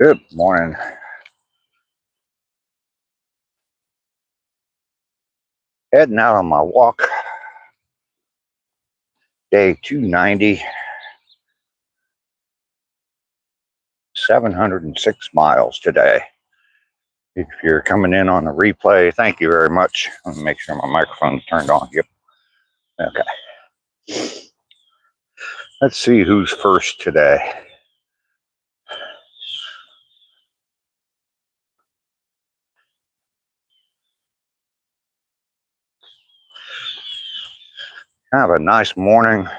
Good morning. Heading out on my walk. Day 290. 706 miles today. If you're coming in on the replay, thank you very much. Let me make sure my microphone's turned on. Yep. Okay. Let's see who's first today. Kind of a nice morning. A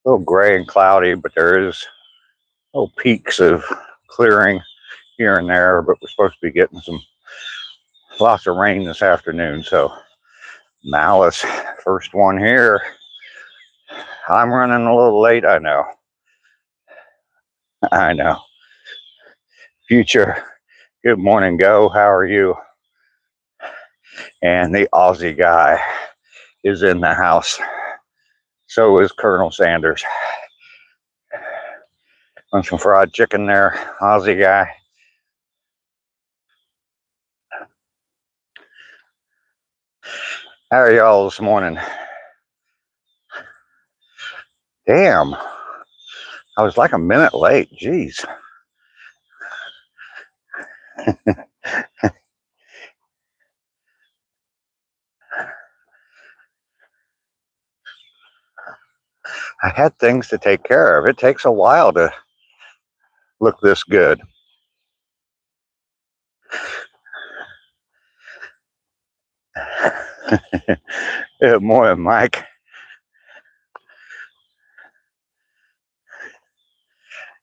little gray and cloudy, but there is little peaks of clearing here and there, but we're supposed to be getting lots of rain this afternoon. So Malice, first one here. I'm running a little late, I know. Future, good morning, Go. How are you? And the Aussie guy is in the house. So is Colonel Sanders. Want some fried chicken there, Aussie guy? How are y'all this morning? Damn, I was like a minute late. Jeez. I had things to take care of. It takes a while to look this good. Good morning, Mike.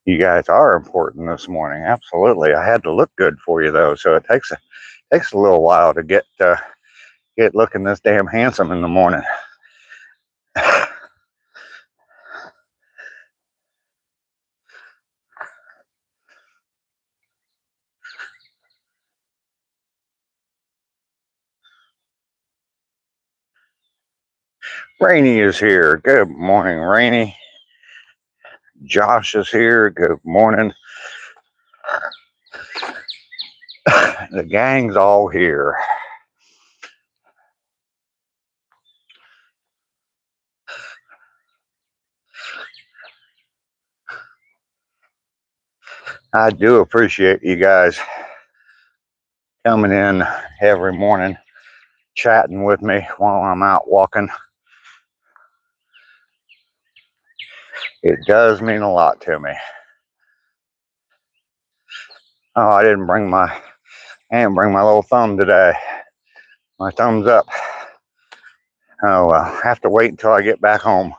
You guys are important this morning. Absolutely. I had to look good for you though, so it takes a little while to get looking this damn handsome in the morning. Rainy is here. Good morning, Rainy. Josh is here. Good morning. The gang's all here. I do appreciate you guys coming in every morning, chatting with me while I'm out walking. It does mean a lot to me. Oh, I didn't bring my little thumb today. My thumb's up. Oh, well, I have to wait until I get back home.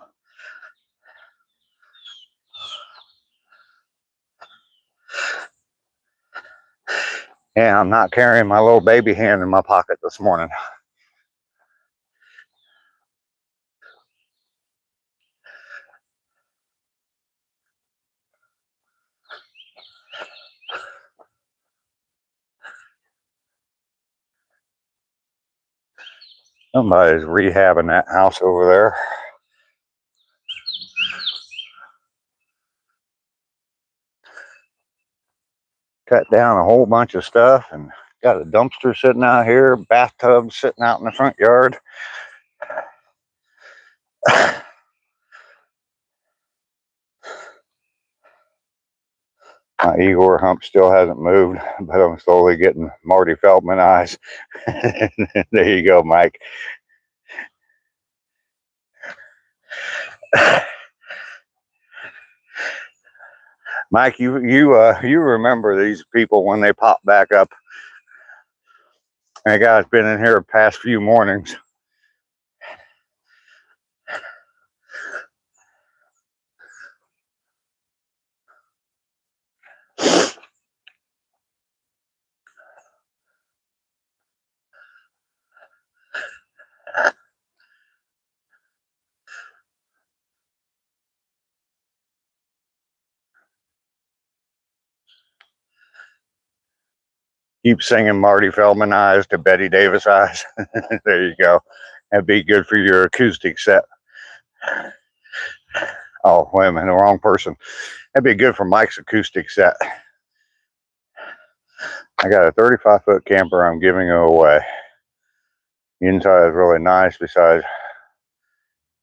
Yeah, I'm not carrying my little baby hand in my pocket this morning. Somebody's rehabbing that house over there. Cut down a whole bunch of stuff and got a dumpster sitting out here, bathtub sitting out in the front yard. My Igor hump still hasn't moved, but I'm slowly getting Marty Feldman eyes. There you go, Mike. Mike, you remember these people when they pop back up? That guy's been in here the past few mornings. Keep singing Marty Feldman eyes to Betty Davis eyes. There you go. That'd be good for your acoustic set. Oh, wait a minute, the wrong person. That'd be good for Mike's acoustic set. I got a 35-foot camper I'm giving away. The inside is really nice, besides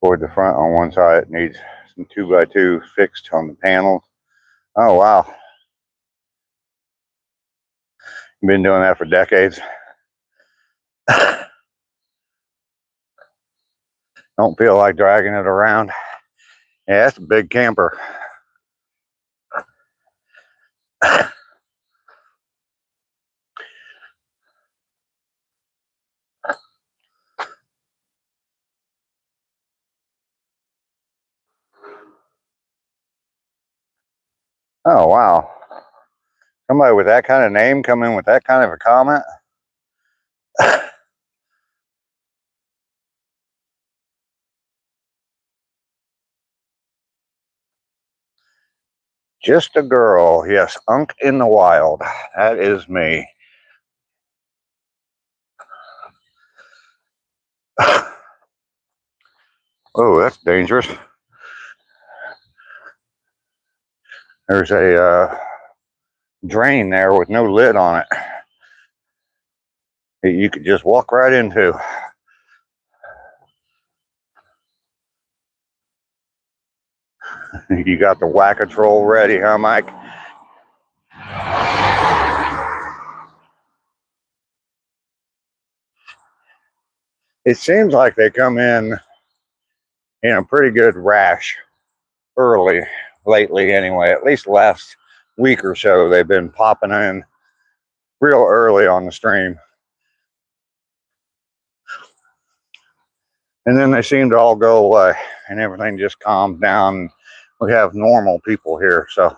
toward the front on one side it needs some 2x2 fixed on the panels. Oh wow, been doing that for decades. Don't feel like dragging it around. Yeah, it's a big camper. Oh wow, somebody with that kind of name come in with that kind of a comment. Just a girl. Yes, Unk in the wild. That is me. Oh, that's dangerous. There's a drain there with no lid on it that you could just walk right into. You got the whack-a-troll ready, huh, Mike? It seems like they come in a pretty good rash early, lately anyway. At least last week or so, they've been popping in real early on the stream. And then they seem to all go away and everything just calms down. We have normal people here, so.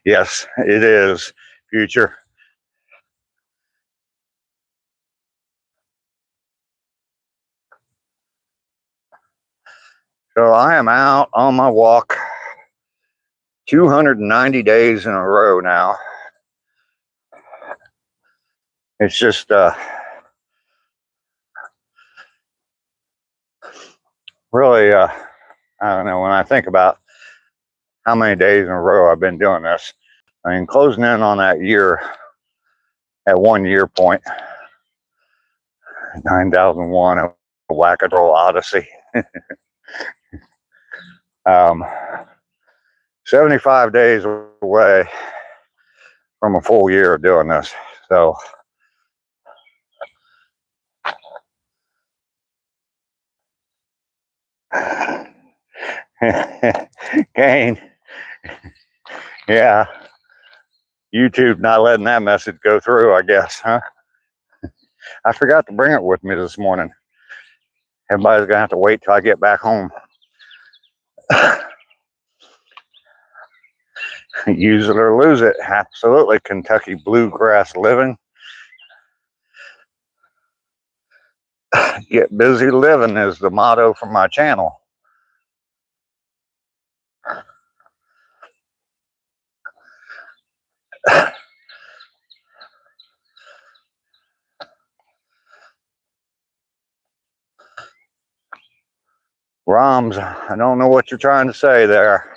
Yes, it is, future. So I am out on my walk 290 days in a row now. It's just really, I don't know, when I think about how many days in a row I've been doing this, I mean, closing in on that year, at 1 year point, 9,001, a whack-a-troll odyssey. 75 days away from a full year of doing this. So Kane, yeah, YouTube not letting that message go through, I guess, huh? I forgot to bring it with me this morning. Everybody's gonna have to wait till I get back home. Use it or lose it. Absolutely, Kentucky bluegrass living. Get busy living is the motto for my channel. Roms, I don't know what you're trying to say there.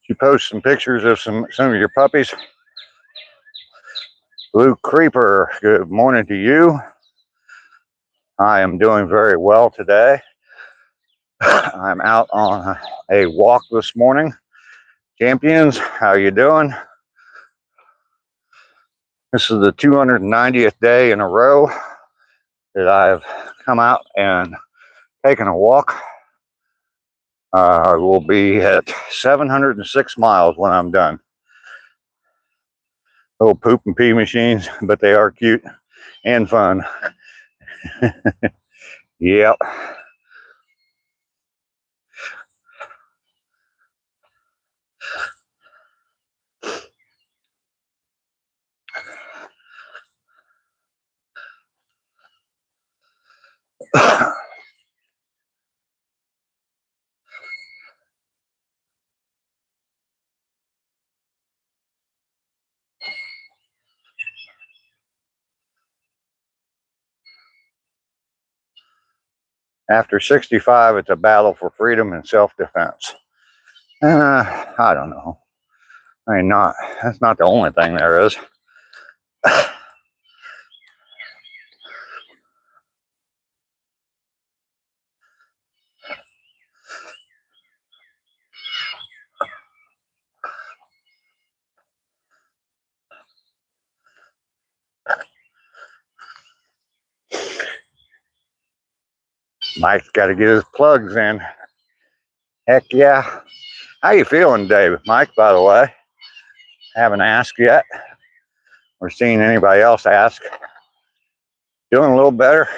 You post some pictures of some of your puppies. Blue Creeper, good morning to you. I am doing very well today. I'm out on a walk this morning. Champions, how you doing? This is the 290th day in a row that I've come out and taken a walk. I will be at 706 miles when I'm done. Little poop and pee machines, but they are cute and fun. Yep. After 65, it's a battle for freedom and self-defense. I don't know. I mean, that's not the only thing there is. Mike's got to get his plugs in. Heck yeah. How you feeling, Dave? Mike, by the way, haven't asked yet or seen anybody else ask. Doing a little better.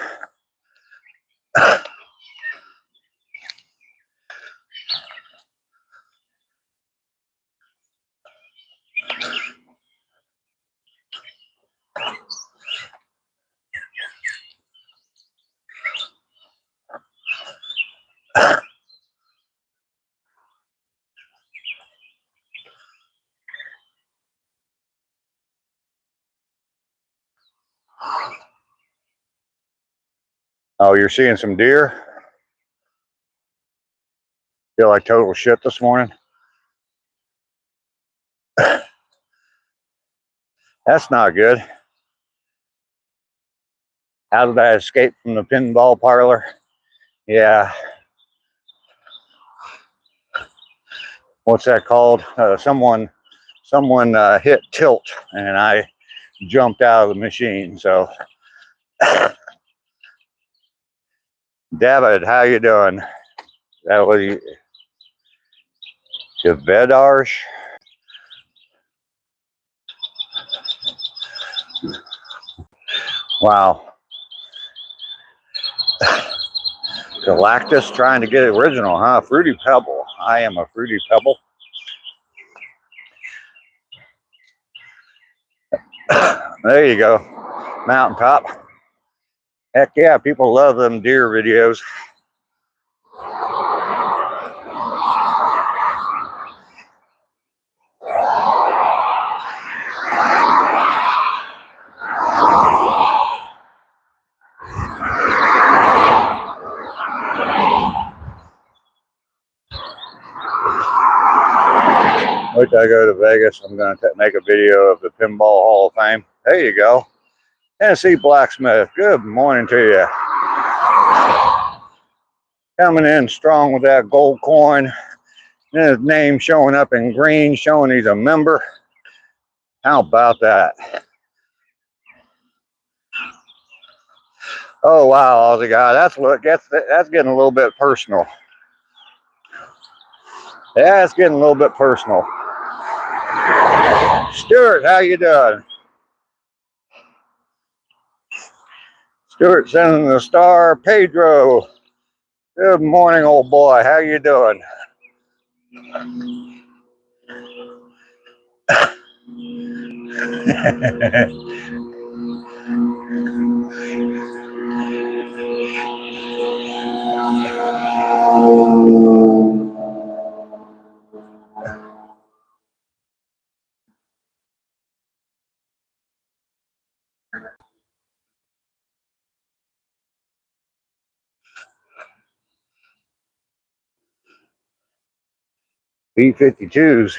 Oh, you're seeing some deer? Feel like total shit this morning? That's not good. How did I escape from the pinball parlor? Yeah. What's that called? Someone hit tilt and I jumped out of the machine. So, David, how you doing? That was the Vedarsh. Wow. Galactus trying to get original, huh? Fruity Pebble. I am a Fruity Pebble. There you go. Mountaintop. Heck yeah, people love them deer videos. Wait till I go to Vegas. I'm going to make a video of the Pinball Hall of Fame. There you go. Tennessee Blacksmith. Good morning to you. Coming in strong with that gold coin. And his name showing up in green, showing he's a member. How about that? Oh wow, Aussie guy. That's getting a little bit personal. Yeah, it's getting a little bit personal. Stuart, how you doing? Stuart sending the star. Pedro, good morning, old boy. How you doing? B-52s.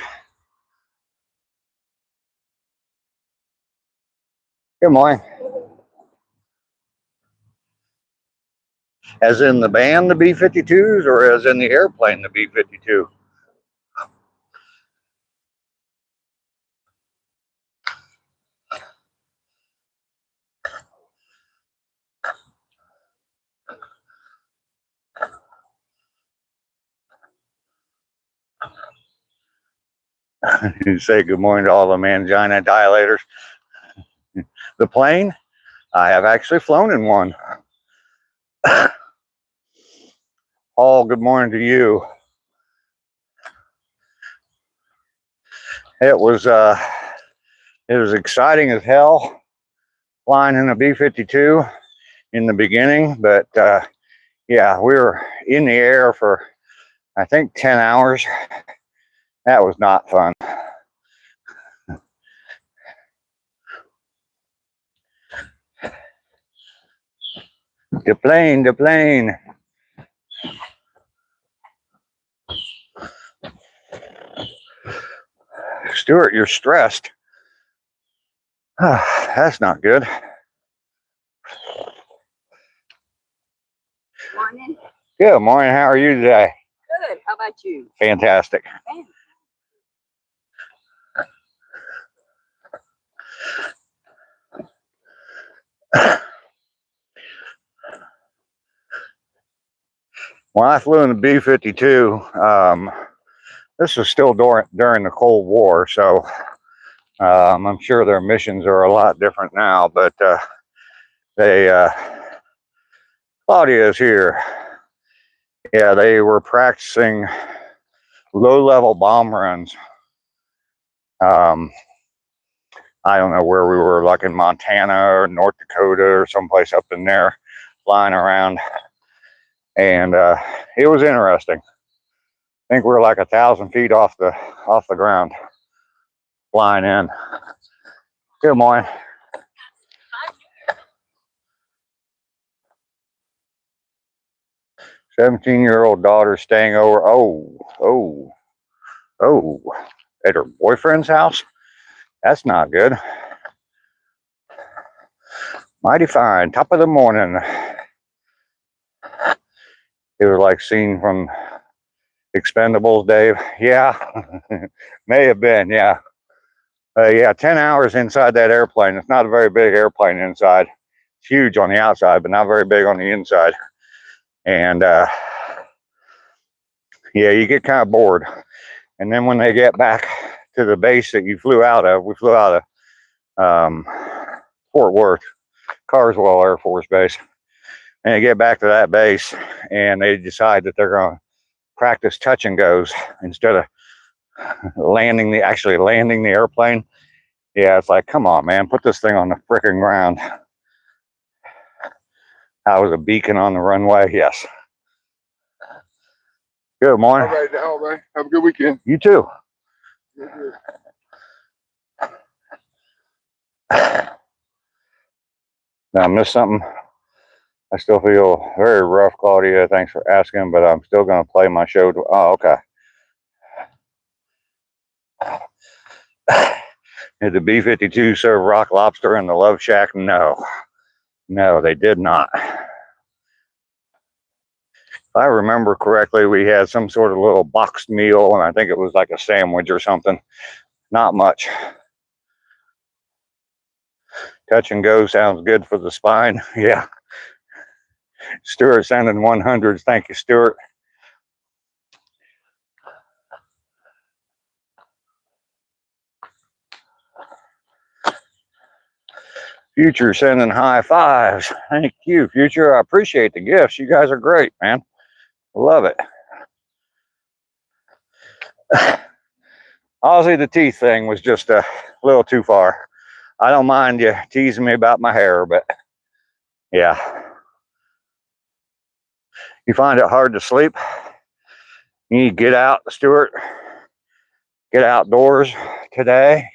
Good morning. As in the band, the B-52s, or as in the airplane, the B-52? You say good morning to all the mangina dilators. The plane, I have actually flown in one. Paul, good morning to you. It was exciting as hell flying in a B-52 in the beginning, but yeah, we were in the air for I think 10 hours. That was not fun. The plane. Stuart, you're stressed. That's not good. Morning. Good morning. How are you today? Good. How about you? Fantastic. When I flew in the B-52, this was still during the Cold War, so I'm sure their missions are a lot different now, but Claudia is here. Yeah, they were practicing low-level bomb runs. I don't know where we were, like in Montana or North Dakota or someplace up in there, flying around, and it was interesting. I think we were like 1,000 feet off the ground, flying in. Good morning. 17-year-old daughter staying over. Oh, at her boyfriend's house. That's not good. Mighty fine. Top of the morning. It was like scene from Expendables, Dave. Yeah, may have been. Yeah, yeah. 10 hours inside that airplane. It's not a very big airplane inside. It's huge on the outside, but not very big on the inside. And yeah, you get kind of bored. And then when they get back to the base that you flew out of, we flew out of Fort Worth, Carswell Air Force Base. And they get back to that base and they decide that they're going to practice touch and goes instead of actually landing the airplane. Yeah, it's like, come on, man, put this thing on the freaking ground. I was a beacon on the runway, yes. Good morning. All right. Have a good weekend. You too. Now, I missed something. I still feel very rough, Claudia. Thanks for asking, but I'm still going to play my show. Oh, okay. Did the B-52 serve rock lobster in the Love Shack? No. No, they did not. If I remember correctly, we had some sort of little boxed meal, and I think it was like a sandwich or something. Not much. Touch and go sounds good for the spine. Yeah. Stuart sending 100s. Thank you, Stuart. Future sending high fives. Thank you, Future. I appreciate the gifts. You guys are great, man. Love it. Ozzy, the teeth thing was just a little too far. I don't mind you teasing me about my hair, but yeah. You find it hard to sleep? You need to get out, Stuart. Get outdoors today.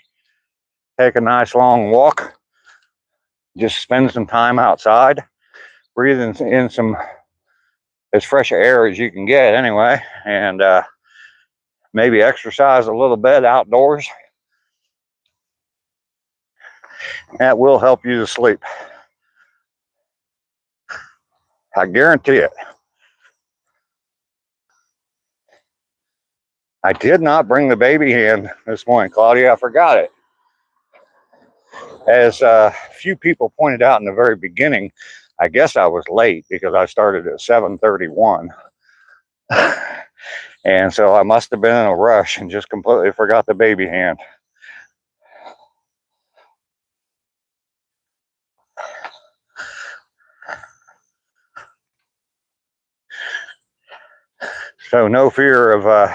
Take a nice long walk. Just spend some time outside. Breathe in some as fresh air as you can get anyway. And maybe exercise a little bit outdoors. That will help you to sleep. I guarantee it. I did not bring the baby hand this morning, Claudia. I forgot it. As a few people pointed out in the very beginning, I guess I was late because I started at 7:31. And so I must have been in a rush and just completely forgot the baby hand. So no fear of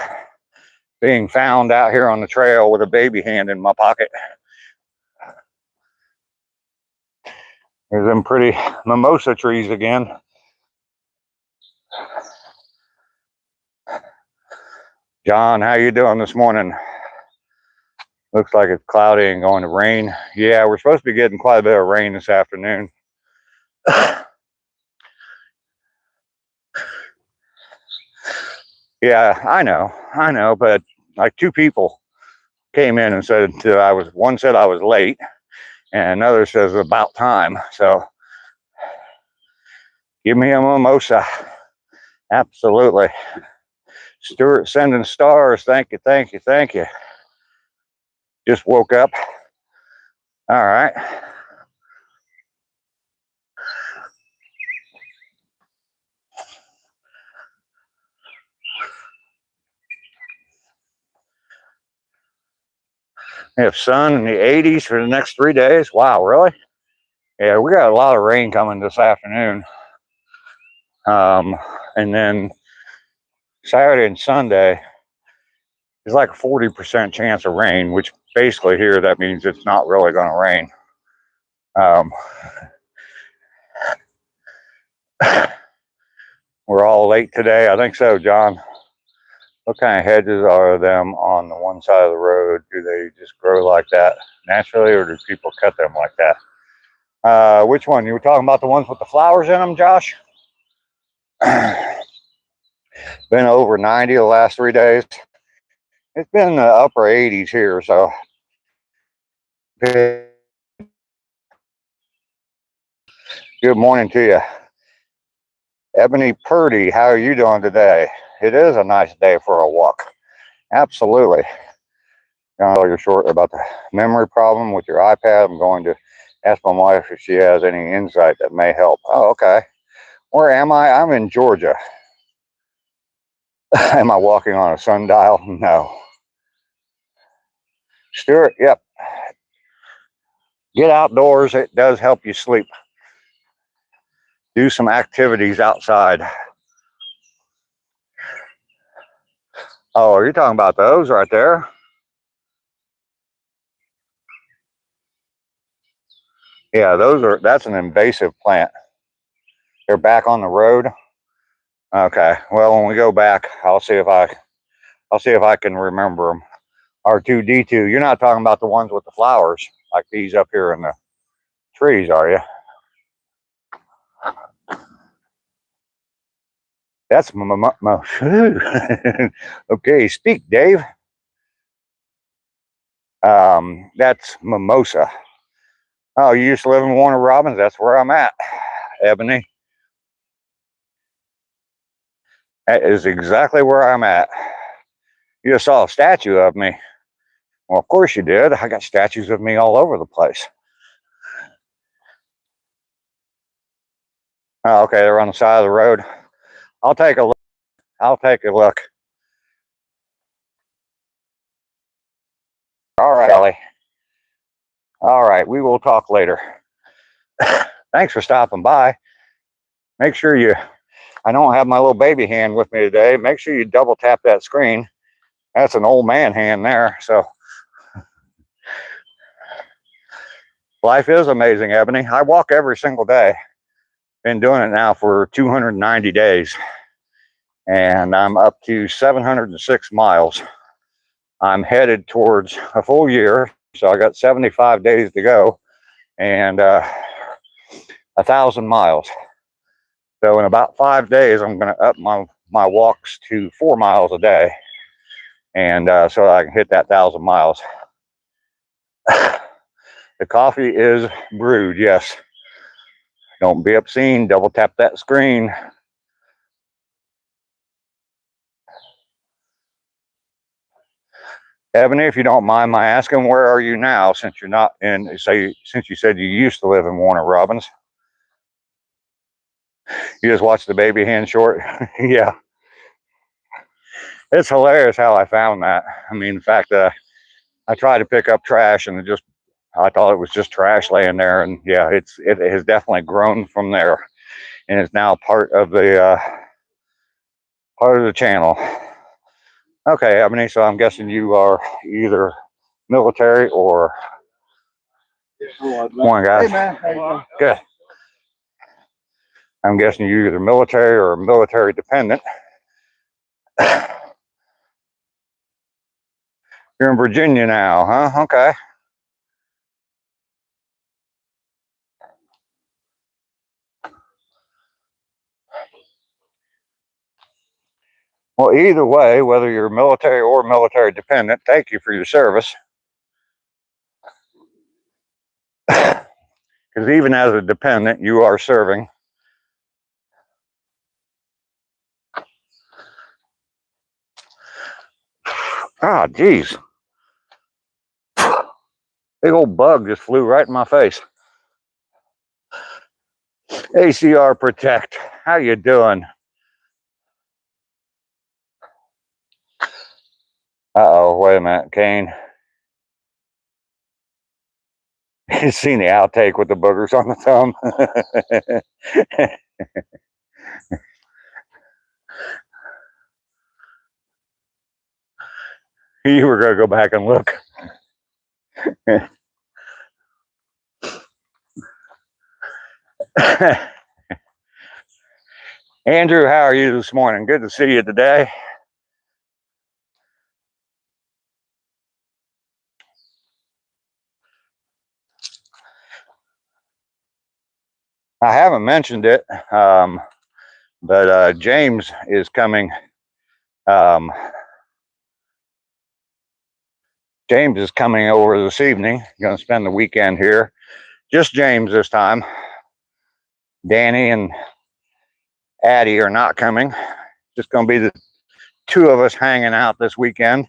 being found out here on the trail with a baby hand in my pocket. There's them pretty mimosa trees again. John, how you doing this morning? Looks like it's cloudy and going to rain. Yeah, we're supposed to be getting quite a bit of rain this afternoon. Yeah, I know, but like 2 people came in and said that one said I was late, and another says about time. So give me a mimosa. Absolutely. Stuart sending stars. Thank you, thank you, thank you. Just woke up. All right. We have sun in the 80s for the next 3 days. Wow, really? Yeah, we got a lot of rain coming this afternoon. And then Saturday and Sunday is like a 40% chance of rain, which basically here that means it's not really going to rain. We're all late today. I think so, John. What kind of hedges are them on the one side of the road? Do they just grow like that naturally, or do people cut them like that? Which one? You were talking about the ones with the flowers in them, Josh? Been over 90 the last 3 days. It's been in the upper 80s here, so. Good morning to you. Ebony Purdy, how are you doing today? It is a nice day for a walk. Absolutely. You're short about the memory problem with your iPad. I'm going to ask my wife if she has any insight that may help. Oh, okay. Where am I? I'm in Georgia. Am I walking on a sundial? No. Stuart, yep. Get outdoors. It does help you sleep. Do some activities outside. Oh, are you talking about those right there? Yeah, that's an invasive plant. They're back on the road. Okay. Well, when we go back, I'll see if I can remember them. R2D2. You're not talking about the ones with the flowers like these up here in the trees, are you? That's okay. Speak, Dave. That's mimosa. Oh, you used to live in Warner Robins? That's where I'm at, Ebony. That is exactly where I'm at. You just saw a statue of me. Well, of course you did. I got statues of me all over the place. Oh, okay, they're on the side of the road. I'll take a look. I'll take a look. All right, Ellie. All right, we will talk later. Thanks for stopping by. Make sure I don't have my little baby hand with me today. Make sure you double tap that screen. That's an old man hand there. So life is amazing, Ebony. I walk every single day. Been doing it now for 290 days. And I'm up to 706 miles. I'm headed towards a full year. So I got 75 days to go and 1,000 miles. So in about 5 days, I'm going to up my walks to 4 miles a day. And so I can hit that 1,000 miles. The coffee is brewed, yes. Don't be obscene. Double tap that screen. Ebony, if you don't mind my asking, where are you now since you're not in, since you said you used to live in Warner Robins? You just watched the baby hand short? Yeah. It's hilarious how I found that. I mean, in fact, I tried to pick up trash and I thought it was just trash laying there. And yeah, it has definitely grown from there and is now part of the channel. Okay, Ebony, so I'm guessing you are either military or. Morning, guys. Hey, man. How you doing? Good. I'm guessing you're either military or military dependent. You're in Virginia now, huh? Okay. Well, either way, whether you're military or military dependent, thank you for your service. Because even as a dependent, you are serving. Ah, geez. Big old bug just flew right in my face. ACR Protect, how you doing? Uh-oh, wait a minute, Kane. You seen the outtake with the boogers on the thumb? You were going to go back and look. Andrew, how are you this morning? Good to see you today. I haven't mentioned it, but James is coming. James is coming over this evening. Going to spend the weekend here. Just James this time. Danny and Addie are not coming. Just going to be the two of us hanging out this weekend.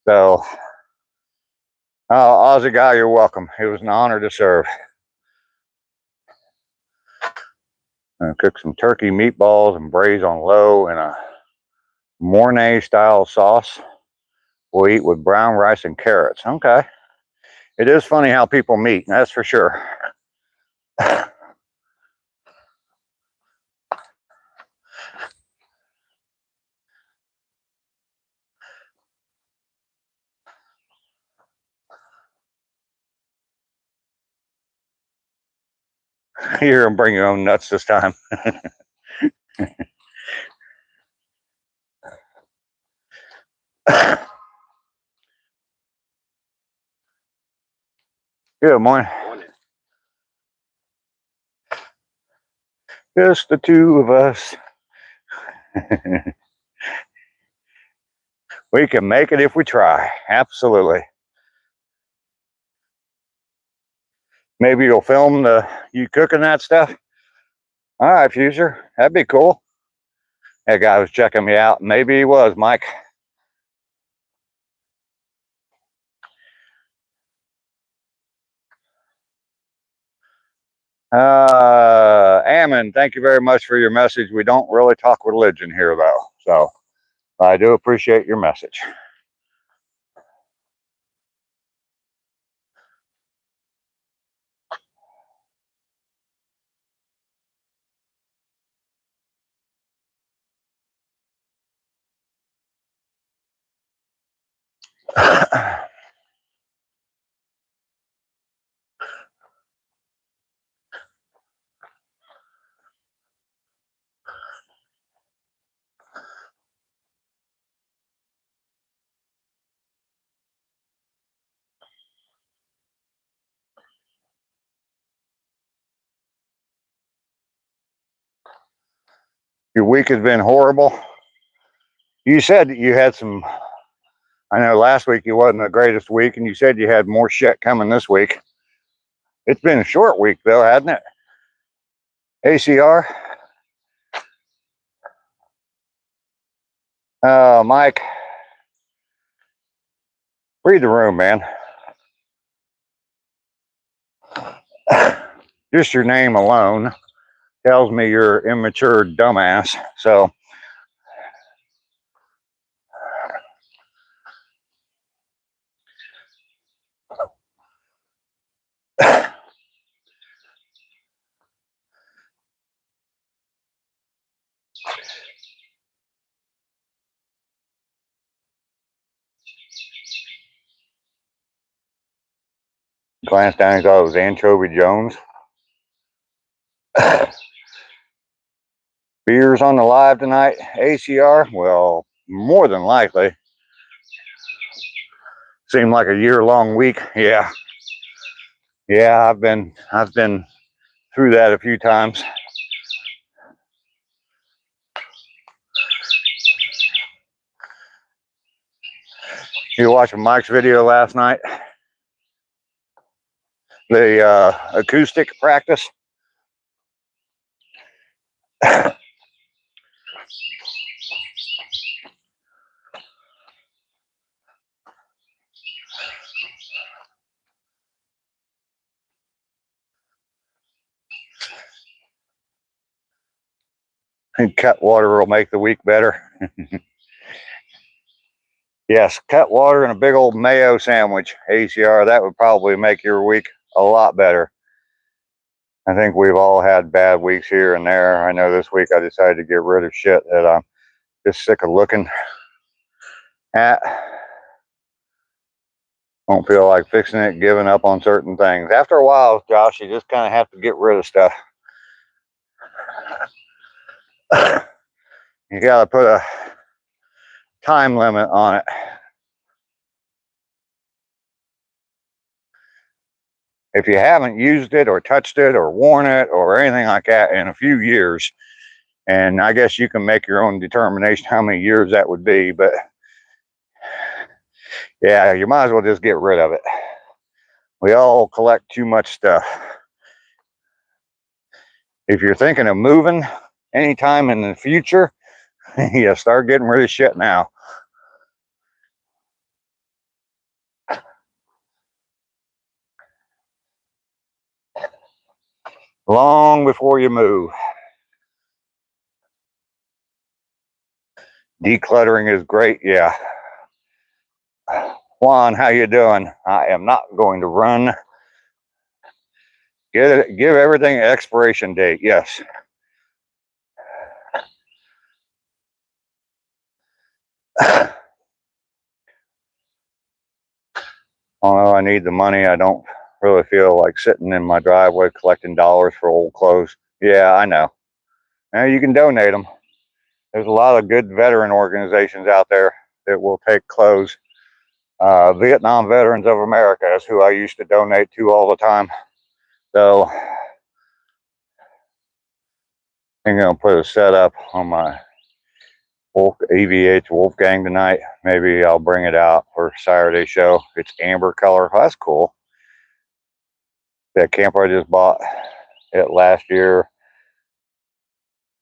So, Aussie guy, you're welcome. It was an honor to serve. Cook some turkey meatballs and braise on low in a Mornay style sauce. We'll eat with brown rice and carrots. Okay. It is funny how people meet, that's for sure. You're gonna bring your own nuts this time. Good morning. Just the two of us. We can make it if we try. Absolutely. Maybe you'll film you cooking that stuff. All right, Fuser. That'd be cool. That guy was checking me out. Maybe he was, Mike. Ammon, thank you very much for your message. We don't really talk religion here, though. So I do appreciate your message. Your week has been horrible. You said that you had some, I know last week you wasn't the greatest week, and you said you had more shit coming this week. It's been a short week, though, hasn't it? ACR? Mike, read the room, man. Just your name alone tells me you're immature dumbass. So glanced down and thought it was Anchovy Jones. Beers on the live tonight, ACR? Well, more than likely. Seemed like a year-long week. Yeah. Yeah, I've been through that a few times. You watching Mike's video last night? the acoustic practice. And cut water will make the week better. Yes, cut water and a big old mayo sandwich, ACR. That would probably make your week a lot better. I think we've all had bad weeks here and there. I know this week I decided to get rid of shit that I'm just sick of looking at. Won't feel like fixing it, giving up on certain things. After a while, Josh, you just kind of have to get rid of stuff. You got to put a time limit on it. If you haven't used it or touched it or worn it or anything like that in a few years, and I guess you can make your own determination how many years that would be, but yeah, you might as well just get rid of it. We all collect too much stuff. If you're thinking of moving anytime in the future, you start getting rid of shit now. Long before you move. Decluttering is great, yeah. Juan, how you doing? I am not going to run. Give everything an expiration date, yes. Although I need the money, I don't really feel like sitting in my driveway collecting dollars for old clothes. Yeah, I know. Now you can donate them. There's a lot of good veteran organizations out there that will take clothes. Vietnam Veterans of America is who I used to donate to all the time. So I'm going to put a setup on my EVH Wolfgang tonight. Maybe I'll bring it out for Saturday show. It's amber color. Oh, that's cool. That camper I just bought it last year.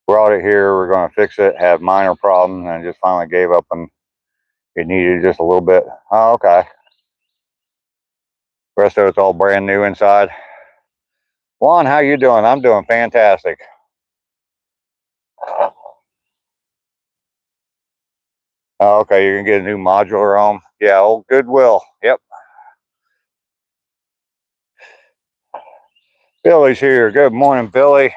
Brought it here. We're going to fix it. Had minor problems, and I just finally gave up, and it needed just a little bit. Oh, okay. The rest of it's all brand new inside. Juan, how you doing? I'm doing fantastic. Oh, okay, you can get a new modular home. Yeah, old Goodwill. Yep. Billy's here. Good morning, Billy.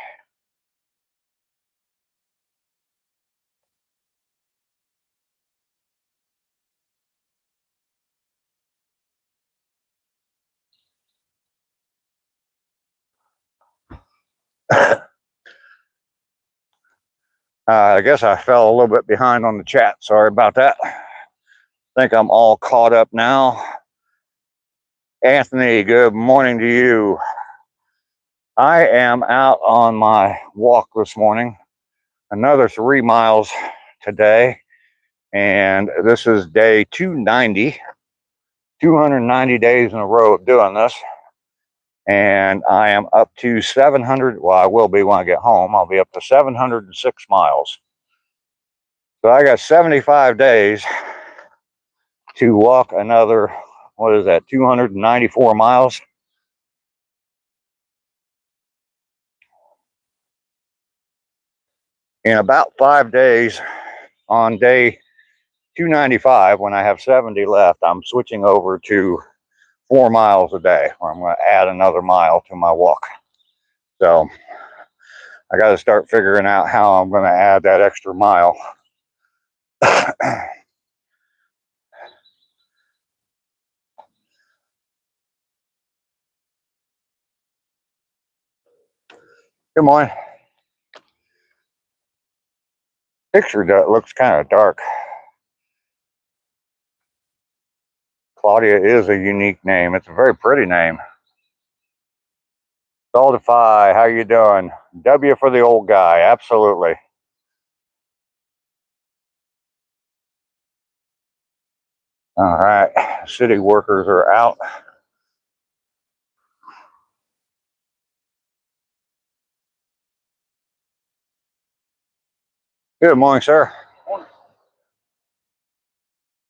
I guess I fell a little bit behind on the chat. Sorry about that. I think I'm all caught up now. Anthony, good morning to you. I am out on my walk this morning. Another 3 miles today. And this is day 290. 290 days in a row of doing this. And I am up to 700. Well, I will be when I get home. I'll be up to 706 miles. So I got 75 days to walk another, what is that, 294 miles. In about 5 days, on day 295, when I have 70 left, I'm switching over to 4 miles a day, or I'm going to add another mile to my walk. So I got to start figuring out how I'm going to add that extra mile. Good morning. Picture that looks kind of dark. Claudia is a unique name. It's a very pretty name. Saltify, how you doing? W for the old guy, absolutely. All right, city workers are out. Good morning, sir.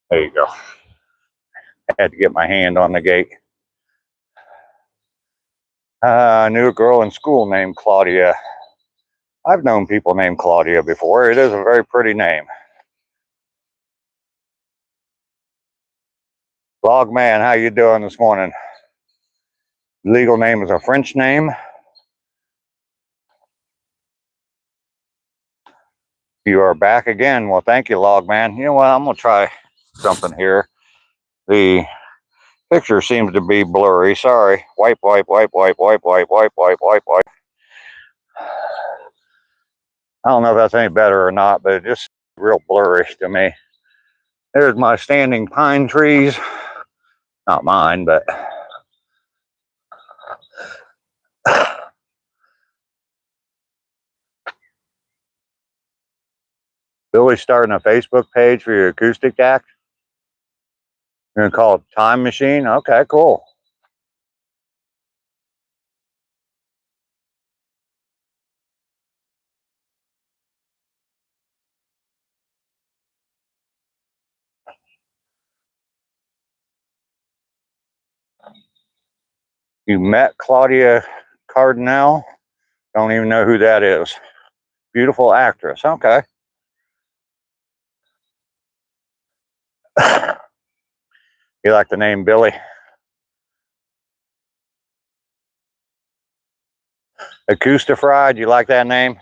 There you go. I had to get my hand on the gate. I knew a girl in school named Claudia. I've known people named Claudia before. It is a very pretty name. Log man, how you doing this morning? Legal name is a French name. You are back again. Well, thank you, log man. You know what? I'm gonna try something here. The picture seems to be blurry. Sorry. Wipe, wipe, wipe, wipe, wipe, wipe, wipe, wipe, wipe, wipe. I don't know if that's any better or not, but it just real blurry to me. There's my standing pine trees. Not mine, but Billy's starting a Facebook page for your acoustic act. You're gonna call it Time Machine? Okay, cool. You met Claudia Cardinal? Don't even know who that is. Beautiful actress. Okay. You like the name Billy? Acoustifried, you like that name?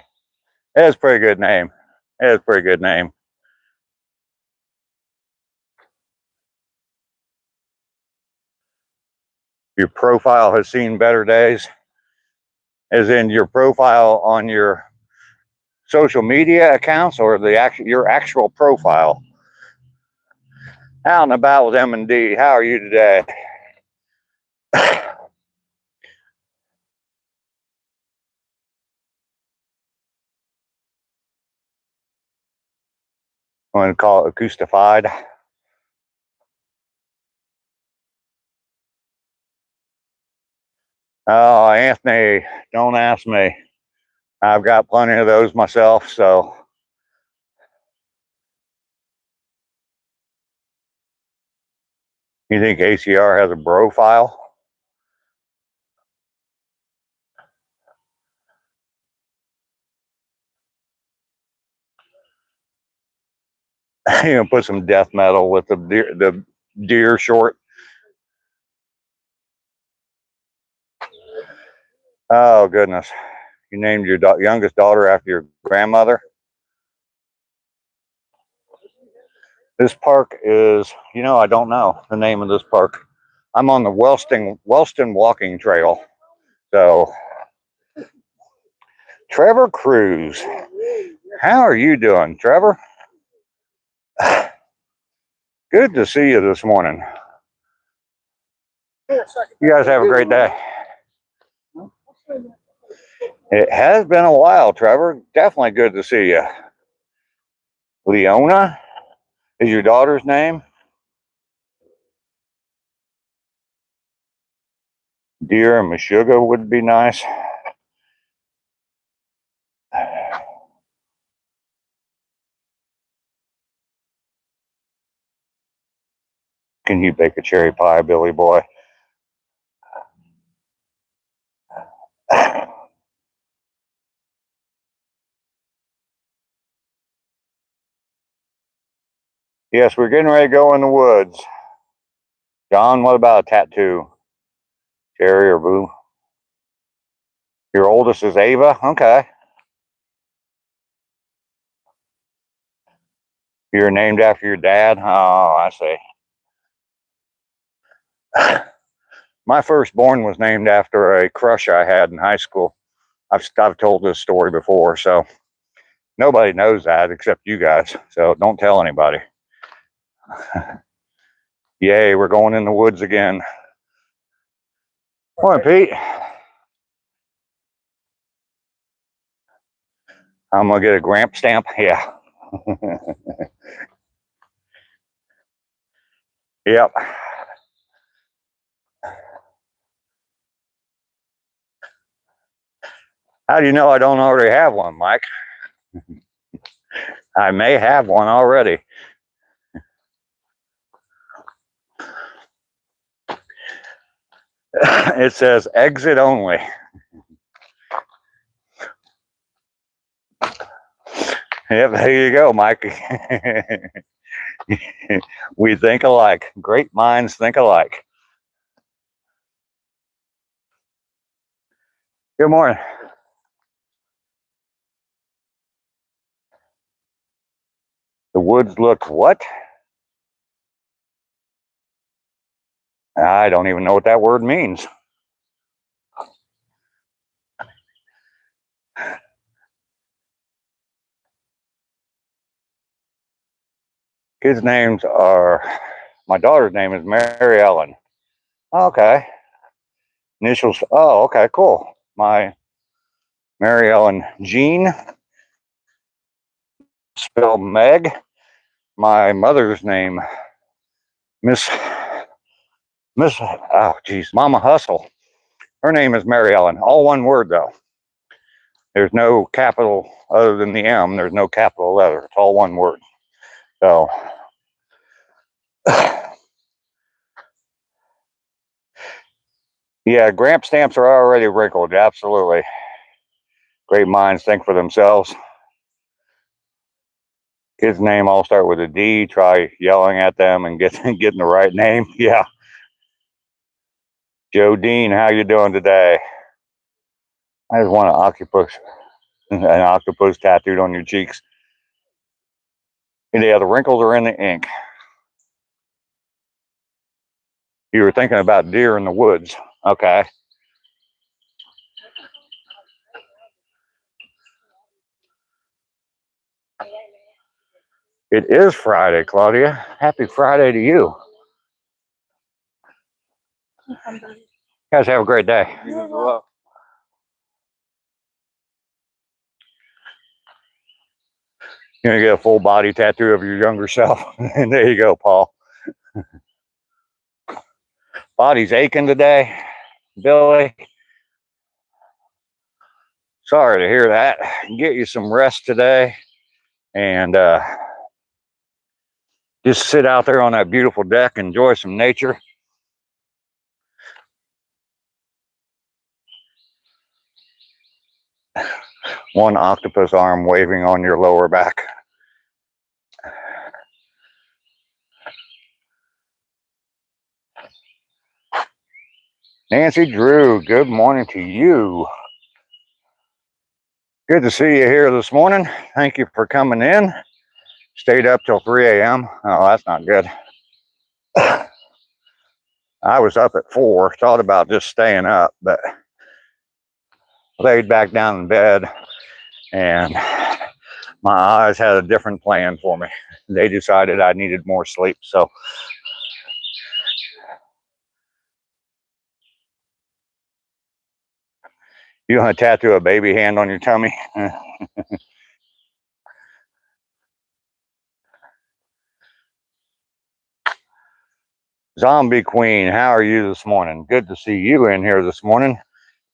It's a pretty good name. It's a pretty good name. Your profile has seen better days, as in your profile on your social media accounts or your actual profile. Out and about with M&D. How are you today? I'm going to call it acoustified. Oh, Anthony, don't ask me. I've got plenty of those myself, so. You think ACR has a bro file? You know, put some death metal with the deer short. Oh, goodness. You named your youngest daughter after your grandmother? This park is, I don't know the name of this park. I'm on the Wellston walking trail. So, Trevor Cruz. How are you doing, Trevor? Good to see you this morning. You guys have a great day. It has been a while, Trevor. Definitely good to see you. Leona is your daughter's name? Deer and Meshuggah would be nice. Can you bake a cherry pie, Billy boy? Yes, we're getting ready to go in the woods. John, what about a tattoo? Cherry or boo? Your oldest is Ava? Okay. You're named after your dad? Oh, I see. My firstborn was named after a crush I had in high school. I've told this story before, so nobody knows that except you guys. So don't tell anybody. Yay, we're going in the woods again. Morning, Pete. I'm gonna get a Gramp stamp. Yeah. Yep. How do you know I don't already have one, Mike? I may have one already. It says exit only. Yep, there you go, Mike. We think alike. Great minds think alike. Good morning. The woods look what? I don't even know what that word means. Kids' names are, my daughter's name is Mary Ellen. Okay. Initials, oh, okay, cool. My Mary Ellen Jean, spelled Meg. My mother's name, Miss, oh geez, Mama Hustle. Her name is Mary Ellen. All one word though. There's no capital other than the M. There's no capital letter. It's all one word. So, yeah, Gramp stamps are already wrinkled. Absolutely. Great minds think for themselves. Kid's name all start with a D. Try yelling at them and getting the right name. Yeah. Joe Dean, how you doing today? I just want an octopus tattooed on your cheeks. Yeah, the wrinkles are in the ink. You were thinking about deer in the woods. Okay. It is Friday, Claudia. Happy Friday to you. Guys, have a great day. You as well. You're gonna get a full body tattoo of your younger self. And there you go, Paul. Body's aching today, Billy. Sorry to hear that. Get you some rest today and just sit out there on that beautiful deck, enjoy some nature. One octopus arm waving on your lower back. Nancy Drew, good morning to you. Good to see you here this morning. Thank you for coming in. Stayed up till 3 a.m. Oh, that's not good. I was up at 4, thought about just staying up, but laid back down in bed and my eyes had a different plan for me. They decided I needed more sleep, so you want to tattoo a baby hand on your tummy? Zombie Queen, how are you this morning? Good to see you in here this morning.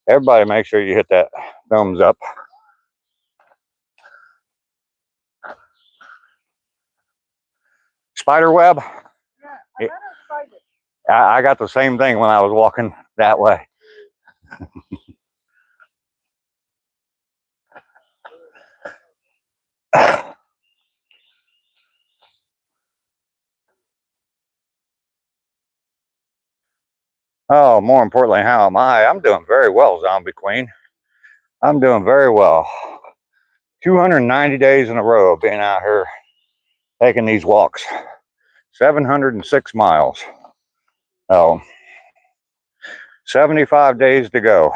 Everybody make sure you hit that thumbs up. Spider web? Yeah, I got the same thing when I was walking that way. Oh, more importantly, how am I? I'm doing very well, Zombie Queen. I'm doing very well. 290 days in a row of being out here taking these walks. 706 miles. Oh, 75 days to go.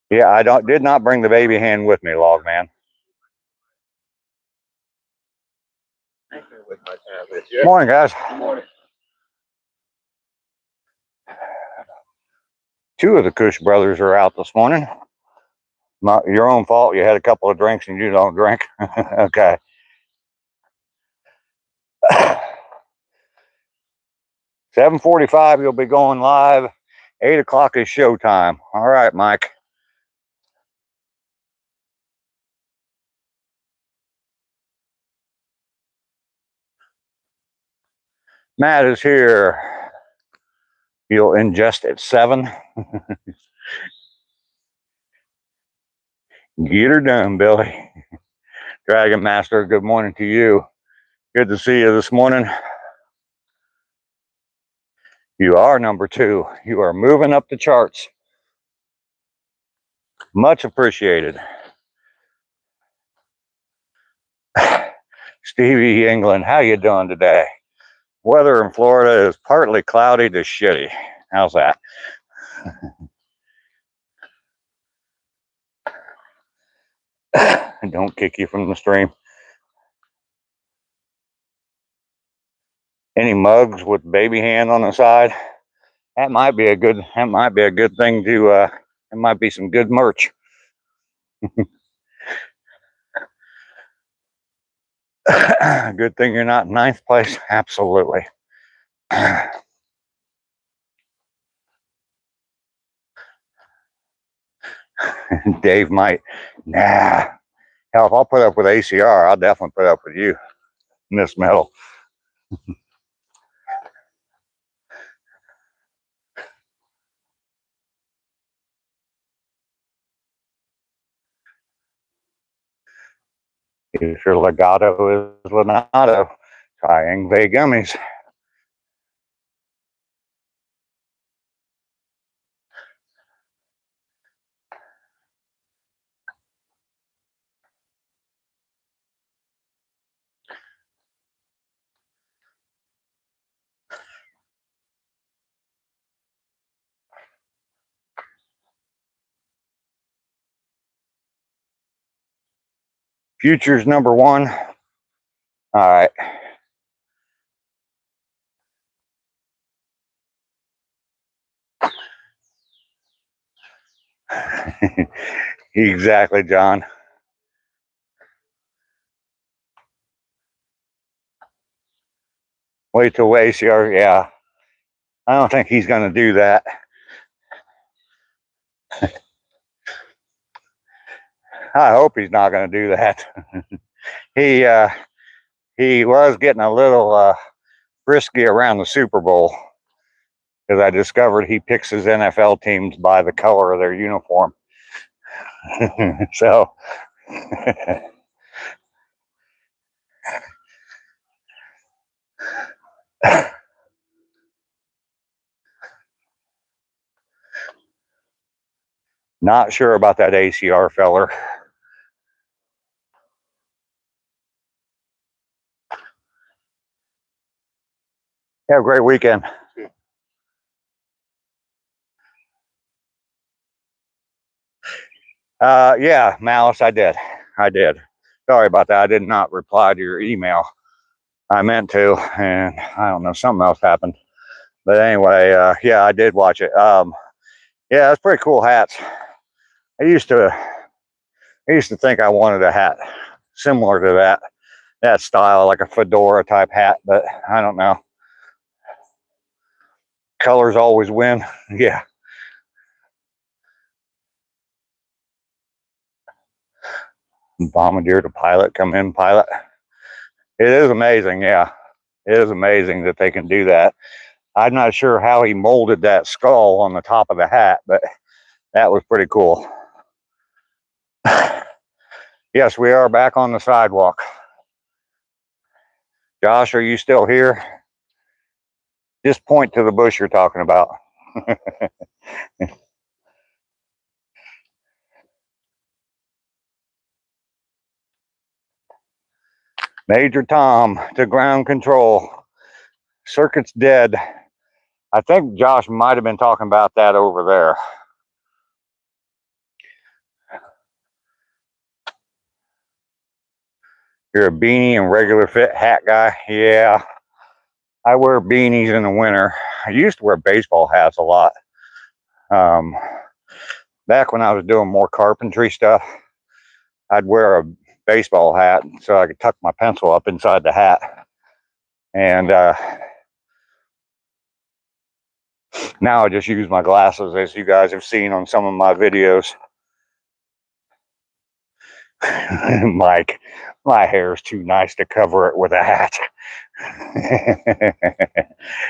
Yeah, I did not bring the baby hand with me, Log Man. Morning, guys. Morning. Two of the Cush brothers are out this morning. Not your own fault. You had a couple of drinks and you don't drink. Okay. 7:45, you'll be going live. 8 o'clock is showtime. All right, Mike. Matt is here. You'll ingest at 7. Get her done, Billy. Dragon Master, good morning to you. Good to see you this morning. You are number 2. You are moving up the charts. Much appreciated. Stevie England, how you doing today? Weather in Florida is partly cloudy to shitty. How's that? Don't kick you from the stream. Any mugs with baby hand on the side? That might be a good thing to it might be some good merch. Good thing you're not in 9th place. Absolutely. Dave might. Nah. Hell, if I'll put up with ACR, I'll definitely put up with you, Miss Metal. If your legato is Lenato, try Ingve gummies. Futures number 1. All right. Exactly, John. Wait till ACR. Yeah. I don't think he's going to do that. I hope he's not going to do that. He was getting a little risky around the Super Bowl because I discovered he picks his NFL teams by the color of their uniform. So not sure about that ACR feller. Have a great weekend. Yeah, Malice, I did. Sorry about that. I did not reply to your email. I meant to, and I don't know, something else happened. But anyway, yeah, I did watch it. Yeah, it's pretty cool hats. I used to think I wanted a hat similar to that style, like a fedora type hat, but I don't know. Colors always win. Yeah. Bombardier to pilot, come in pilot. It is amazing, yeah. It is amazing that they can do that. I'm not sure how he molded that skull on the top of the hat, but that was pretty cool. Yes, we are back on the sidewalk. Josh, are you still here? Just point to the bush you're talking about. Major Tom to ground control. Circuit's dead. I think Josh might have been talking about that over there. You're a beanie and regular fit hat guy? Yeah. I wear beanies in the winter. I used to wear baseball hats a lot. Back when I was doing more carpentry stuff, I'd wear a baseball hat so I could tuck my pencil up inside the hat. And now I just use my glasses, as you guys have seen on some of my videos. Mike, my hair is too nice to cover it with a hat.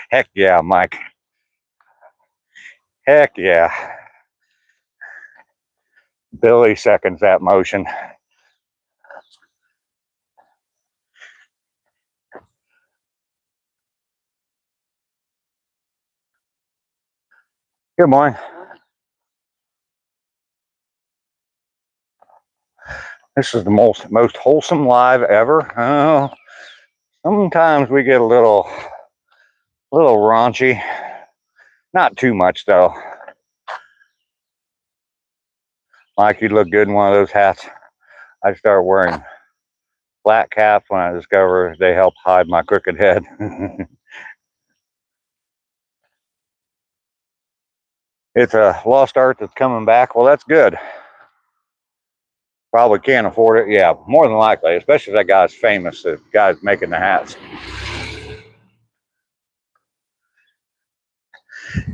Heck yeah, Mike. Heck yeah. Billy seconds that motion. Good morning. This is the most wholesome live ever. Oh, sometimes we get a little raunchy. Not too much though. Mike, you look good in one of those hats. I started wearing flat caps when I discovered they help hide my crooked head. It's a lost art that's coming back. Well, that's good. Probably can't afford it. Yeah, more than likely, especially if that guy's famous, the guy's making the hats.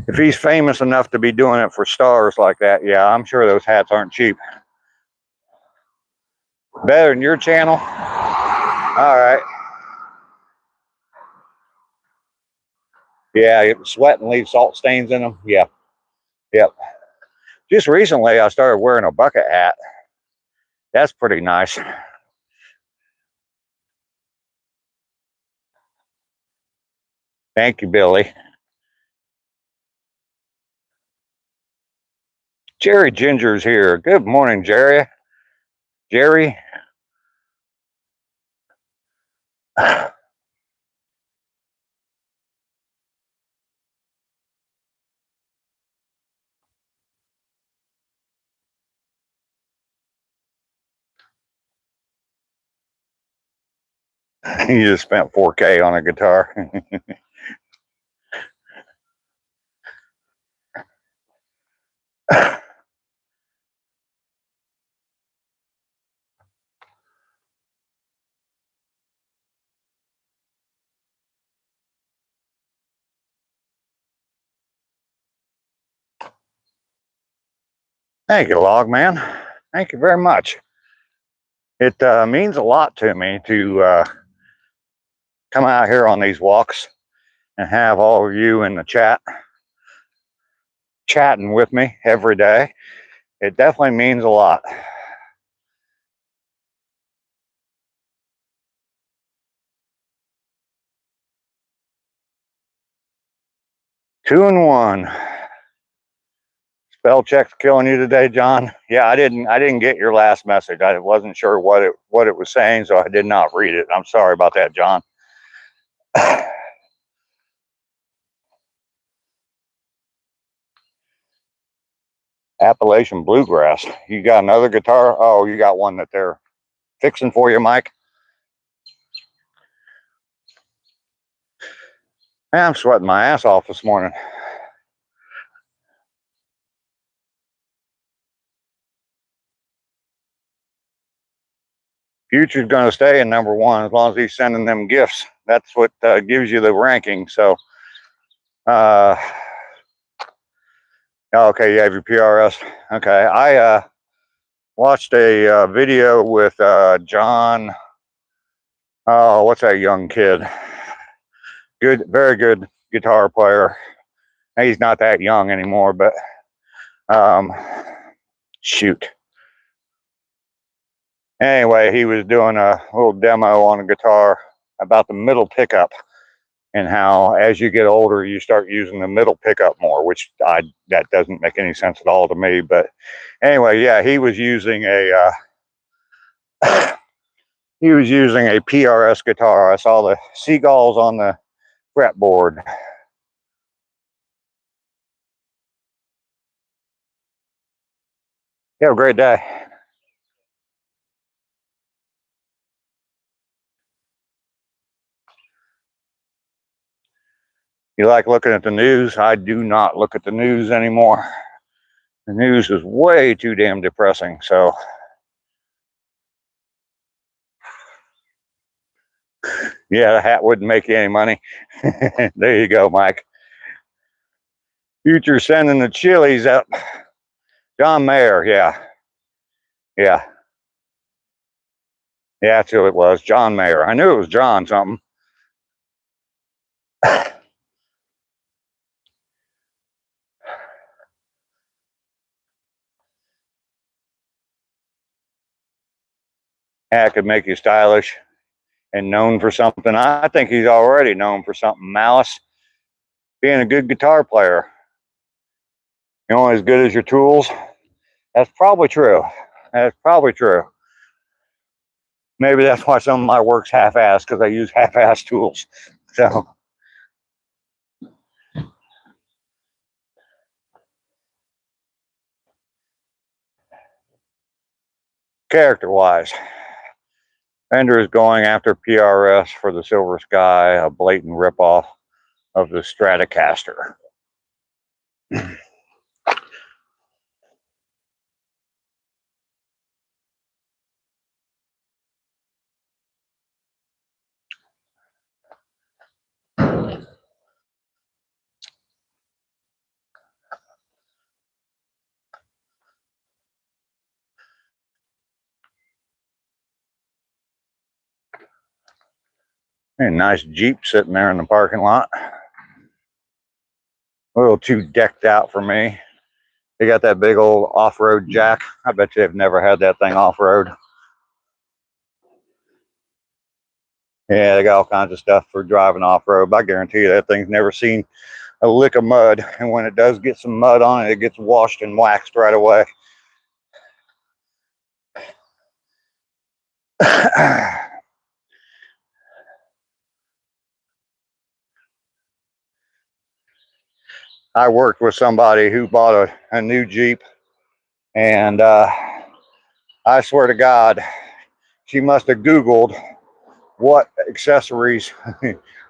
If he's famous enough to be doing it for stars like that, yeah, I'm sure those hats aren't cheap. Better than your channel? All right. Yeah, sweat and leave salt stains in them. Yeah. Yep. Just recently, I started wearing a bucket hat. That's pretty nice. Thank you, Billy. Jerry Ginger's here. Good morning, Jerry. Jerry. You just spent 4K on a guitar. Thank you, Logman. Thank you very much. It means a lot to me to come out here on these walks and have all of you in the chat chatting with me every day. It definitely means a lot. Two and one. Spell check's killing you today, John. Yeah, I didn't get your last message. I wasn't sure what it was saying, so I did not read it. I'm sorry about that, John. Appalachian bluegrass. You got another guitar? Oh, you got one that they're fixing for you, Mike? Man, I'm sweating my ass off this morning. Future's going to stay in number one as long as he's sending them gifts. That's what gives you the ranking. So, okay, you have your PRS. Okay, I watched a video with John. Oh, what's that young kid? Good, very good guitar player. He's not that young anymore, but shoot. Anyway, he was doing a little demo on a guitar about the middle pickup and how as you get older you start using the middle pickup more, which that doesn't make any sense at all to me. But anyway, yeah, he was using a PRS guitar. I saw the seagulls on the fretboard. You have a great day. You like looking at the news? I do not look at the news anymore. The news is way too damn depressing. So, yeah, the hat wouldn't make you any money. There you go, Mike. Future sending the chilies up. John Mayer, yeah. Yeah. Yeah, that's who it was. John Mayer. I knew it was John something. that could make you stylish and known for something. I think he's already known for something. Malice, being a good guitar player. You're only as good as your tools. That's probably true. That's probably true. Maybe that's why some of my work's half-assed, because I use half-assed tools. So, character-wise, Fender is going after PRS for the Silver Sky, a blatant ripoff of the Stratocaster. A nice Jeep sitting there in the parking lot. A little too decked out for me. They got that big old off-road jack. I bet you they've never had that thing off-road. Yeah, they got all kinds of stuff for driving off-road, but I guarantee you that thing's never seen a lick of mud. And when it does get some mud on it, it gets washed and waxed right away. I worked with somebody who bought a new Jeep, and I swear to God, she must have Googled what accessories,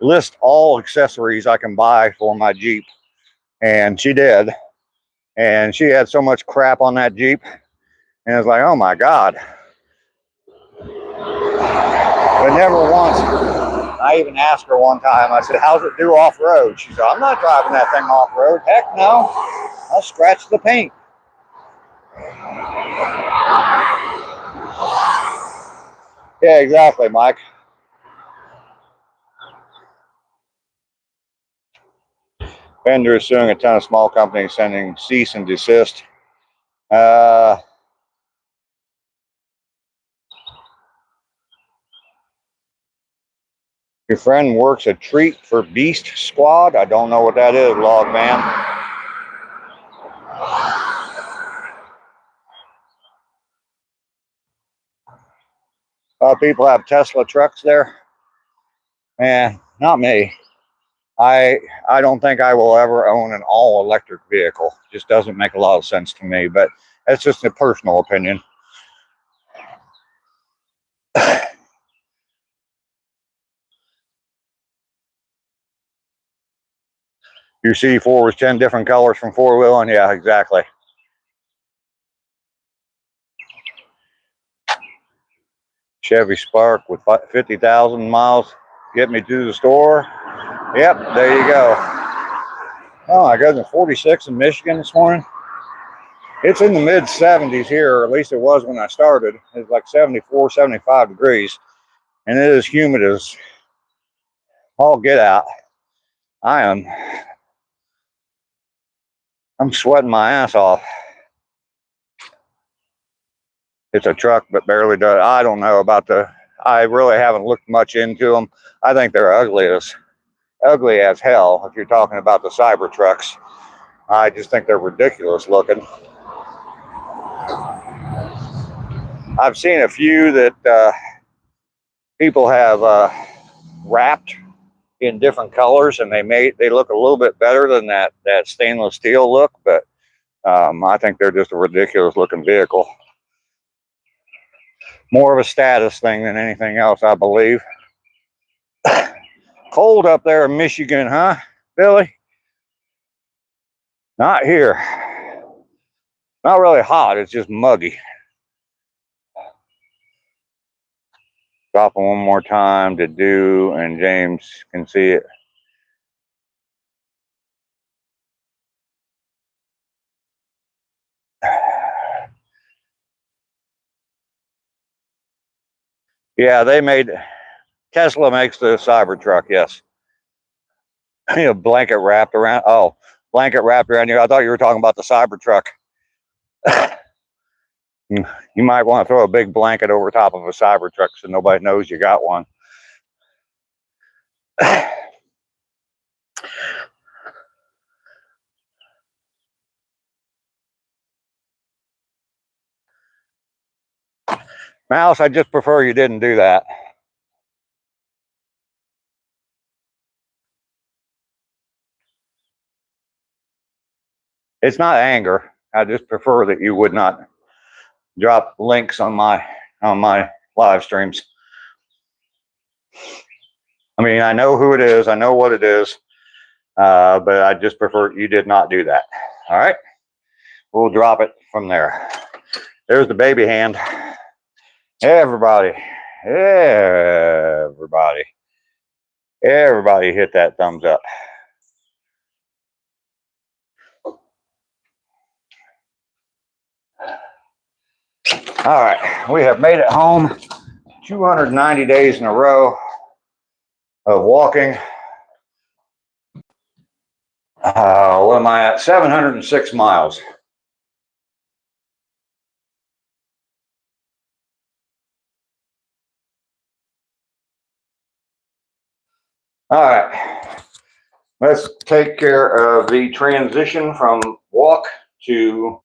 list all accessories I can buy for my Jeep. And she did. And she had so much crap on that Jeep. And it's like, oh my God. But never once. I even asked her one time, I said, how's it do off-road? She said, I'm not driving that thing off-road. Heck no. I'll scratch the paint. Yeah, exactly, Mike. Fender is suing a ton of small companies, sending cease and desist. Your friend works a treat for Beast Squad. I don't know what that is, Log Man. People have Tesla trucks there. Not me. I don't think I will ever own an all-electric vehicle. Just doesn't make a lot of sense to me, but that's just a personal opinion. Your C4 was 10 different colors from four-wheeling? Yeah, exactly. Chevy Spark with 50,000 miles. Get me to the store. Yep, there you go. Oh my goodness, 46 in Michigan this morning. It's in the mid 70s here, or at least it was when I started. It's like 74, 75 degrees. And it is humid as all get out. I'm sweating my ass off. It's a truck, but barely does. I don't know about I really haven't looked much into them. I think they're ugly as hell if you're talking about the cyber trucks. I just think they're ridiculous looking. I've seen a few that people have wrapped in different colors, and they look a little bit better than that stainless steel look, but I think they're just a ridiculous looking vehicle. More of a status thing than anything else, I believe. Cold up there in Michigan, huh, Billy? Not here. Not really hot, it's just muggy. Drop them one more time to do, and James can see it. Yeah, Tesla makes the Cybertruck, yes. Blanket wrapped around, blanket wrapped around you. I thought you were talking about the Cybertruck. You might want to throw a big blanket over top of a Cybertruck so nobody knows you got one. Mouse, I just prefer you didn't do that. It's not anger. I just prefer that you would not drop links on my live streams. I mean, I know who it is. I know what it is. But I just prefer you did not do that. All right. We'll drop it from there. There's the baby hand. Everybody hit that thumbs up. All right, we have made it home. 290 days in a row of walking. What am I at? 706 miles. All right, let's take care of the transition from walk to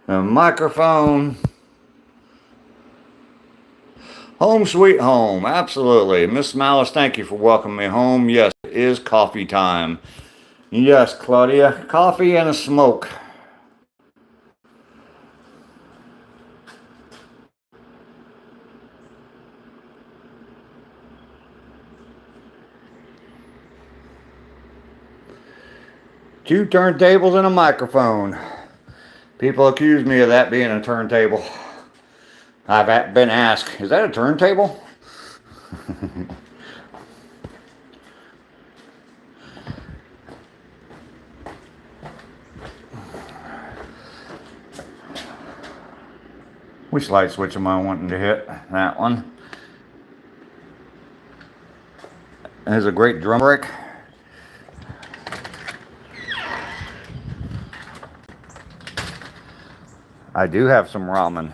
a microphone. Home sweet home, absolutely. Miss Malice, thank you for welcoming me home. Yes, it is coffee time. Yes, Claudia, coffee and a smoke. Two turntables and a microphone. People accuse me of that being a turntable. I've been asked, is that a turntable? Which light switch am I wanting to hit? That one. There's a great drum break. I do have some ramen.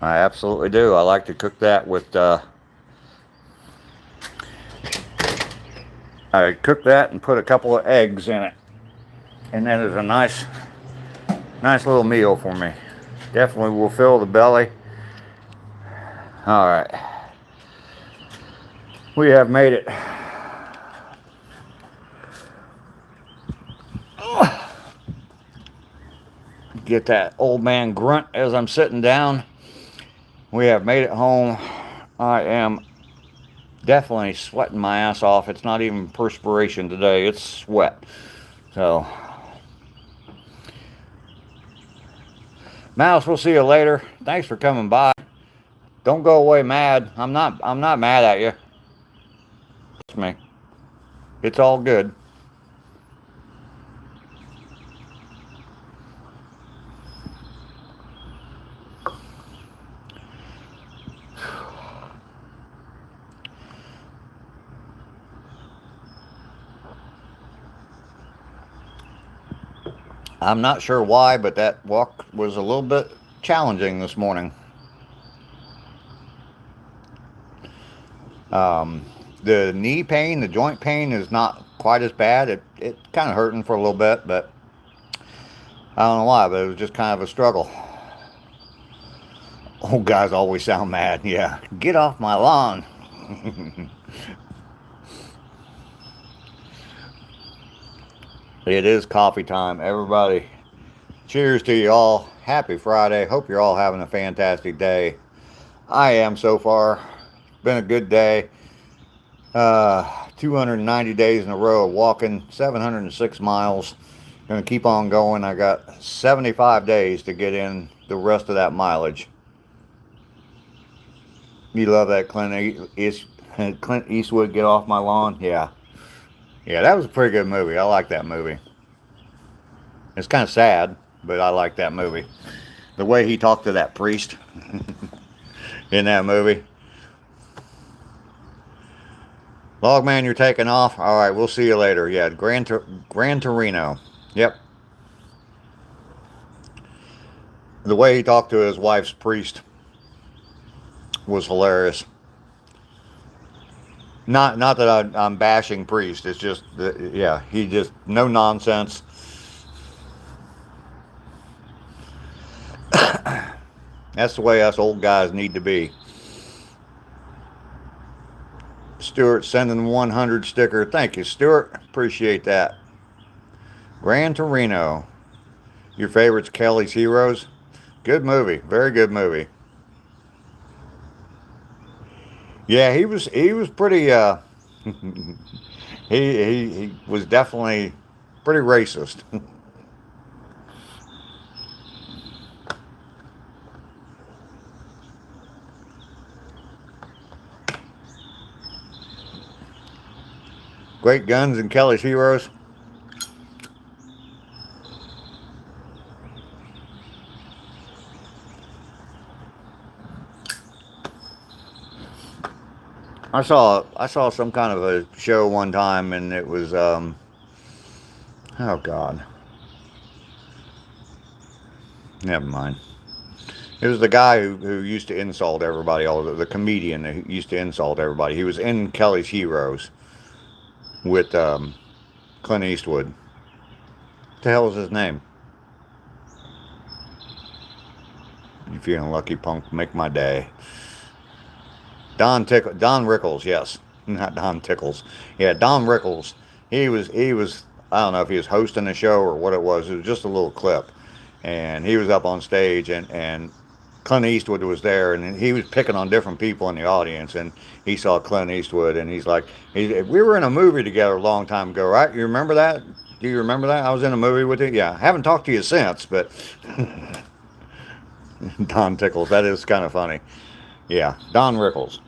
I absolutely do. I like to cook that with I cook that and put a couple of eggs in it. And that is a nice little meal for me. Definitely will fill the belly. All right. We have made it. Get that old man grunt as I'm sitting down. We have made it home. I am definitely sweating my ass off. It's not even perspiration today, it's sweat. So, Mouse, we'll see you later. Thanks for coming by. Don't go away mad. I'm not mad at you. Trust me. It's all good. I'm not sure why, but that walk was a little bit challenging this morning. The knee pain, the joint pain is not quite as bad. It kind of hurting for a little bit, but I don't know why, but it was just kind of a struggle. Old guys always sound mad. Yeah, get off my lawn. It is coffee time, everybody. Cheers to you all. Happy Friday. Hope you're all having a fantastic day. I am so far. It's been a good day. 290 days in a row of walking, 706 miles. Gonna keep on going. I got 75 days to get in the rest of that mileage. You love that Clint Eastwood, Get Off My Lawn? Yeah. Yeah, that was a pretty good movie. I like that movie. It's kind of sad, but I like that movie. The way he talked to that priest in that movie. Logman, you're taking off. All right, we'll see you later. Yeah, Gran Torino. Yep. The way he talked to his wife's priest was hilarious. Not that I'm bashing priest. It's just that, yeah, he just no nonsense. That's the way us old guys need to be. Stuart sending 100 sticker. Thank you, Stuart. Appreciate that. Gran Torino. Your favorites, Kelly's Heroes. Good movie. Very good movie. Yeah, he was pretty he was definitely pretty racist. Great Guns and Kelly's Heroes. I saw some kind of a show one time, and it was oh god, never mind. It was the guy who used to insult everybody, all the comedian that used to insult everybody. He was in Kelly's Heroes with Clint Eastwood. What the hell was his name? You feeling lucky, punk? Make my day. Don Rickles, yes, not Don Tickles. Yeah, Don Rickles. He was. I don't know if he was hosting a show or what it was. It was just a little clip, and he was up on stage, and Clint Eastwood was there, and he was picking on different people in the audience, and he saw Clint Eastwood, and he's like, we were in a movie together a long time ago, right? You remember that? Do you remember that? I was in a movie with you. Yeah, I haven't talked to you since, but Don Tickles. That is kind of funny. Yeah, Don Rickles.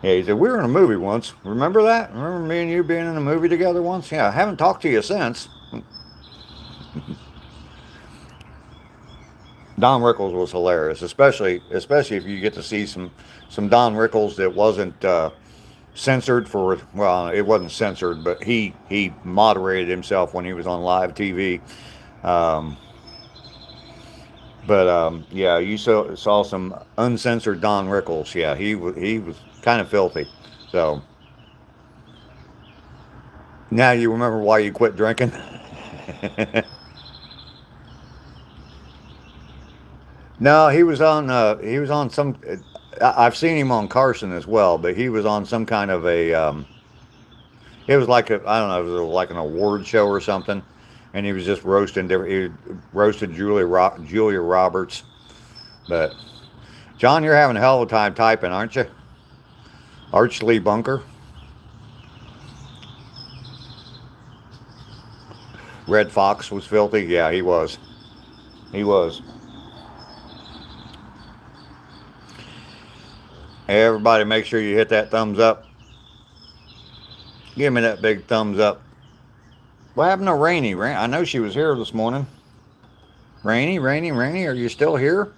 Yeah, he said, we were in a movie once. Remember that? Remember me and you being in a movie together once? Yeah, I haven't talked to you since. Don Rickles was hilarious, especially if you get to see some Don Rickles that wasn't censored for, well, it wasn't censored, but he moderated himself when he was on live TV. Um, but yeah, you saw some uncensored Don Rickles. Yeah, he was kind of filthy. So now you remember why you quit drinking. No, he was on some. I've seen him on Carson as well, but he was on some kind of a. It was like I don't know, it was like an award show or something, and he was just roasting different. He roasted Julia Roberts, but John, you're having a hell of a time typing, aren't you? Archley Bunker, Red Fox was filthy. Yeah, he was. He was. Hey, everybody, make sure you hit that thumbs up. Give me that big thumbs up. What happened to Rainy? I know she was here this morning. Rainy, are you still here?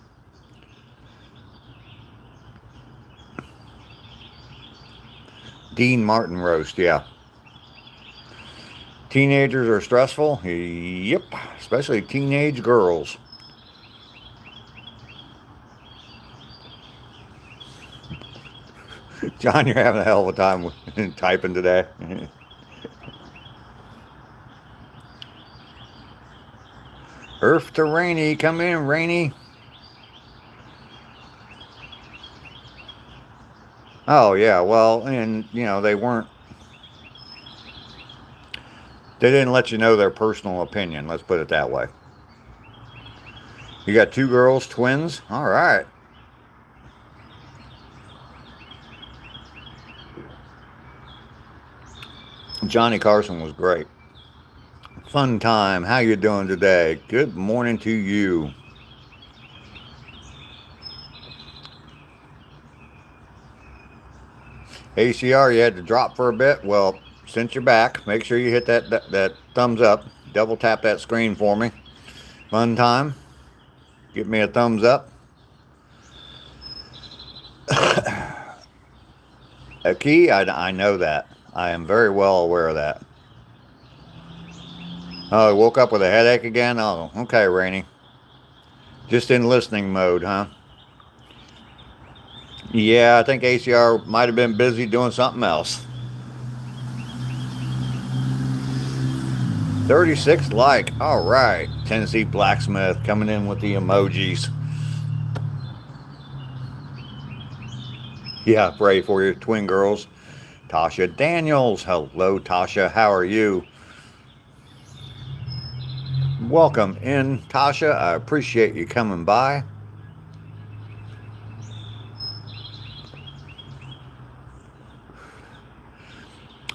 Dean Martin roast, yeah. Teenagers are stressful? Yep, especially teenage girls. John, you're having a hell of a time typing today. Earth to Rainy, come in, Rainy. Oh yeah, well, and they didn't let you know their personal opinion. Let's put it that way. You got two girls, twins. All right. Johnny Carson was great. Fun time. How you doing today? Good morning to you. ACR, you had to drop for a bit. Well, since you're back, make sure you hit that thumbs up. Double tap that screen for me. Fun time. Give me a thumbs up. A key? I know that. I am very well aware of that. Oh, woke up with a headache again? Oh, okay, Rainey. Just in listening mode, huh? Yeah, I think ACR might have been busy doing something else. 36 like. All right. Tennessee Blacksmith coming in with the emojis. Yeah, pray for your twin girls. Tasha Daniels. Hello, Tasha. How are you? Welcome in, Tasha. I appreciate you coming by.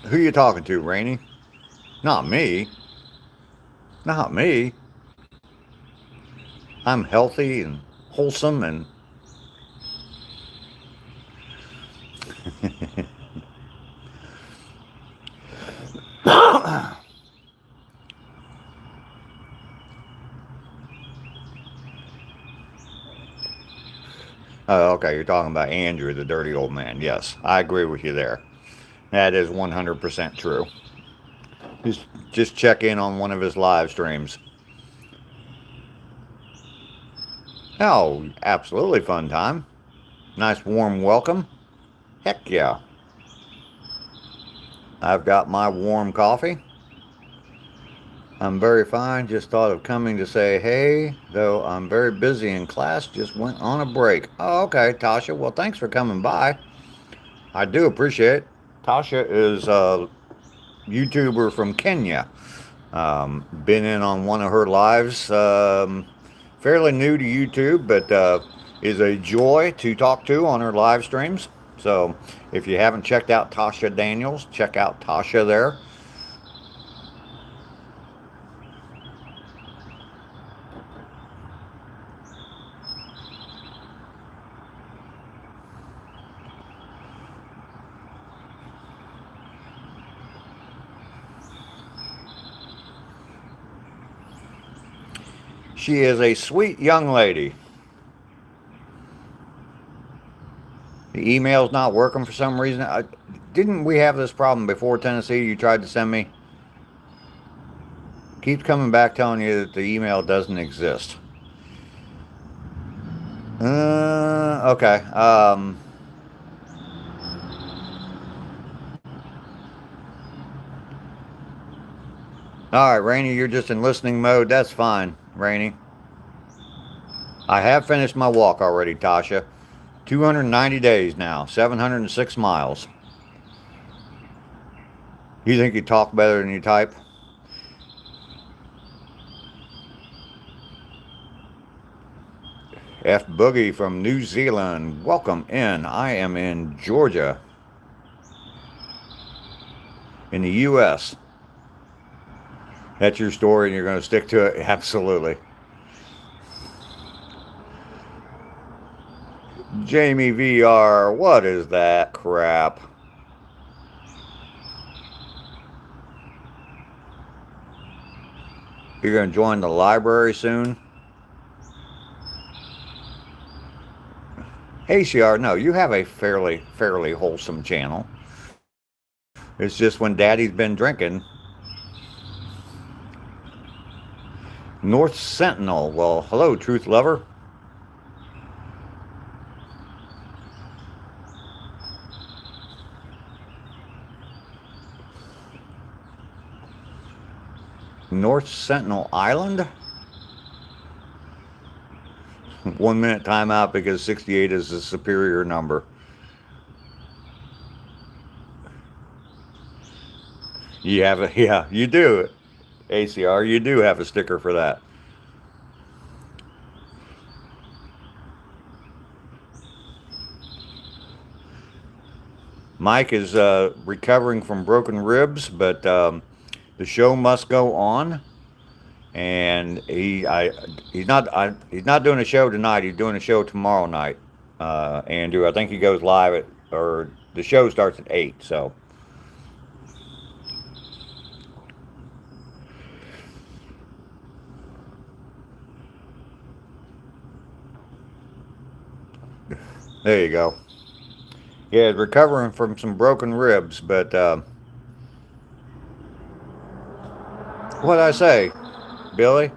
Who you talking to, Rainey? Not me. Not me. I'm healthy and wholesome and oh, okay, you're talking about Andrew, the dirty old man. Yes, I agree with you there. That is 100% true. Just check in on one of his live streams. Oh, absolutely fun time. Nice warm welcome. Heck yeah. I've got my warm coffee. I'm very fine. Just thought of coming to say hey, though I'm very busy in class. Just went on a break. Oh, okay, Tasha. Well, thanks for coming by. I do appreciate it. Tasha is a YouTuber from Kenya. Been in on one of her lives. Fairly new to YouTube, but is a joy to talk to on her live streams. So if you haven't checked out Tasha Daniels, check out Tasha there. She is a sweet young lady. The email's not working for some reason. Didn't we have this problem before, Tennessee? You tried to send me. Keeps coming back telling you that the email doesn't exist. Okay. All right, Rainey, you're just in listening mode. That's fine, Rainey. I have finished my walk already, Tasha. 290 days now, 706 miles. You think you talk better than you type? F Boogie from New Zealand. Welcome in. I am in Georgia, in the U.S. That's your story and you're going to stick to it? Absolutely. Jamie VR, what is that crap? You're going to join the library soon? ACR, no, you have a fairly wholesome channel. It's just when Daddy's been drinking. North Sentinel, well, hello, Truth Lover. North Sentinel Island? 1 minute timeout because 68 is a superior number. You have a, yeah, you do. ACR, you do have a sticker for that. Mike is recovering from broken ribs, but the show must go on. And he's not doing a show tonight. He's doing a show tomorrow night. Andrew, I think he goes live or the show starts at 8. So. There you go. Yeah, recovering from some broken ribs, but what'd I say, Billy?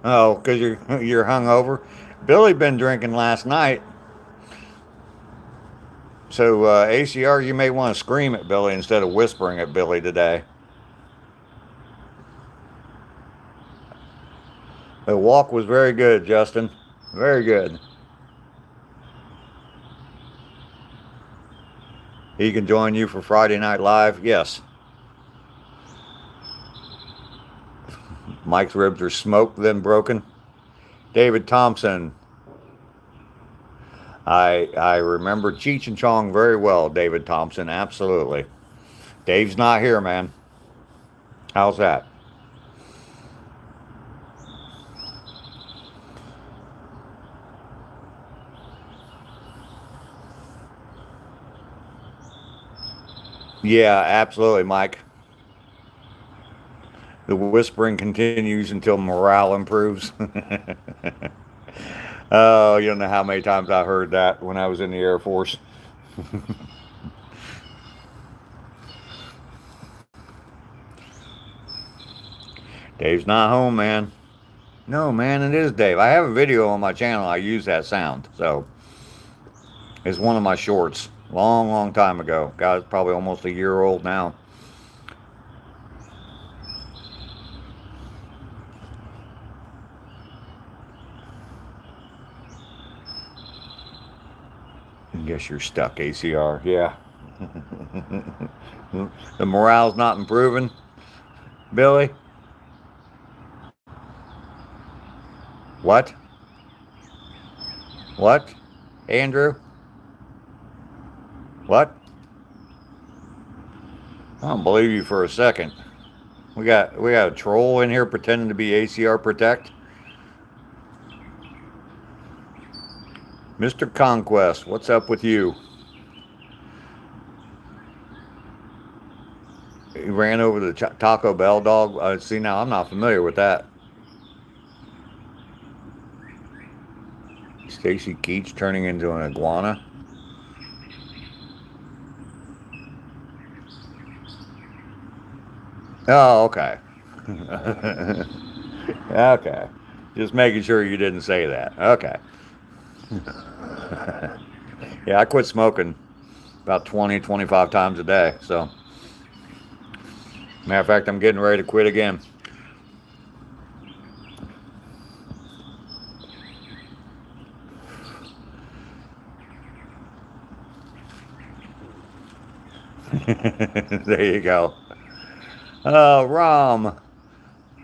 Oh, because you're hungover. Billy been drinking last night, so ACR, you may want to scream at Billy instead of whispering at Billy today. The walk was very good, Justin. Very good. He can join you for Friday Night Live. Yes. Mike's ribs are smoked, then broken. David Thompson. I remember Cheech and Chong very well, David Thompson. Absolutely. Dave's not here, man. How's that? Yeah, absolutely, Mike. The whispering continues until morale improves. Oh, you don't know how many times I heard that when I was in the Air Force. Dave's not home, man. No, man, it is Dave. I have a video on my channel. I use that sound. So it's one of my shorts. Long, long time ago. God, it's probably almost a year old now. I guess you're stuck, ACR. Yeah. The morale's not improving, Billy. What? What? Andrew? What? I don't believe you for a second. We got a troll in here pretending to be ACR Protect. Mr. Conquest, what's up with you? He ran over the Taco Bell dog. See, now I'm not familiar with that. Stacy Keach turning into an iguana. Oh, okay. Okay. Just making sure you didn't say that. Okay. Yeah, I quit smoking about 20, 25 times a day. So, matter of fact, I'm getting ready to quit again. There you go. Rom.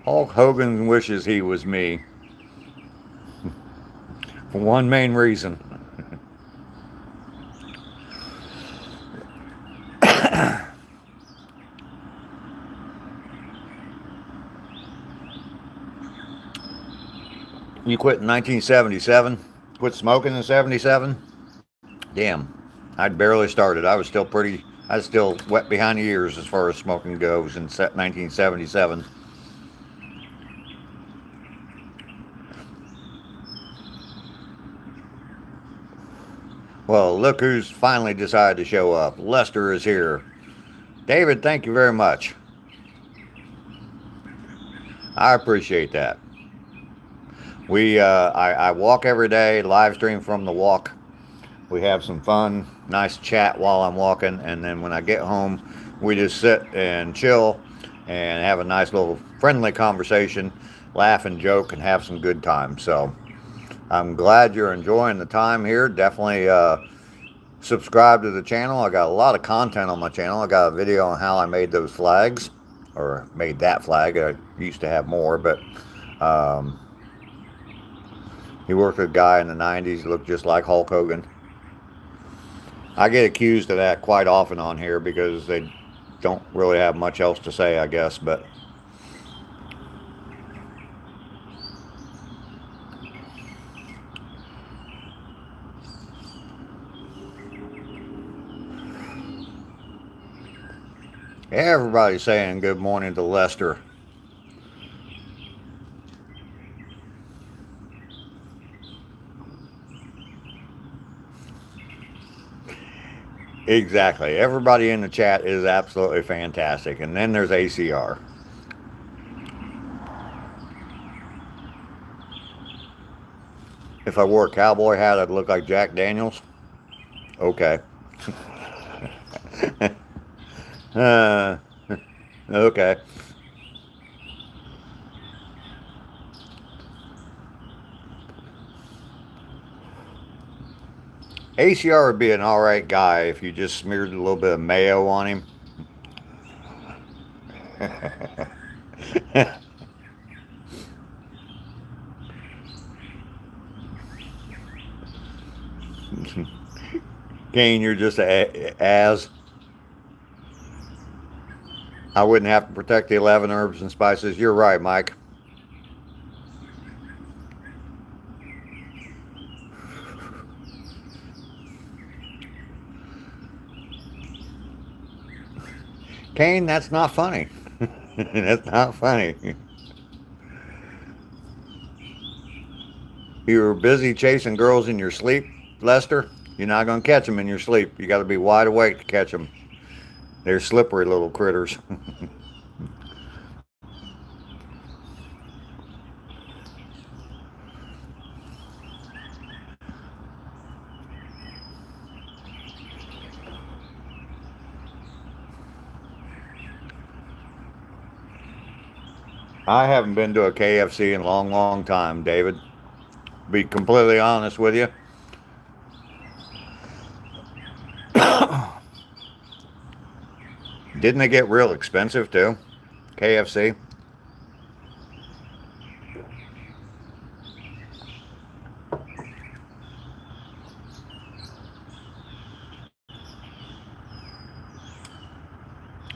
Hulk Hogan wishes he was me. For one main reason. You quit in 1977? Quit smoking in 77? Damn. I'd barely started. I was still wet behind the ears as far as smoking goes in 1977. Well, look who's finally decided to show up. Lester is here. David, thank you very much. I appreciate that. I walk every day, live stream from the walk. We have some fun, nice chat while I'm walking, and then when I get home, we just sit and chill and have a nice little friendly conversation, laugh and joke, and have some good time. So I'm glad you're enjoying the time here. Definitely subscribe to the channel. I got a lot of content on my channel. I got a video on how I made those flags, or made that flag. I used to have more, but he worked with a guy in the 90s, looked just like Hulk Hogan. I get accused of that quite often on here because they don't really have much else to say, I guess, but everybody's saying good morning to Lester. Exactly. Everybody in the chat is absolutely fantastic. And then there's ACR. If I wore a cowboy hat, I'd look like Jack Daniels. Okay. uh, okay. ACR would be an alright guy if you just smeared a little bit of mayo on him. Kane, you're just as. I wouldn't have to protect the 11 herbs and spices. You're right, Mike. Kane, that's not funny. That's not funny. You're busy chasing girls in your sleep, Lester. You're not going to catch them in your sleep. You got to be wide awake to catch them. They're slippery little critters. I haven't been to a KFC in a long, long time, David. Be completely honest with you. Didn't they get real expensive too? KFC?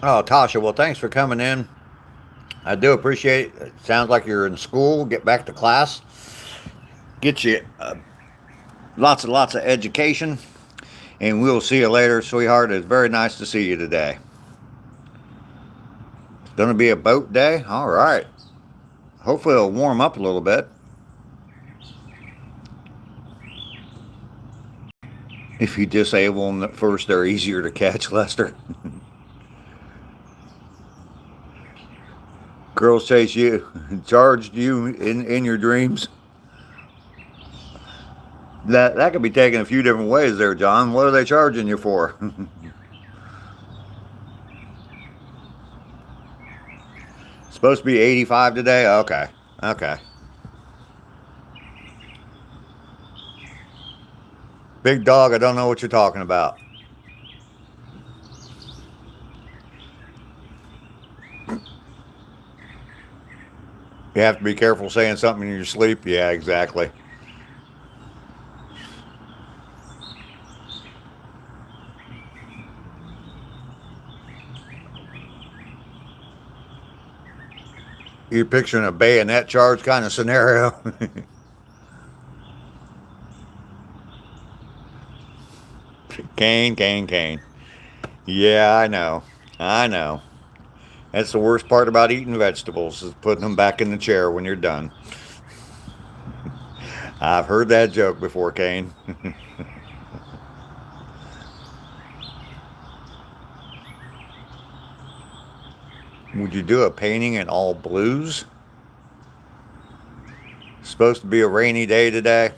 Oh, Tasha, well, thanks for coming in. I do appreciate it. It sounds like you're in school. Get back to class. Get you lots and lots of education. And we'll see you later, sweetheart. It's very nice to see you today. It's going to be a boat day? All right. Hopefully it'll warm up a little bit. If you disable them at first, they're easier to catch, Lester. Girls chase you, charged you in your dreams. That could be taken a few different ways there, John. What are they charging you for? Supposed to be 85 today? Okay. Okay. Big dog, I don't know what you're talking about. You have to be careful saying something in your sleep. Yeah, exactly. You're picturing a bayonet charge kind of scenario. Cane. Yeah, I know. I know. That's the worst part about eating vegetables is putting them back in the chair when you're done. I've heard that joke before, Kane. Would you do a painting in all blues? It's supposed to be a rainy day today.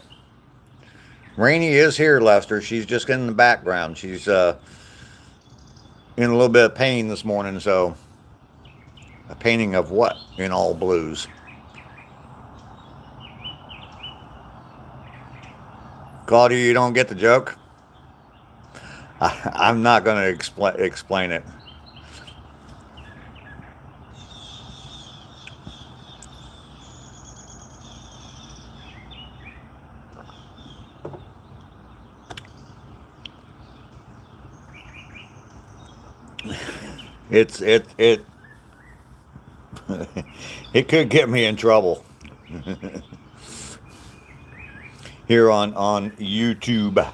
Rainy is here, Lester. She's just in the background. She's in a little bit of pain this morning, so a painting of what in all blues? Claudia, you don't get the joke? I'm not going to explain it. It it could get me in trouble here on YouTube.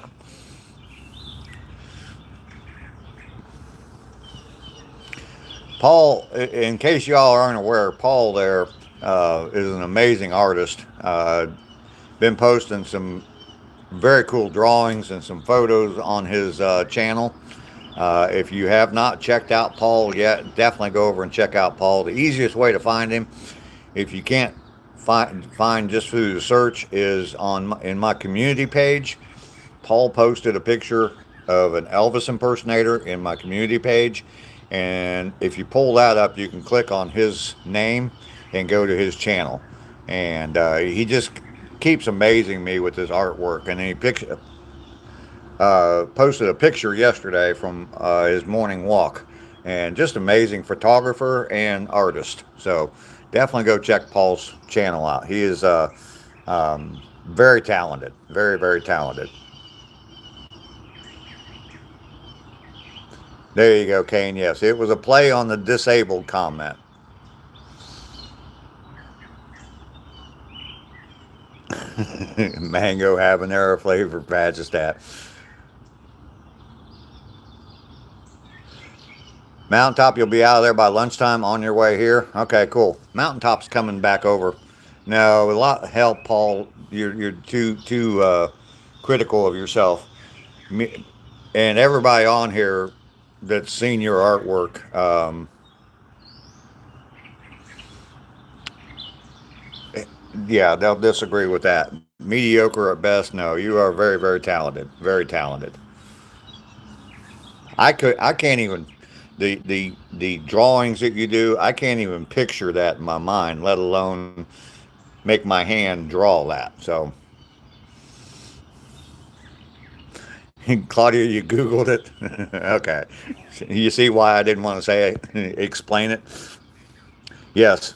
Paul, in case y'all aren't aware, Paul there is an amazing artist. Been posting some very cool drawings and some photos on his channel. If you have not checked out Paul yet, definitely go over and check out Paul. The easiest way to find him, if you can't find just through the search, is in my community page. Paul posted a picture of an Elvis impersonator in my community page, and if you pull that up, you can click on his name and go to his channel. And he just keeps amazing me with his artwork. And he posted a picture yesterday from his morning walk, and just amazing photographer and artist. So definitely go check Paul's channel out. He is very talented, very, very talented. There you go, Kane. Yes, it was a play on the disabled comment. Mango habanero flavor patch is that. Mountaintop, you'll be out of there by lunchtime on your way here. Okay, cool. Mountaintop's coming back over. No, a lot. Hell, Paul, you're too critical of yourself. Me, and everybody on here that's seen your artwork. Yeah, they'll disagree with that. Mediocre at best. No, you are very, very talented. Very talented. I can't even the drawings that you do. I can't even picture that in my mind, let alone make my hand draw that. So, Claudia, you Googled it. Okay, you see why I didn't want to say it, explain it. Yes,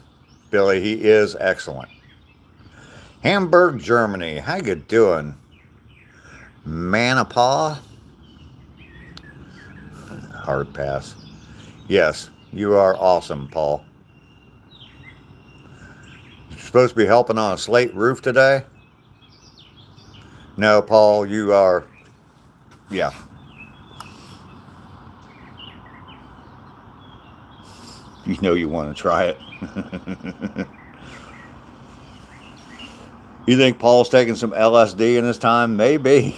Billy, he is excellent. Hamburg, Germany. How you doing? Manapa. Hard pass. Yes, you are awesome, Paul. You're supposed to be helping on a slate roof today? No, Paul, you are. Yeah. You know you want to try it. You think Paul's taking some LSD in his time? Maybe.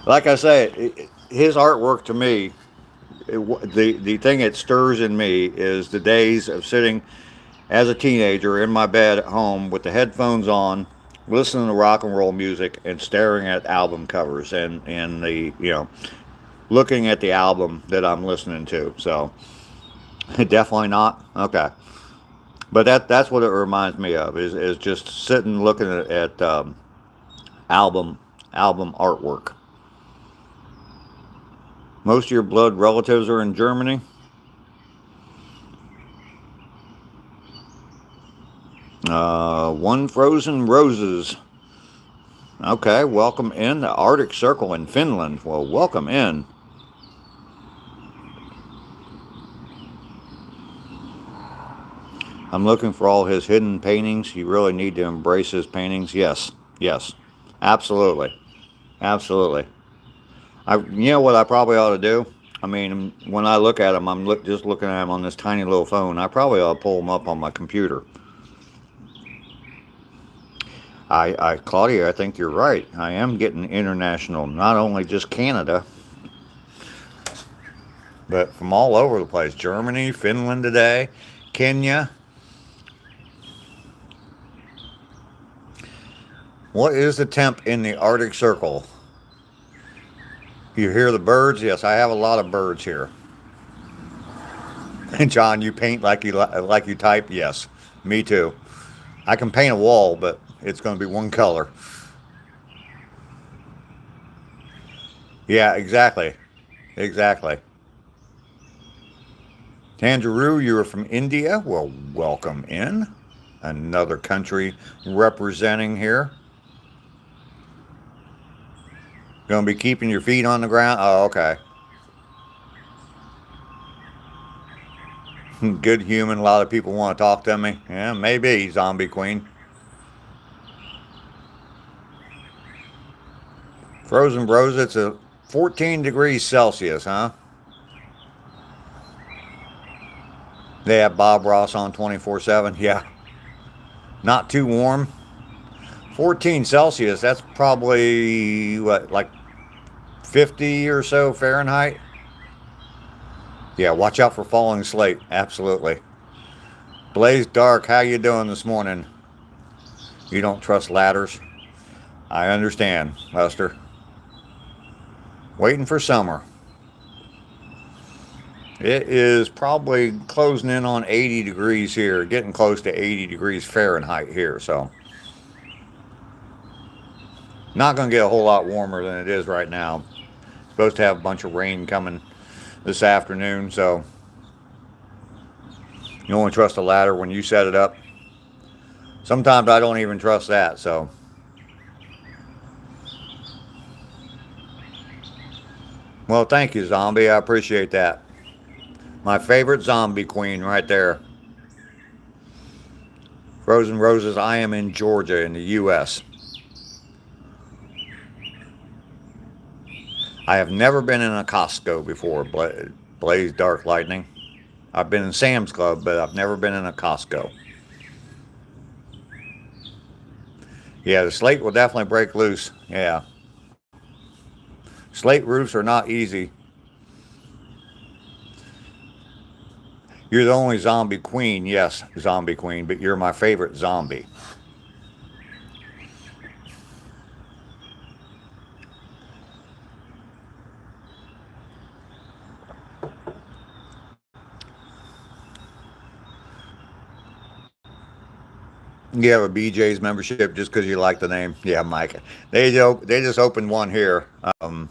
Like I say, his artwork to me, the thing it stirs in me is the days of sitting as a teenager in my bed at home with the headphones on, listening to rock and roll music and staring at album covers and the, looking at the album that I'm listening to. So definitely not. Okay. But that's what it reminds me of is just sitting looking at album artwork. Most of your blood relatives are in Germany. One Frozen Roses. Okay, welcome in. The Arctic Circle in Finland. Well, welcome in. I'm looking for all his hidden paintings. You really need to embrace his paintings. Yes, absolutely, absolutely. You know what I probably ought to do? I mean, when I look at them, I'm just looking at them on this tiny little phone. I probably ought to pull them up on my computer. Claudia, I think you're right. I am getting international, not only just Canada, but from all over the place. Germany, Finland today, Kenya. What is the temp in the Arctic Circle? You hear the birds? Yes, I have a lot of birds here. John, you paint like you type? Yes, me too. I can paint a wall, but it's going to be one color. Yeah, exactly. Tanjaroo, you are from India. Well, welcome in. Another country representing here. Going to be keeping your feet on the ground? Oh, okay. Good human. A lot of people want to talk to me. Yeah, maybe, Zombie Queen. Frozen Bros, it's a 14 degrees Celsius, huh? They have Bob Ross on 24/7. Yeah. Not too warm. 14 Celsius, that's probably, what, like 50 or so Fahrenheit? Yeah, watch out for falling slate. Absolutely. Blaze Dark, how you doing this morning? You don't trust ladders? I understand, Lester. Waiting for summer. It is probably closing in on 80 degrees here, getting close to 80 degrees Fahrenheit here, so not going to get a whole lot warmer than it is right now. Supposed to have a bunch of rain coming this afternoon, so you only trust a ladder when you set it up. Sometimes I don't even trust that, so. Well, thank you, Zombie. I appreciate that. My favorite zombie queen right there. Frozen Roses, I am in Georgia in the U.S. I have never been in a Costco before, Blaze Dark Lightning. I've been in Sam's Club, but I've never been in a Costco. Yeah, the slate will definitely break loose. Yeah. Slate roofs are not easy. You're the only zombie queen. Yes, zombie queen, but you're my favorite zombie. You have a BJ's membership just because you like the name. Yeah, Mike. They just opened one here. I'm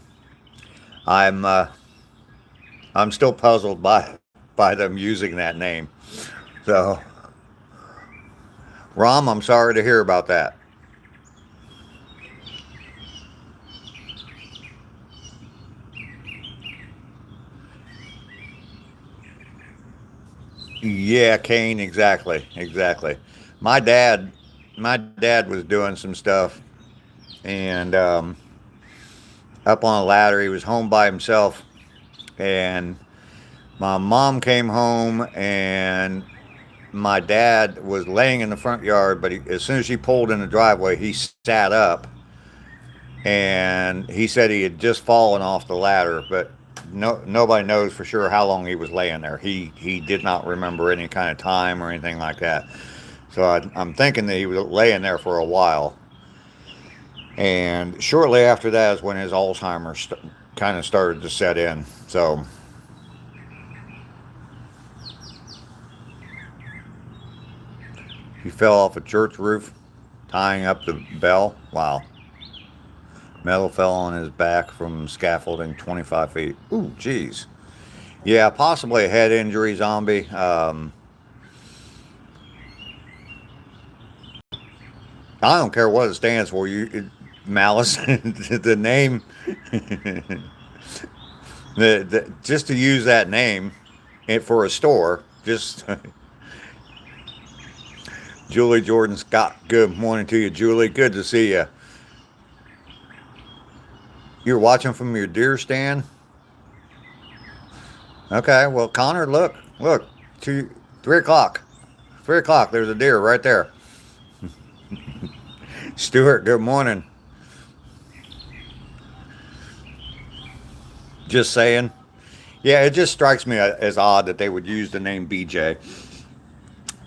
I'm still puzzled by them using that name. So, Rom, I'm sorry to hear about that. Yeah, Kane, exactly, exactly. My dad, my dad was doing some stuff, and up on a ladder. He was home by himself, and my mom came home, and my dad was laying in the front yard. But as soon as she pulled in the driveway, he sat up, and he said he had just fallen off the ladder, but. No, nobody knows for sure how long he was laying there. He did not remember any kind of time or anything like that. So I'm thinking that he was laying there for a while. And shortly after that is when his Alzheimer's kind of started to set in. So he fell off a church roof, tying up the bell. Wow. Metal fell on his back from scaffolding 25 feet. Ooh, geez. Yeah, possibly a head injury, zombie. I don't care what it stands for. Malice, the name, just to use that name for a store. Just Julie Jordan Scott. Good morning to you, Julie. Good to see you. You're watching from your deer stand. Okay, well, Connor, look, 3 o'clock, 3 o'clock. There's a deer right there. Stuart, good morning. Just saying. Yeah, it just strikes me as odd that they would use the name BJ.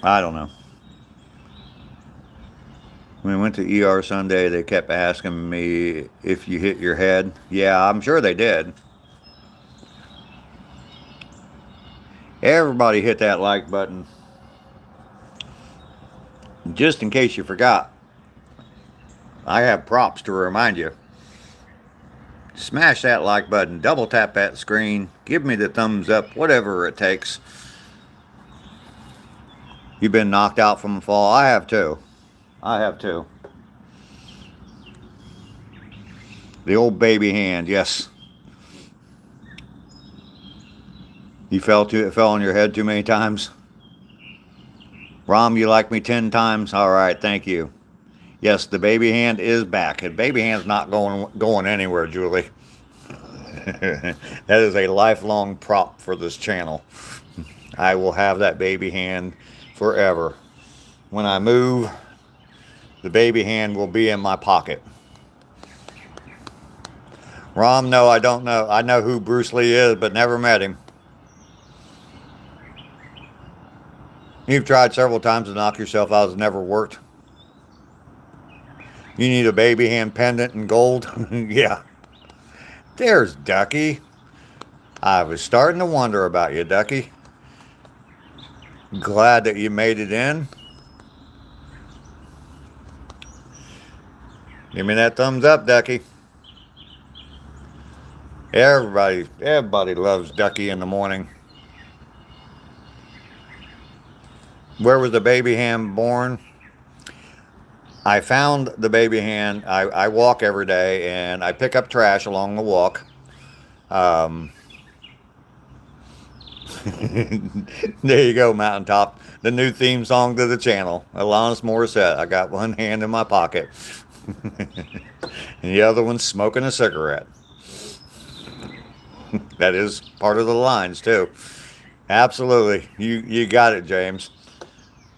I don't know. When we went to ER Sunday, they kept asking me if you hit your head. Yeah, I'm sure they did. Everybody hit that like button. Just in case you forgot, I have props to remind you. Smash that like button, double tap that screen, give me the thumbs up, whatever it takes. You've been knocked out from a fall? I have too. I have too. The old baby hand, yes. You it fell on your head too many times? Rom, you like me 10 times? All right, thank you. Yes, the baby hand is back. The baby hand's not going anywhere, Julie. That is a lifelong prop for this channel. I will have that baby hand forever. When I move, the baby hand will be in my pocket. Rom, no, I don't know. I know who Bruce Lee is, but never met him. You've tried several times to knock yourself out. It's never worked. You need a baby hand pendant in gold. Yeah. There's Ducky. I was starting to wonder about you, Ducky. Glad that you made it in. Give me that thumbs up, Ducky. Everybody loves Ducky in the morning. Where was the baby hand born? I found the baby hand. I walk every day and I pick up trash along the walk. There you go, Mountaintop. The new theme song to the channel. Alanis Morissette. I got one hand in my pocket. And the other one's smoking a cigarette. That is part of the lines, too. Absolutely. You got it, James.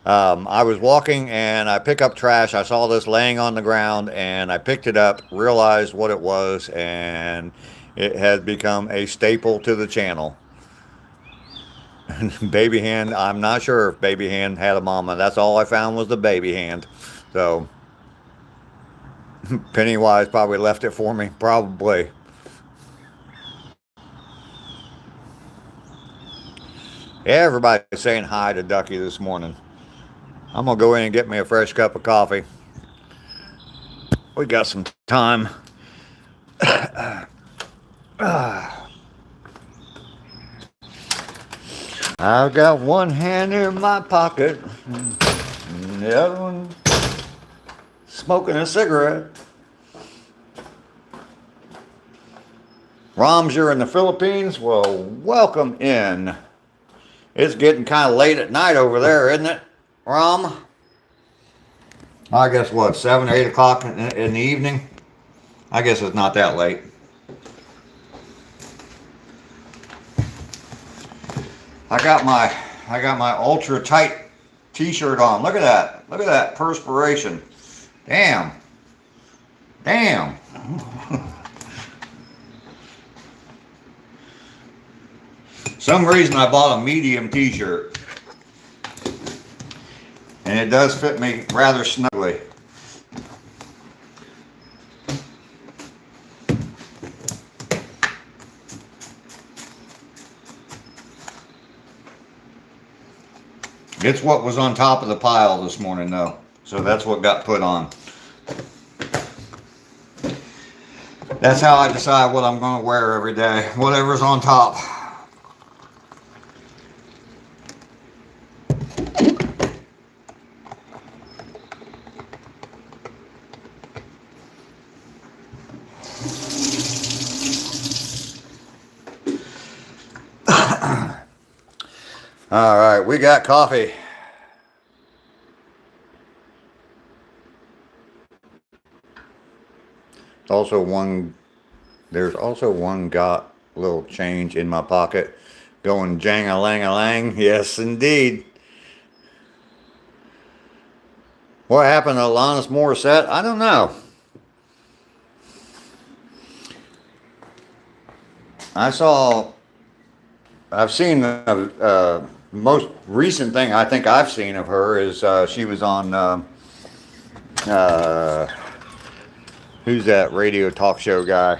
I was walking and I pick up trash. I saw this laying on the ground and I picked it up, realized what it was, and it had become a staple to the channel. Baby hand, I'm not sure if baby hand had a mama. That's all I found was the baby hand. So Pennywise probably left it for me. Probably. Everybody's saying hi to Ducky this morning. I'm going to go in and get me a fresh cup of coffee. We got some time. I've got one hand in my pocket, and the other one smoking a cigarette. Roms, you're in the Philippines? Well, welcome in. It's getting kind of late at night over there, isn't it, Rom? I guess what, 7 or 8 o'clock in the evening? I guess it's not that late. I got my ultra tight t-shirt on. Look at that. Look at that perspiration. Damn. Damn. Some reason I bought a medium t-shirt. And it does fit me rather snugly. It's what was on top of the pile this morning, though. So that's what got put on. That's how I decide what I'm going to wear every day. Whatever's on top. All right, we got coffee. There's also one got little change in my pocket going jang-a-lang-a-lang. Yes, indeed. What happened to Alanis Morissette? I don't know. I've seen the most recent thing I think I've seen of her is she was on, who's that radio talk show guy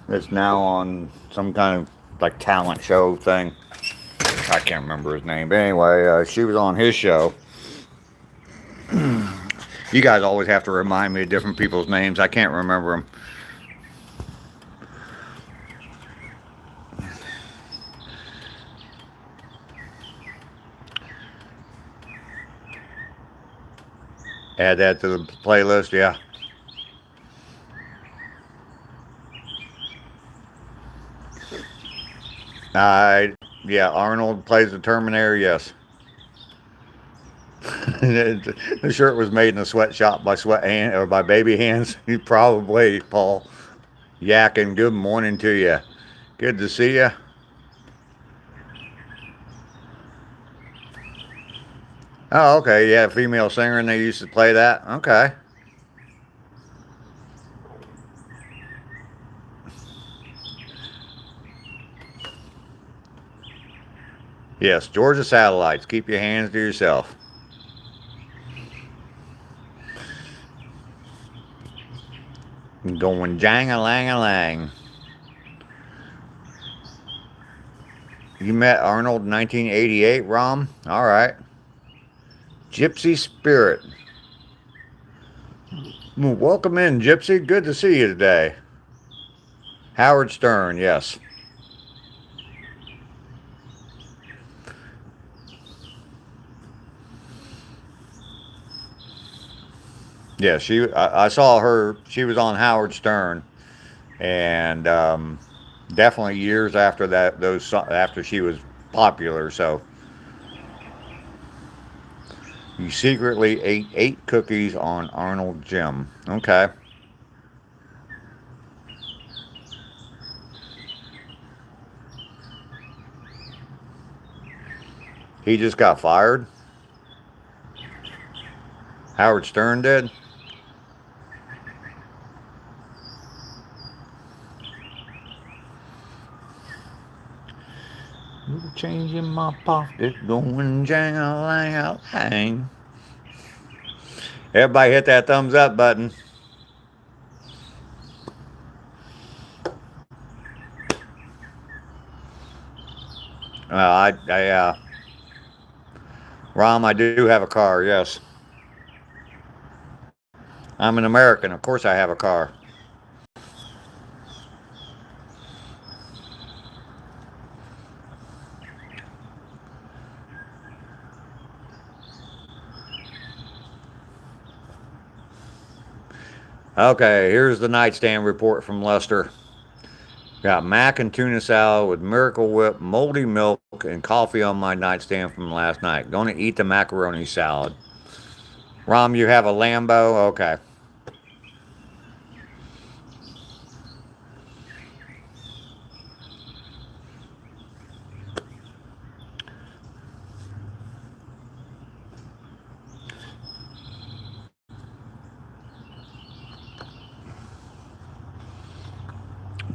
that's now on some kind of like talent show thing. I can't remember his name, but anyway, she was on his show. You guys always have to remind me of different people's names. I can't remember them. Add that to the playlist, yeah. Yeah, Arnold plays the Terminator, yes. The shirt was made in a sweatshop by baby hands. Probably, Paul. Yakking, good morning to you. Good to see you. Oh, okay, yeah, female singer, and they used to play that. Okay. Yes, Georgia satellites. Keep your hands to yourself. Going jang-a-lang-a-lang. You met Arnold in 1988, Rom? All right. Gypsy Spirit. Welcome in, Gypsy. Good to see you today. Howard Stern, yes. Yeah, I saw her. She was on Howard Stern, and definitely years after that. After she was popular. So you secretly ate 8 cookies on Arnold Jim. Okay. He just got fired. Howard Stern did. Change in my pocket, going jang-a-lang-a-lang. Everybody hit that thumbs up button. Rom, I do have a car, yes. I'm an American. Of course I have a car. Okay, here's the nightstand report from Lester. Got mac and tuna salad with Miracle Whip, moldy milk, and coffee on my nightstand from last night. Going to eat the macaroni salad. Rom, you have a Lambo? Okay.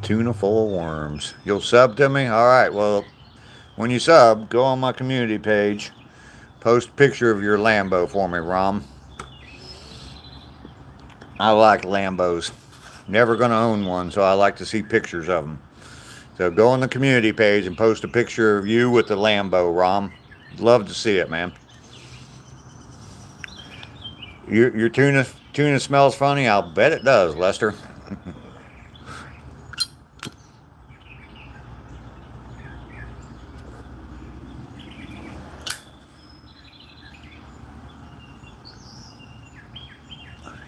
Tuna full of worms. You'll sub to me? All right, well, when you sub, go on my community page. Post a picture of your Lambo for me, Rom. I like Lambos. Never going to own one, so I like to see pictures of them. So go on the community page and post a picture of you with the Lambo, Rom. Love to see it, man. Your tuna smells funny? I'll bet it does, Lester.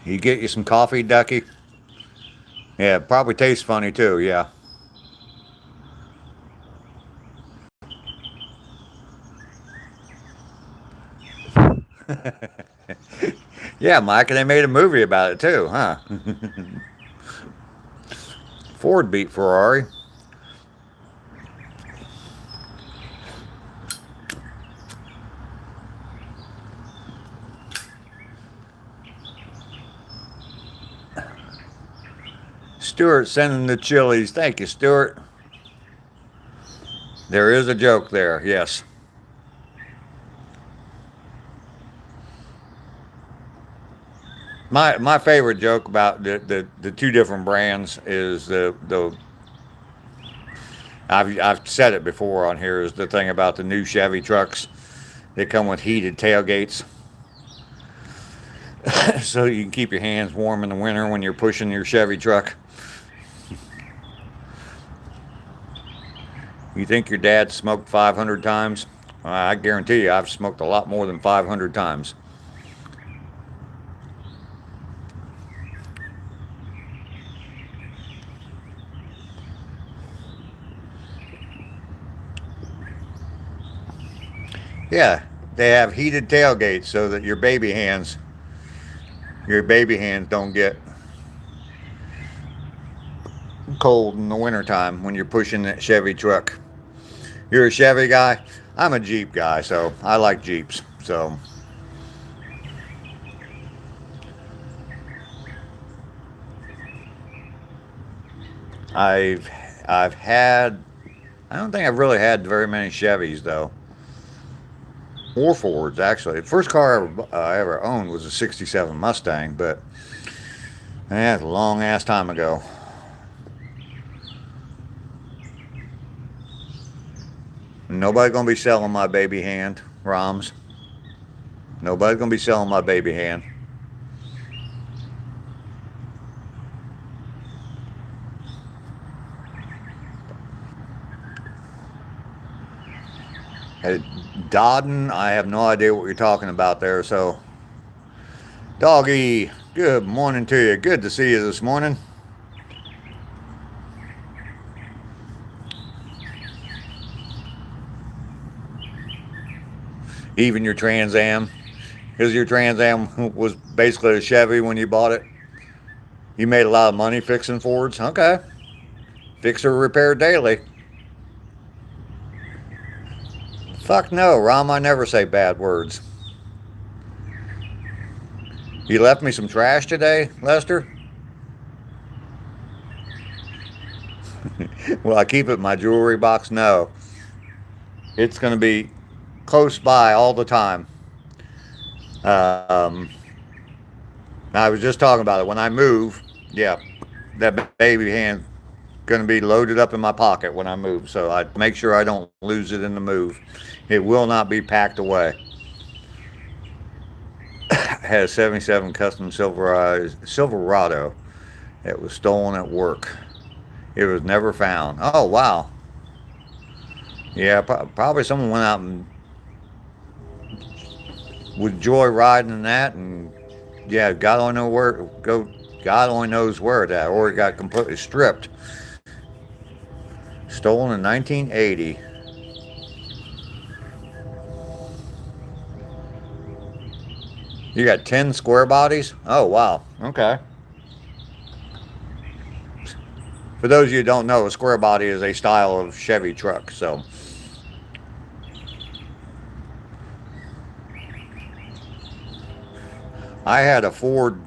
You get you some coffee, Ducky? Yeah, it probably tastes funny too, yeah. Yeah, Mike, and they made a movie about it too, huh? Ford beat Ferrari. Stuart sending the chilies. Thank you, Stuart. There is a joke there, yes. My favorite joke about the two different brands is the I've said it before on here, is the thing about the new Chevy trucks. They come with heated tailgates, so you can keep your hands warm in the winter when you're pushing your Chevy truck. You think your dad smoked 500 times? I guarantee you I've smoked a lot more than 500 times. Yeah, they have heated tailgates so that your baby hands don't get cold in the wintertime when you're pushing that Chevy truck. You're a Chevy guy? I'm a Jeep guy, so I like Jeeps. So I've I've had I don't think I've really had very many Chevys though. or Fords, actually. The first car I ever owned was a 67 Mustang, but that's a long ass time ago. Nobody gonna be selling my baby hand, ROMs. Nobody's gonna be selling my baby hand. Hey, Dodden, I have no idea what you're talking about there, so. Doggy, good morning to you. Good to see you this morning. Even your Trans Am. Because your Trans Am was basically a Chevy when you bought it. You made a lot of money fixing Fords. Okay. Fix or repair daily. Fuck no, Rom, I never say bad words. You left me some trash today, Lester? Will I keep it in my jewelry box? No. It's going to be close by all the time. I was just talking about it. When I move, yeah, that baby hand going to be loaded up in my pocket when I move. So I make sure I don't lose it in the move. It will not be packed away. I had a 77 custom Silverado that was stolen at work. It was never found. Oh, wow. Yeah, probably someone went out and was joy riding in that, and yeah, God only knows where go. God only knows where it's at, or it got completely stripped. Stolen in 1980. You got 10 square bodies? Oh, wow. Okay. For those of you who don't know, a square body is a style of Chevy truck, so. I had a Ford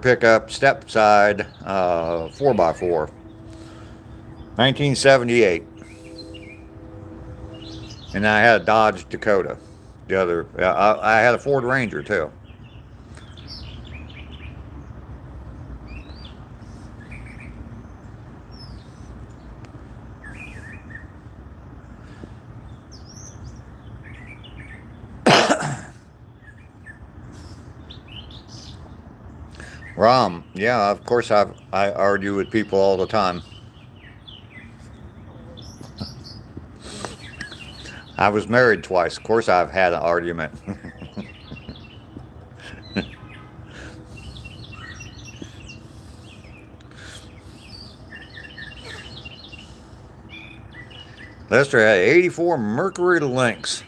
pickup, step side, 4x4, 1978. And I had a Dodge Dakota. The other, I had a Ford Ranger too. Rom, yeah, of course I argue with people all the time. I was married twice. Of course I've had an argument. Lester had 84 Mercury Lynx.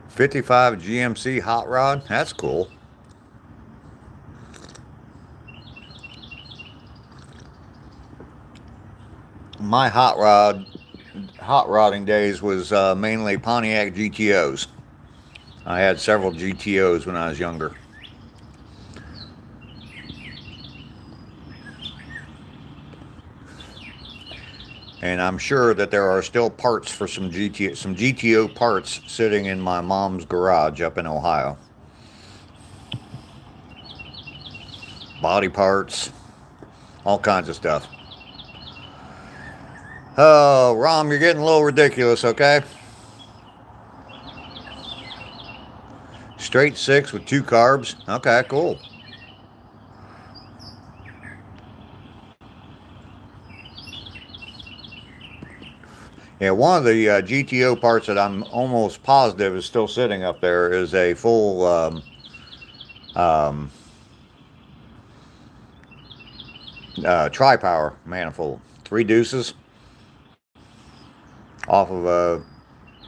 55 GMC hot rod. That's cool. My hot rodding days was mainly Pontiac GTOs. I had several GTOs when I was younger. And I'm sure that there are still parts for some GTO parts sitting in my mom's garage up in Ohio. Body parts, all kinds of stuff. Oh, Rom, you're getting a little ridiculous, okay? Straight 6 with 2 carbs. Okay, cool. Yeah, one of the GTO parts that I'm almost positive is still sitting up there is a full tri-power manifold. 3 deuces off of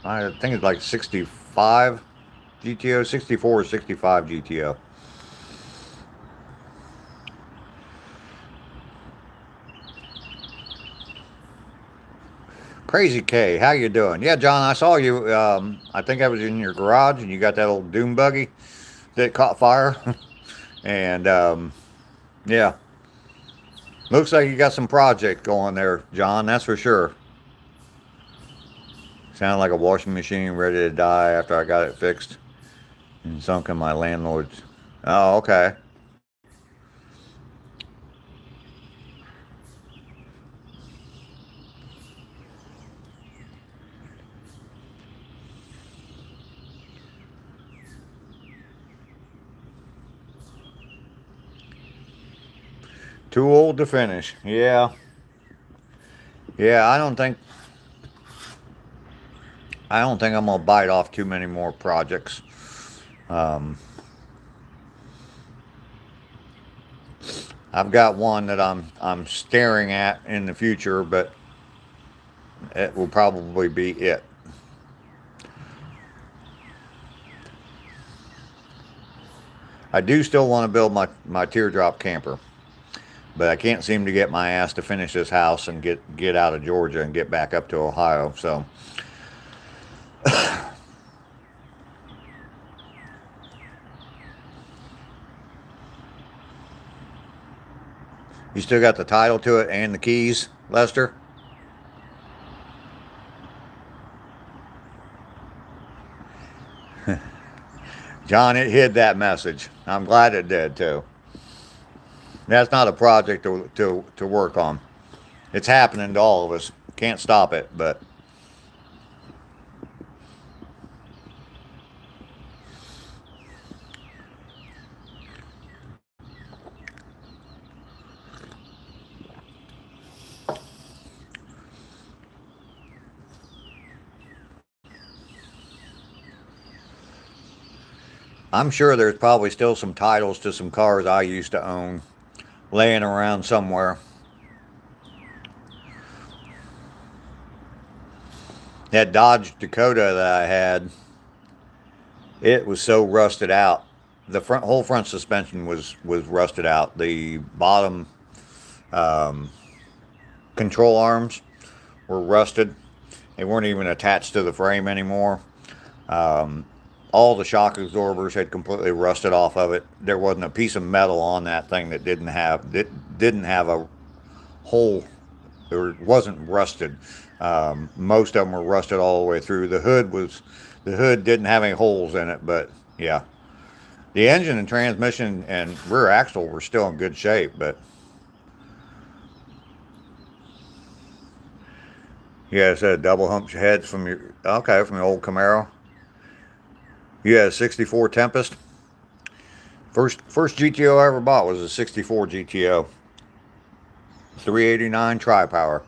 I think it's like 65 GTO, 64 or 65 GTO. Crazy K, how you doing? Yeah, John, I saw you. I think I was in your garage, and you got that old doom buggy that caught fire. And yeah, looks like you got some project going there, John. That's for sure. Sounded like a washing machine ready to die after I got it fixed and sunk in my landlord's. Oh, okay. Too old to finish. Yeah. Yeah, I don't think I'm gonna bite off too many more projects. Um, I've got one that I'm staring at in the future, but it will probably be it. I do still want to build my teardrop camper, but I can't seem to get my ass to finish this house and get out of Georgia and get back up to Ohio. So you still got the title to it and the keys, Lester? John, it hid that message. I'm glad it did too. That's not a project to work on. It's happening to all of us. Can't stop it, but I'm sure there's probably still some titles to some cars I used to own laying around somewhere. That Dodge Dakota that I had, it was so rusted out. The whole front suspension was rusted out. The bottom um, control arms were rusted. They weren't even attached to the frame anymore. Um, all the shock absorbers had completely rusted off of it. There wasn't a piece of metal on that thing that didn't have a hole or wasn't rusted. Most of them were rusted all the way through. The hood didn't have any holes in it, but yeah, the engine and transmission and rear axle were still in good shape. But yeah, it said double hump heads from your old Camaro. You had a '64 Tempest. First GTO I ever bought was a '64 GTO, 389 tri-power.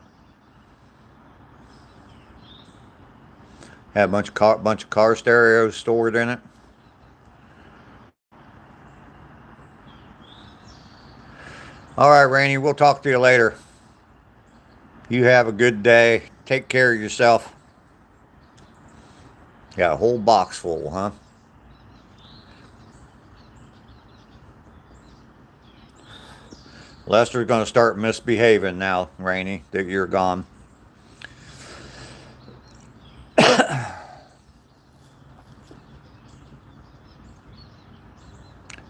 Had a bunch of car stereos stored in it. All right, Rainey, we'll talk to you later. You have a good day. Take care of yourself. Got a whole box full, huh? Lester's going to start misbehaving now, Rainey, that you're gone.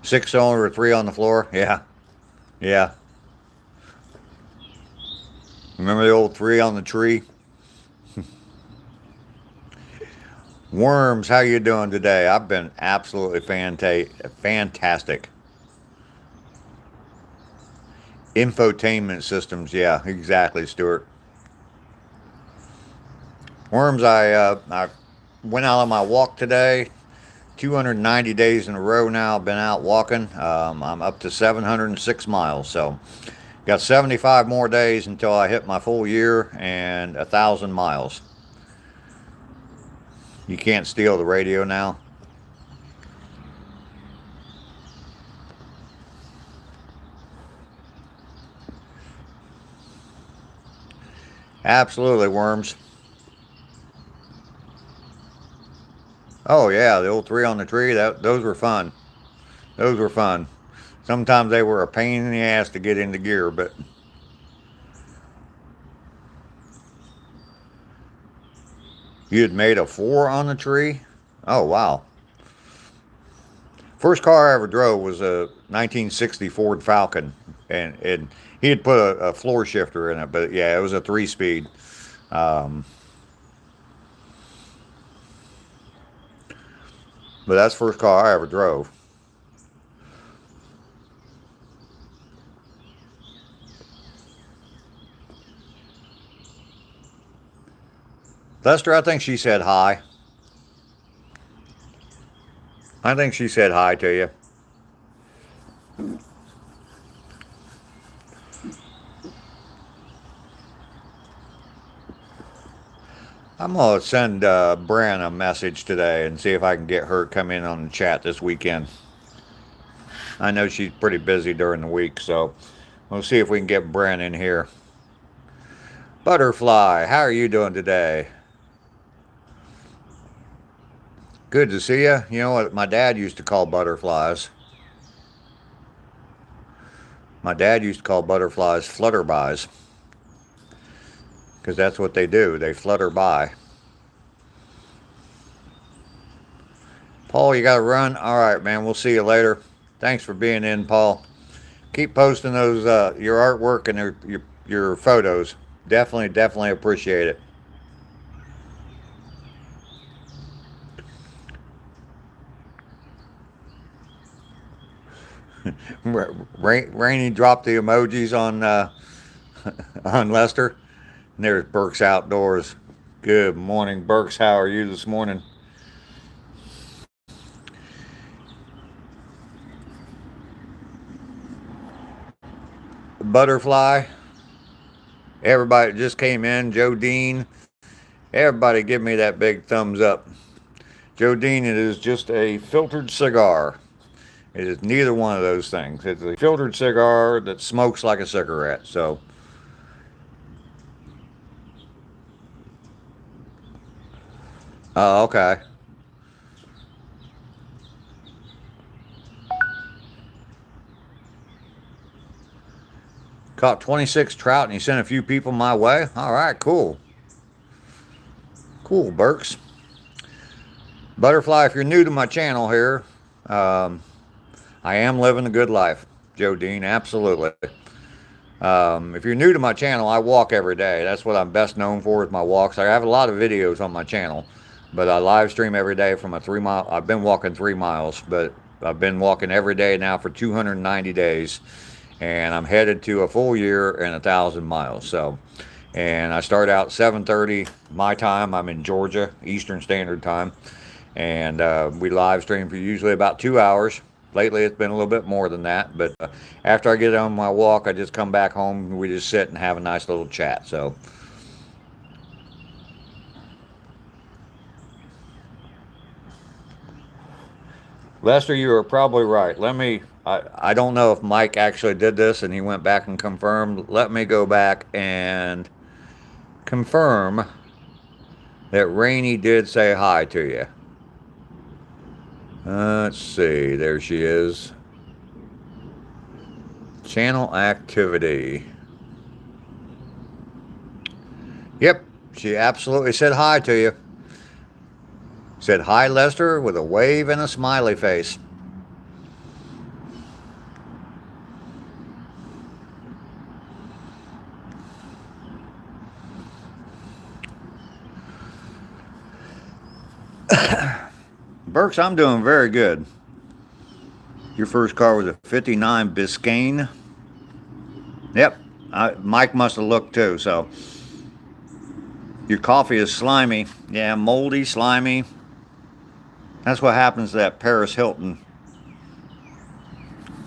Six cylinder, three on the floor. Yeah. Yeah. Remember the old three on the tree? Worms, how you doing today? I've been absolutely fantastic. Infotainment systems, yeah, exactly, Stuart. Worms, I went out on my walk today. 290 days in a row now. I've been out walking. I'm up to 706 miles, so got 75 more days until I hit my full year and 1,000 miles. You can't steal the radio now. Absolutely, Worms. Oh yeah, the old three on the tree. Those were fun. Those were fun. Sometimes they were a pain in the ass to get into gear, but you had made a four on the tree. Oh wow. First car I ever drove was a 1960 Ford Falcon, and he had put a floor shifter in it, but yeah, it was a 3-speed. Um, But that's the first car I ever drove. Lester, I think she said hi. I think she said hi to you. I'm going to send Bran a message today and see if I can get her to come in on the chat this weekend. I know she's pretty busy during the week, so we'll see if we can get Bran in here. Butterfly, how are you doing today? Good to see you. You know what my dad used to call butterflies? My dad used to call butterflies flutterbys, because that's what they do. They flutter by. Paul, you got to run? All right, man. We'll see you later. Thanks for being in, Paul. Keep posting those your artwork and your photos. Definitely appreciate it. Rainy dropped the emojis on on Lester. And there's Burke's Outdoors. Good morning, Burks. How are you this morning? Butterfly. Everybody just came in. Joe Dean. Everybody give me that big thumbs up. Joe Dean, it is just a filtered cigar. It is neither one of those things. It's a filtered cigar that smokes like a cigarette. So, okay. Caught 26 trout and he sent a few people my way. All right, cool. Cool, Burks. Butterfly, if you're new to my channel here, I am living a good life. Joe Dean, absolutely. If you're new to my channel, I walk every day. That's what I'm best known for, is my walks. I have a lot of videos on my channel, but I live stream every day from a 3 mile. I've been walking 3 miles, but I've been walking every day now for 290 days, and I'm headed to a full year and 1,000 miles. So, and I start out 7:30 my time. I'm in Georgia, Eastern Standard Time, and we live stream for usually about 2 hours. Lately, it's been a little bit more than that, but after I get on my walk, I just come back home and we just sit and have a nice little chat. So, Lester, you are probably right. I don't know if Mike actually did this and he went back and confirmed. Let me go back and confirm that Rainey did say hi to you. Let's see. There she is. Channel activity. Yep, she absolutely said hi to you. Said hi, Lester, with a wave and a smiley face. Burks, I'm doing very good. Your first car was a 59 Biscayne. Yep, Mike must have looked too, so. Your coffee is slimy. Yeah, moldy, slimy. That's what happens to that Paris Hilton.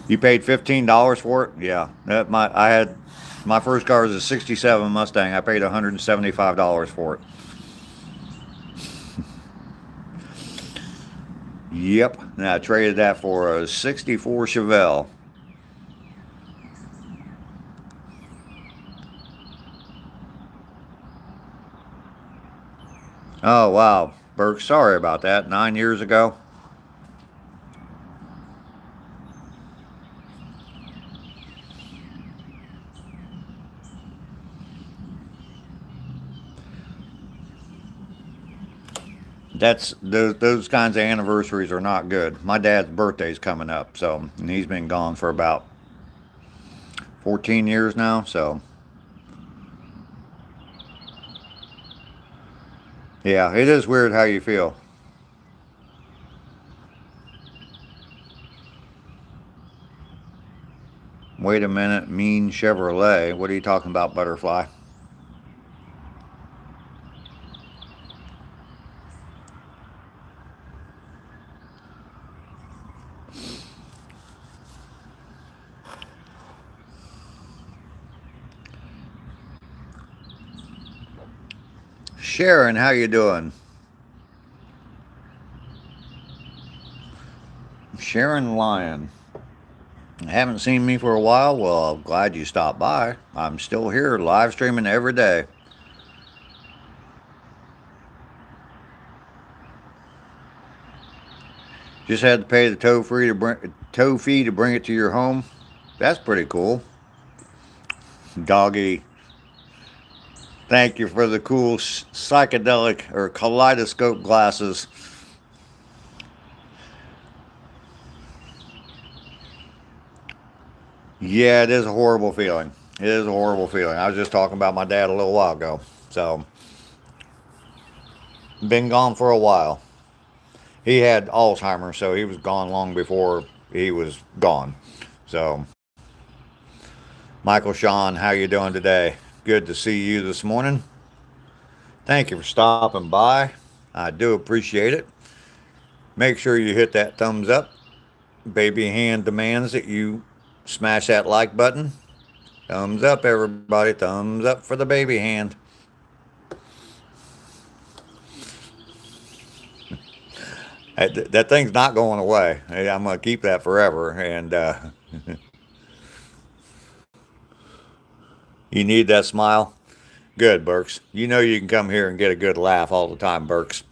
You paid $15 for it? Yeah. My first car was a 67 Mustang. I paid $175 for it. Yep. And I traded that for a 64 Chevelle. Oh, wow. Burke, sorry about that. 9 years ago. Those kinds of anniversaries are not good. My dad's birthday's coming up, so, and he's been gone for about 14 years now, so. Yeah, it is weird how you feel. Wait a minute, mean Chevrolet. What are you talking about, Butterfly? Sharon, how you doing? Sharon Lyon. Haven't seen me for a while? Well, I'm glad you stopped by. I'm still here, live streaming every day. Just had to pay the tow fee to bring it to your home. That's pretty cool. Doggy, thank you for the cool psychedelic or kaleidoscope glasses. Yeah, it is a horrible feeling. It is a horrible feeling. I was just talking about my dad a little while ago. So, been gone for a while. He had Alzheimer's, so he was gone long before he was gone. So, Michael Sean, how you doing today? Good to see you this morning. Thank you for stopping by. I do appreciate it. Make sure you hit that thumbs up. Baby Hand demands that you smash that like button. Thumbs up, everybody. Thumbs up for the baby hand. That thing's not going away. I'm going to keep that forever. And you need that smile? Good, Burks. You know you can come here and get a good laugh all the time, Burks.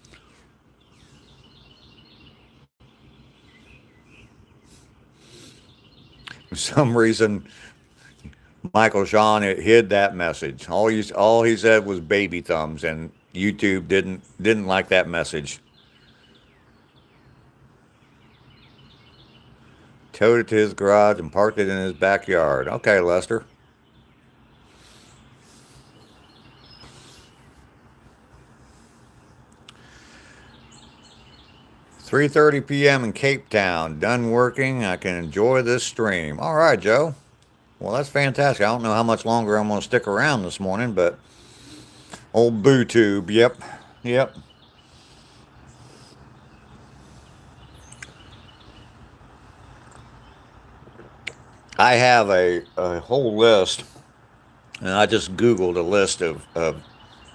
For some reason, Michael Sean hid that message. All he said was baby thumbs, and YouTube didn't like that message. Towed it to his garage and parked it in his backyard. Okay, Lester. "3:30 p.m. in Cape Town. Done working. I can enjoy this stream." All right, Joe. Well, that's fantastic. I don't know how much longer I'm going to stick around this morning, but old BooTube. Yep. Yep. I have a whole list, and I just Googled a list of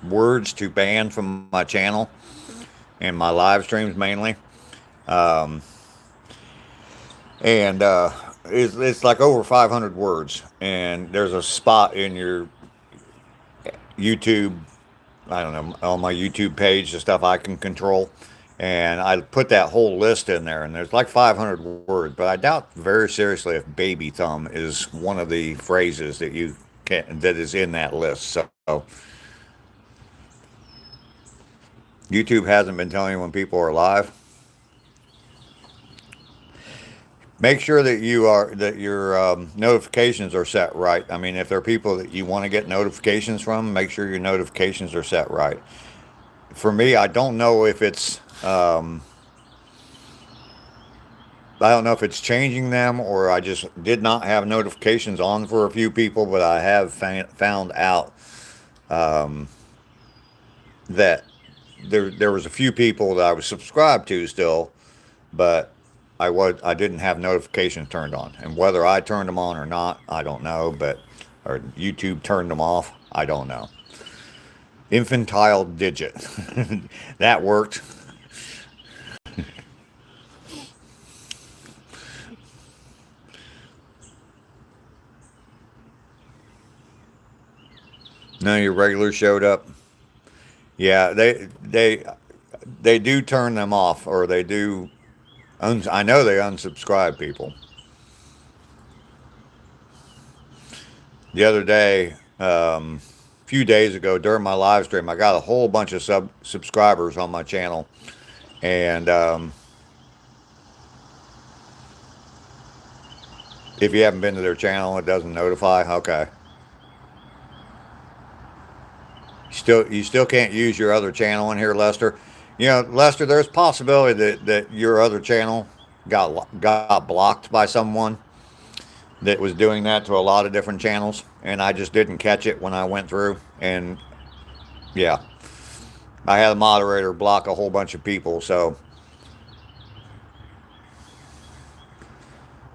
words to ban from my channel and my live streams mainly. Um, and it's like over 500 words. And there's a spot in your YouTube, I don't know, on my YouTube page, the stuff I can control. And I put that whole list in there, and there's like 500 words. But I doubt very seriously if baby thumb is one of the phrases that is in that list. So YouTube hasn't been telling you when people are live. Make sure that your notifications are set right. I mean, if there are people that you want to get notifications from, make sure your notifications are set right. For me, I don't know if it's changing them, or I just did not have notifications on for a few people, but I have found out that there was a few people that I was subscribed to still, but I didn't have notifications turned on. And whether I turned them on or not, I don't know, or YouTube turned them off, I don't know. Infantile digit. That worked. None of your regulars showed up. Yeah, they do turn them off, or they do. I know they unsubscribe people. The other day, few days ago during my live stream, I got a whole bunch of subscribers on my channel, and if you haven't been to their channel, it doesn't notify. Okay. You still can't use your other channel in here, Lester. You know, Lester, there's a possibility that your other channel got blocked by someone. that was doing that to a lot of different channels, and I just didn't catch it when I went through. And yeah, I had a moderator block a whole bunch of people. So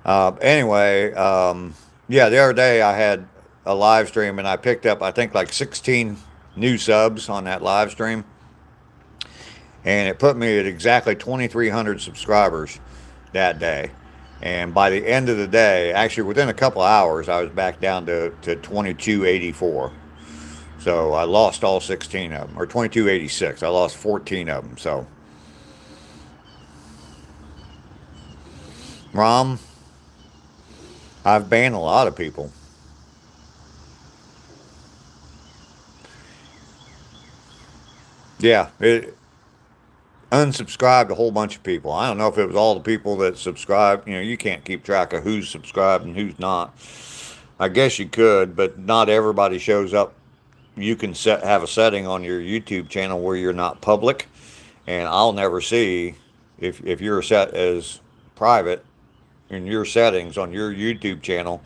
anyway, yeah, the other day I had a live stream and I picked up, I think, like 16 new subs on that live stream. And it put me at exactly 2,300 subscribers that day. And by the end of the day, actually within a couple of hours, I was back down to 2284. So I lost all 16 of them, or 2286. I lost 14 of them. So, Rom, I've banned a lot of people. Yeah, it unsubscribed a whole bunch of people. I don't know if it was all the people that subscribed. You know, you can't keep track of who's subscribed and who's not. I guess you could, but not everybody shows up. You can have a setting on your YouTube channel where you're not public, and I'll never see if you're set as private in your settings on your YouTube channel.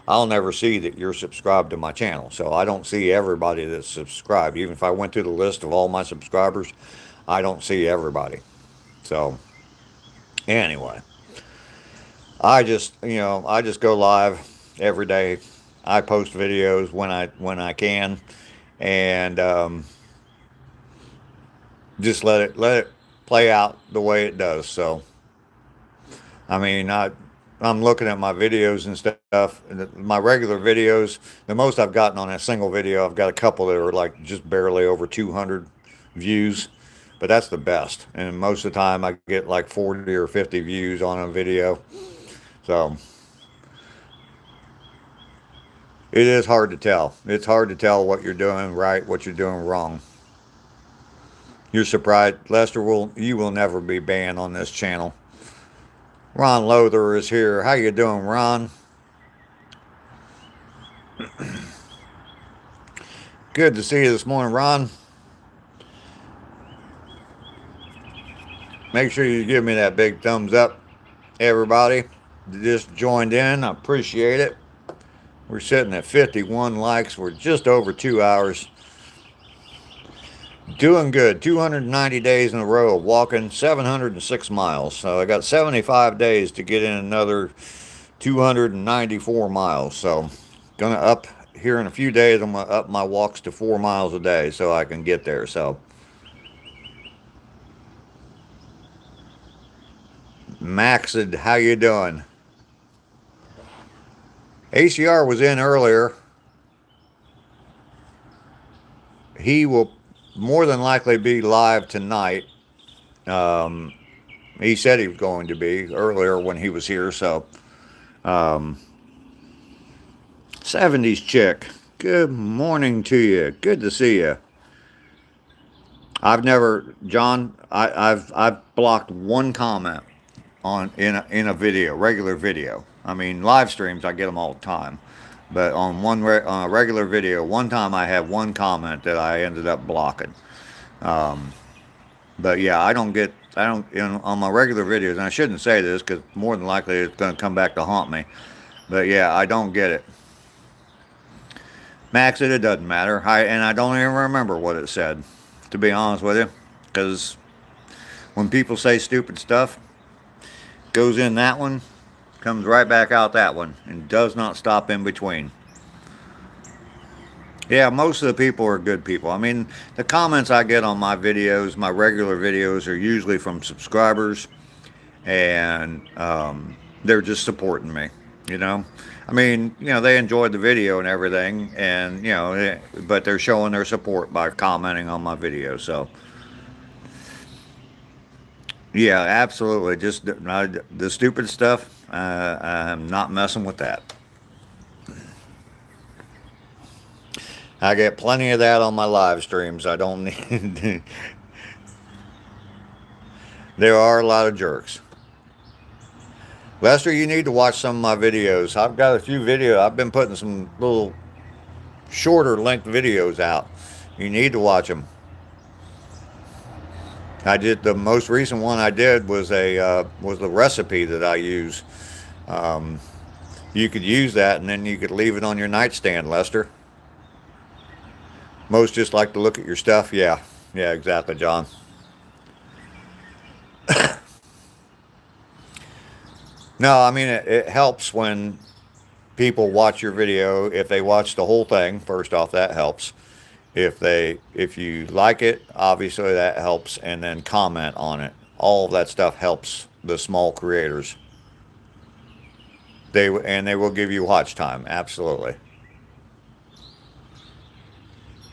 I'll never see that you're subscribed to my channel. So I don't see everybody that's subscribed. Even if I went through the list of all my subscribers, I don't see everybody. So anyway, I just go live every day. I post videos when I can, and just let it play out the way it does. So I mean, I'm looking at my videos and stuff. My regular videos, the most I've gotten on a single video, I've got a couple that are like just barely over 200 views, but that's the best. And most of the time, I get like 40 or 50 views on a video. So it is hard to tell. It's hard to tell what you're doing right, what you're doing wrong. You're surprised, Lester. You will never be banned on this channel. Ron Lothar is here. How you doing, Ron? Good to see you this morning, Ron. Make sure you give me that big thumbs up, everybody. Just joined in. I appreciate it. We're sitting at 51 likes. We're just over 2 hours. Doing good. 290 days in a row of walking 706 miles. So I got 75 days to get in another 294 miles. So gonna up here in a few days. I'm gonna up my walks to 4 miles a day so I can get there. So Maxid, how you doing? ACR was in earlier. He will more than likely be live tonight. He said he was going to be earlier when he was here. So 70s chick, good morning to you. Good to see you. I've never, John, I've blocked one comment in a video, regular video. I mean, live streams, I get them all the time. But on on a regular video, one time I had one comment that I ended up blocking. But yeah, on my regular videos, and I shouldn't say this because more than likely it's going to come back to haunt me. But yeah, I don't get it. Max it doesn't matter. And I don't even remember what it said, to be honest with you. Because when people say stupid stuff, goes in that one, comes right back out that one, and does not stop in between. Yeah, most of the people are good people. I mean, the comments I get on my videos, my regular videos, are usually from subscribers, and they're just supporting me, you know. I mean, you know, they enjoyed the video and everything, and, you know, but they're showing their support by commenting on my video, so. Yeah, absolutely. Just the stupid stuff, I'm not messing with that. I get plenty of that on my live streams. I don't need. There are a lot of jerks. Lester, you need to watch some of my videos. I've got a few videos. I've been putting some little shorter length videos out. You need to watch them. I did the most recent one I did was the recipe that I use. You could use that, and then you could leave it on your nightstand, Lester. Most just like to look at your stuff. Yeah, yeah, exactly, John. No, I mean it helps when people watch your video. If they watch the whole thing, first off, that helps. If you like it, obviously that helps, and then comment on it. All of that stuff helps the small creators. They will give you watch time. Absolutely.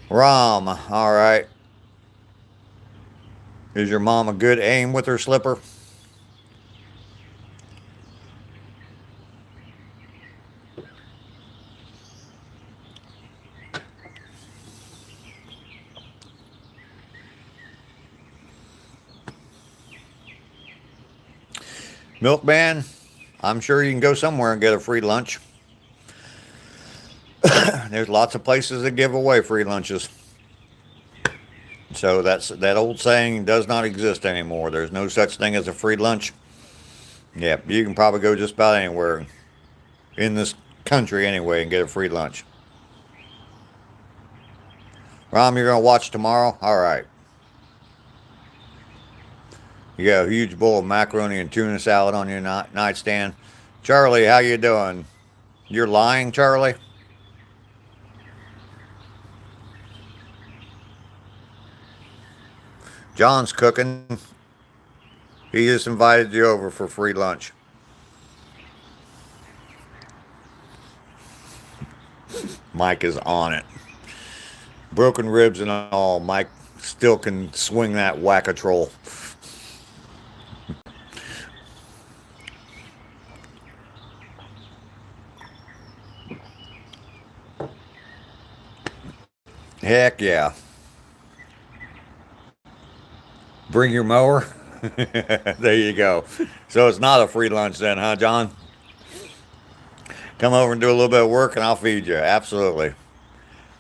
Rom, all right. Is your mom a good aim with her slipper? Milkman, I'm sure you can go somewhere and get a free lunch. There's lots of places that give away free lunches. So that old saying does not exist anymore. There's no such thing as a free lunch. Yeah, you can probably go just about anywhere in this country anyway and get a free lunch. Rom, you're gonna watch tomorrow? All right. You got a huge bowl of macaroni and tuna salad on your nightstand. Charlie, how you doing? You're lying, Charlie? John's cooking. He just invited you over for free lunch. Mike is on it. Broken ribs and all, Mike still can swing that whack-a-troll. Heck yeah. Bring your mower. There you go. So it's not a free lunch then, huh, John? Come over and do a little bit of work and I'll feed you. Absolutely.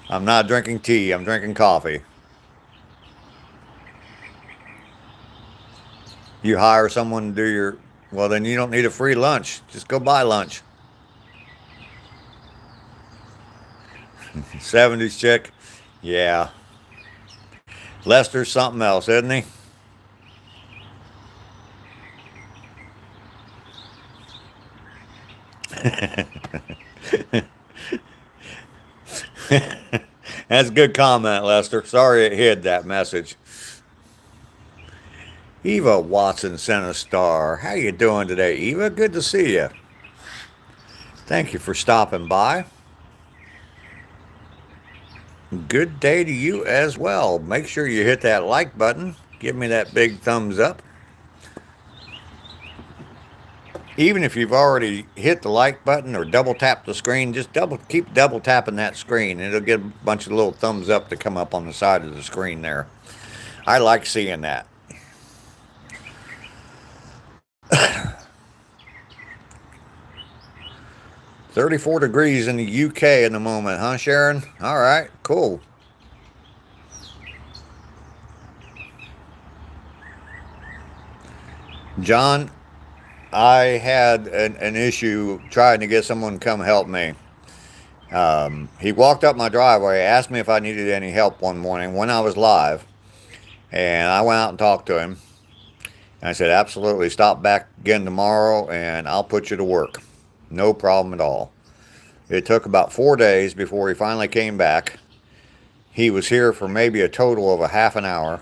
I'm not drinking tea, I'm drinking coffee. You hire someone to do your. Well, then you don't need a free lunch. Just go buy lunch. 70s chick. Yeah. Lester's something else, isn't he? That's a good comment, Lester. Sorry it hid that message. Eva Watson sent a star. How you doing today, Eva? Good to see you. Thank you for stopping by. Good day to you as well. Make sure you hit that like button. Give me that big thumbs up. Even if you've already hit the like button or double tap the screen, just keep double tapping that screen. It'll get a bunch of little thumbs up to come up on the side of the screen there. I like seeing that. 34 degrees in the UK in the moment, huh, Sharon? All right, cool. John, I had an issue trying to get someone to come help me. He walked up my driveway, asked me if I needed any help one morning when I was live, and I went out and talked to him. And I said, absolutely, stop back again tomorrow and I'll put you to work. No problem at all. It took about 4 days before he finally came back. He was here for maybe a total of a half an hour,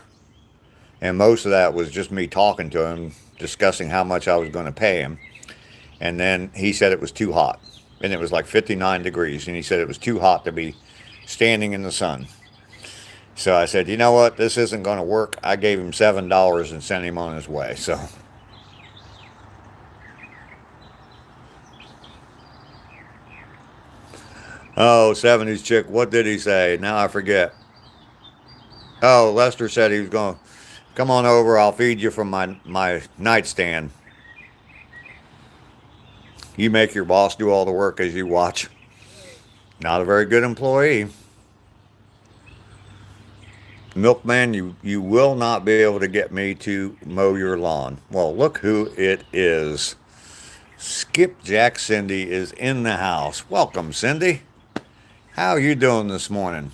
and most of that was just me talking to him, discussing how much I was going to pay him. And then he said it was too hot, and it was like 59 degrees, and he said it was too hot to be standing in the sun. So I said, you know what, this isn't going to work. I gave him $7 and sent him on his way. So oh, 70s chick, what did he say? Now I forget. Oh, Lester said he was going to come on over. I'll feed you from my nightstand. You make your boss do all the work as you watch. Not a very good employee. Milkman, you will not be able to get me to mow your lawn. Well, look who it is. Skipjack Cindy is in the house. Welcome, Cindy. How are you doing this morning?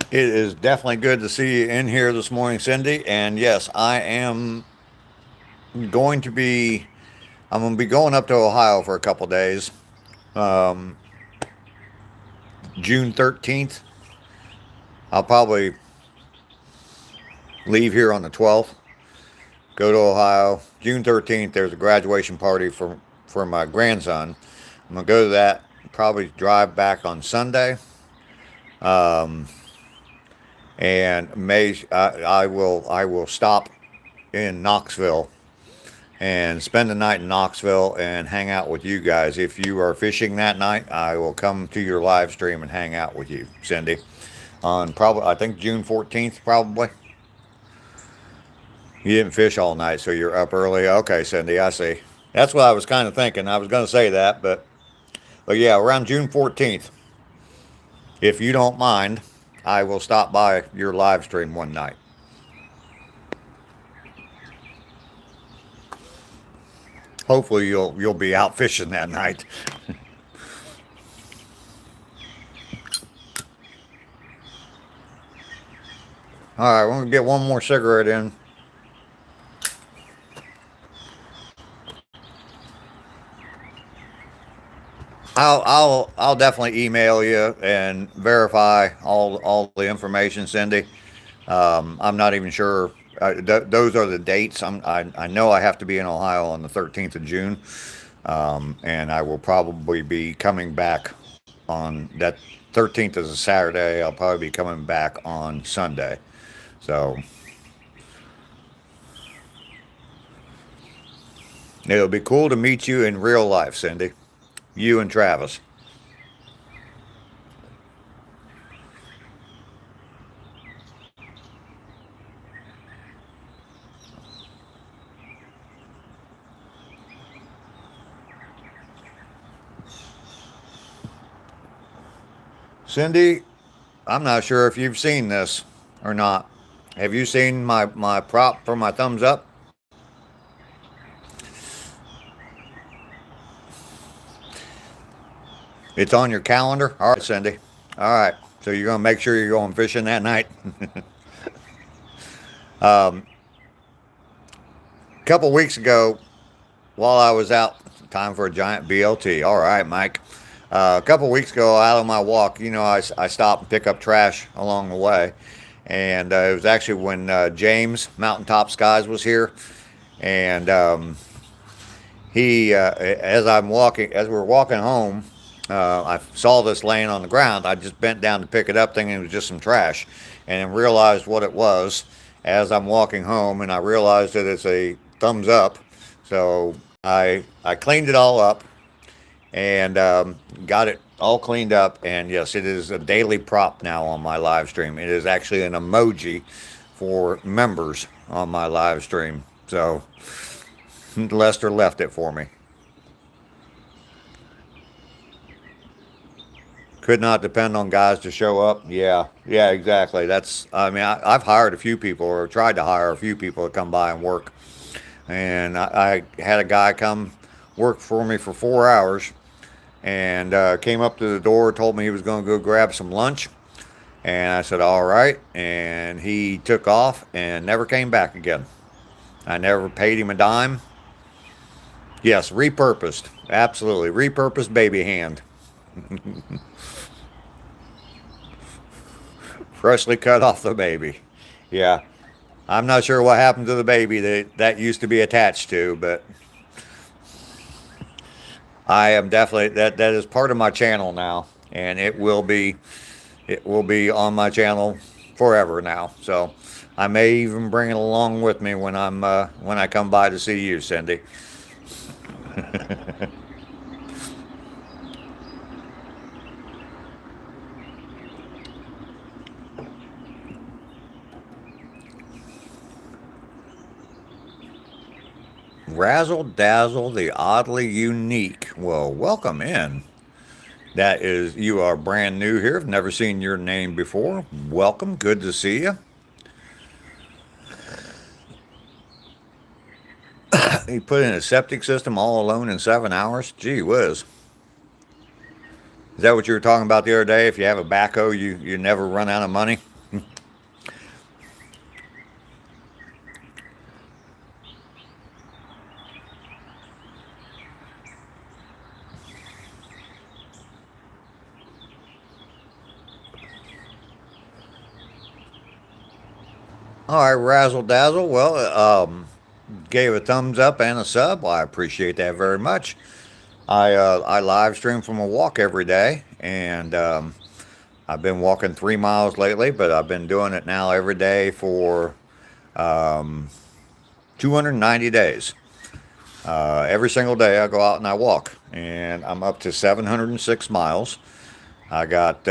It is definitely good to see you in here this morning, Cindy. And yes, going to be I'm going to be going up to Ohio for a couple days. Um, June 13th. I'll probably leave here on the 12th, go to Ohio. June 13th, there's a graduation party for my grandson. I'm going to go to that, probably drive back on Sunday. Um, and I will stop in Knoxville and spend the night in Knoxville and hang out with you guys. If you are fishing that night, I will come to your live stream and hang out with you, Cindy. On probably, I think June 14th, probably. You didn't fish all night, so you're up early. Okay, Cindy, I see. That's what I was kind of thinking. I was going to say that, but yeah, around June 14th, if you don't mind, I will stop by your live stream one night. Hopefully you'll be out fishing that night. All right, we're gonna get one more cigarette in. I'll definitely email you and verify all the information, Cindy. I'm not even sure. Those are the dates. I know I have to be in Ohio on the 13th of June, and I will probably be coming back on that 13th is a Saturday. I'll probably be coming back on Sunday. So it'll be cool to meet you in real life, Cindy. You and Travis. Cindy, I'm not sure if you've seen this or not. Have you seen my prop for my thumbs up? It's on your calendar? All right, Cindy. All right. So you're going to make sure you're going fishing that night? A couple weeks ago, while I was out, time for a giant BLT. All right, Mike. A couple weeks ago, out on my walk, I stopped and pick up trash along the way. And it was actually when James, Mountaintop Skies, was here. And as we were walking home, I saw this laying on the ground. I just bent down to pick it up, thinking it was just some trash, and then realized what it was as I'm walking home, and I realized that it's a thumbs up. So I cleaned it all up and got it all cleaned up. And yes, it is a daily prop now on my live stream. It is actually an emoji for members on my live stream. So Lester left it for me. Could not depend on guys to show up. Yeah, exactly. I've hired a few people, or tried to hire a few people to come by and work. And I had a guy come work for me for 4 hours, and came up to the door, told me he was going to go grab some lunch. And I said, all right. And he took off and never came back again. I never paid him a dime. Yes, repurposed. Absolutely. Repurposed baby hand. Freshly cut off the baby. Yeah. I'm not sure what happened to the baby that used to be attached to, but I am definitely that is part of my channel now, and it will be on my channel forever now. So I may even bring it along with me when I come by to see you, Cindy. Razzle Dazzle, the oddly unique. Well, welcome in. That is, you are brand new here. I've never seen your name before. Welcome. Good to see you. You put in a septic system all alone in 7 hours? Gee whiz. Is that what you were talking about the other day? If you have a backhoe, you never run out of money? All right, Razzle Dazzle. Well, gave a thumbs up and a sub. Well, I appreciate that very much. I live stream from a walk every day, and I've been walking 3 miles lately, but I've been doing it now every day for um, 290 days. Every single day I go out and I walk, and I'm up to 706 miles. I got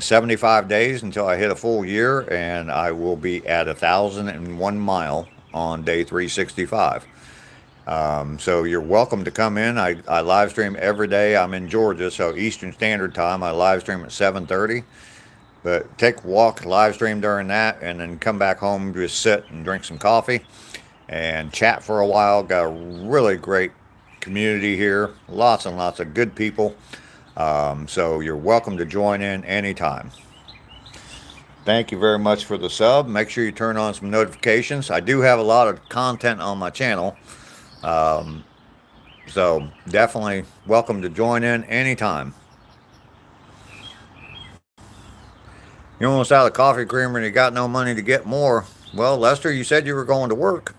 75 days until I hit a full year, and I will be at 1,001 mile on day 365. So you're welcome to come in. I live stream every day. I'm in Georgia, so Eastern Standard Time. I live stream at 7:30. But take a walk, live stream during that, and then come back home, just sit and drink some coffee and chat for a while. Got a really great community here. Lots and lots of good people. So you're welcome to join in anytime. Thank you very much for the sub. Make sure you turn on some notifications. I do have a lot of content on my channel. Um, so definitely welcome to join in anytime. You're almost out of coffee creamer and you got no money to get more. Well, Lester, you said you were going to work.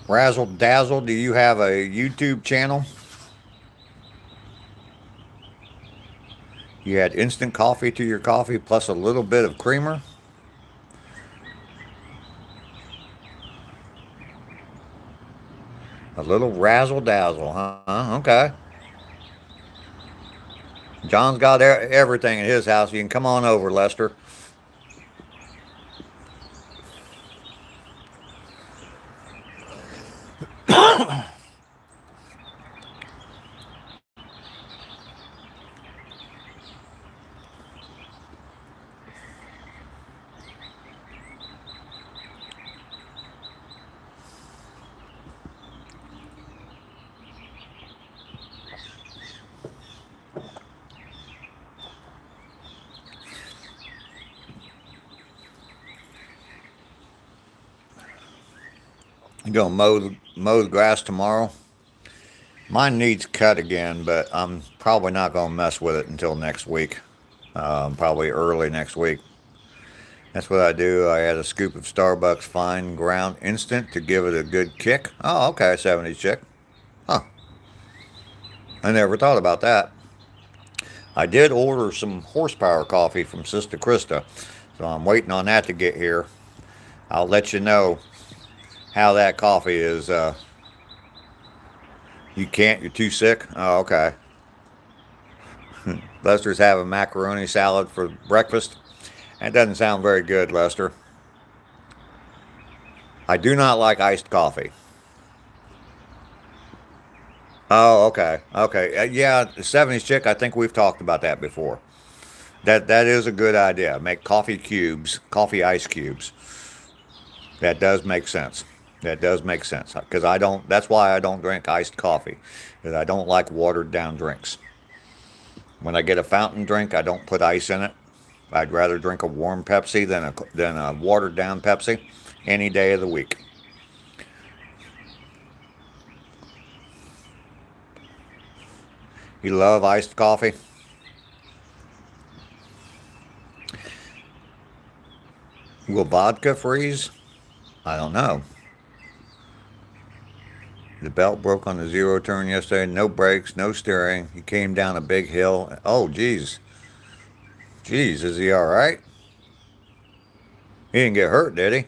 Razzle Dazzle, do you have a YouTube channel? You add instant coffee to your coffee plus a little bit of creamer. A little razzle dazzle, huh? Okay. John's got everything at his house. You can come on over, Lester. You gonna mow the grass tomorrow? Mine needs cut again, but I'm probably not gonna mess with it until next week. Probably early next week. That's what I do. I add a scoop of Starbucks fine ground instant to give it a good kick. Oh, okay, 70s chick. Huh. I never thought about that. I did order some horsepower coffee from Sister Krista, so I'm waiting on that to get here. I'll let you know how that coffee is. You can't? You're too sick? Oh, okay. Lester's having macaroni salad for breakfast. That doesn't sound very good, Lester. I do not like iced coffee. Oh, okay. Okay. Yeah, the 70s chick, I think we've talked about that before. That is a good idea. Make coffee cubes, coffee ice cubes. That does make sense. That does make sense because I don't. That's why I don't drink iced coffee, because I don't like watered down drinks. When I get a fountain drink, I don't put ice in it. I'd rather drink a warm Pepsi than a watered down Pepsi any day of the week. You love iced coffee? Will vodka freeze? I don't know. The belt broke on the zero turn yesterday. No brakes, no steering. He came down a big hill. Oh, geez. Geez, is he all right? He didn't get hurt, did he?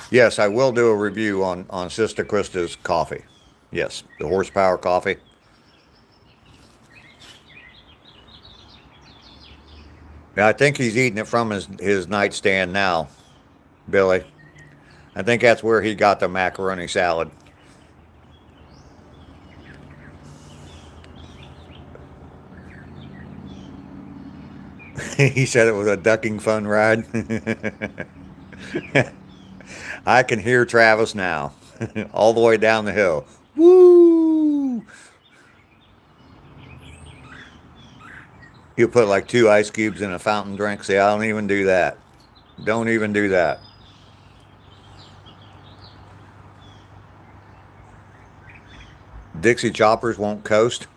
Yes, I will do a review on Sister Krista's coffee. Yes, the horsepower coffee. Yeah, I think he's eating it from his nightstand now, Billy. I think that's where he got the macaroni salad. He said it was a ducking fun ride. I can hear Travis now, all the way down the hill. Woo! He'll put like 2 ice cubes in a fountain drink. See, I don't even do that. Don't even do that. Dixie choppers won't coast.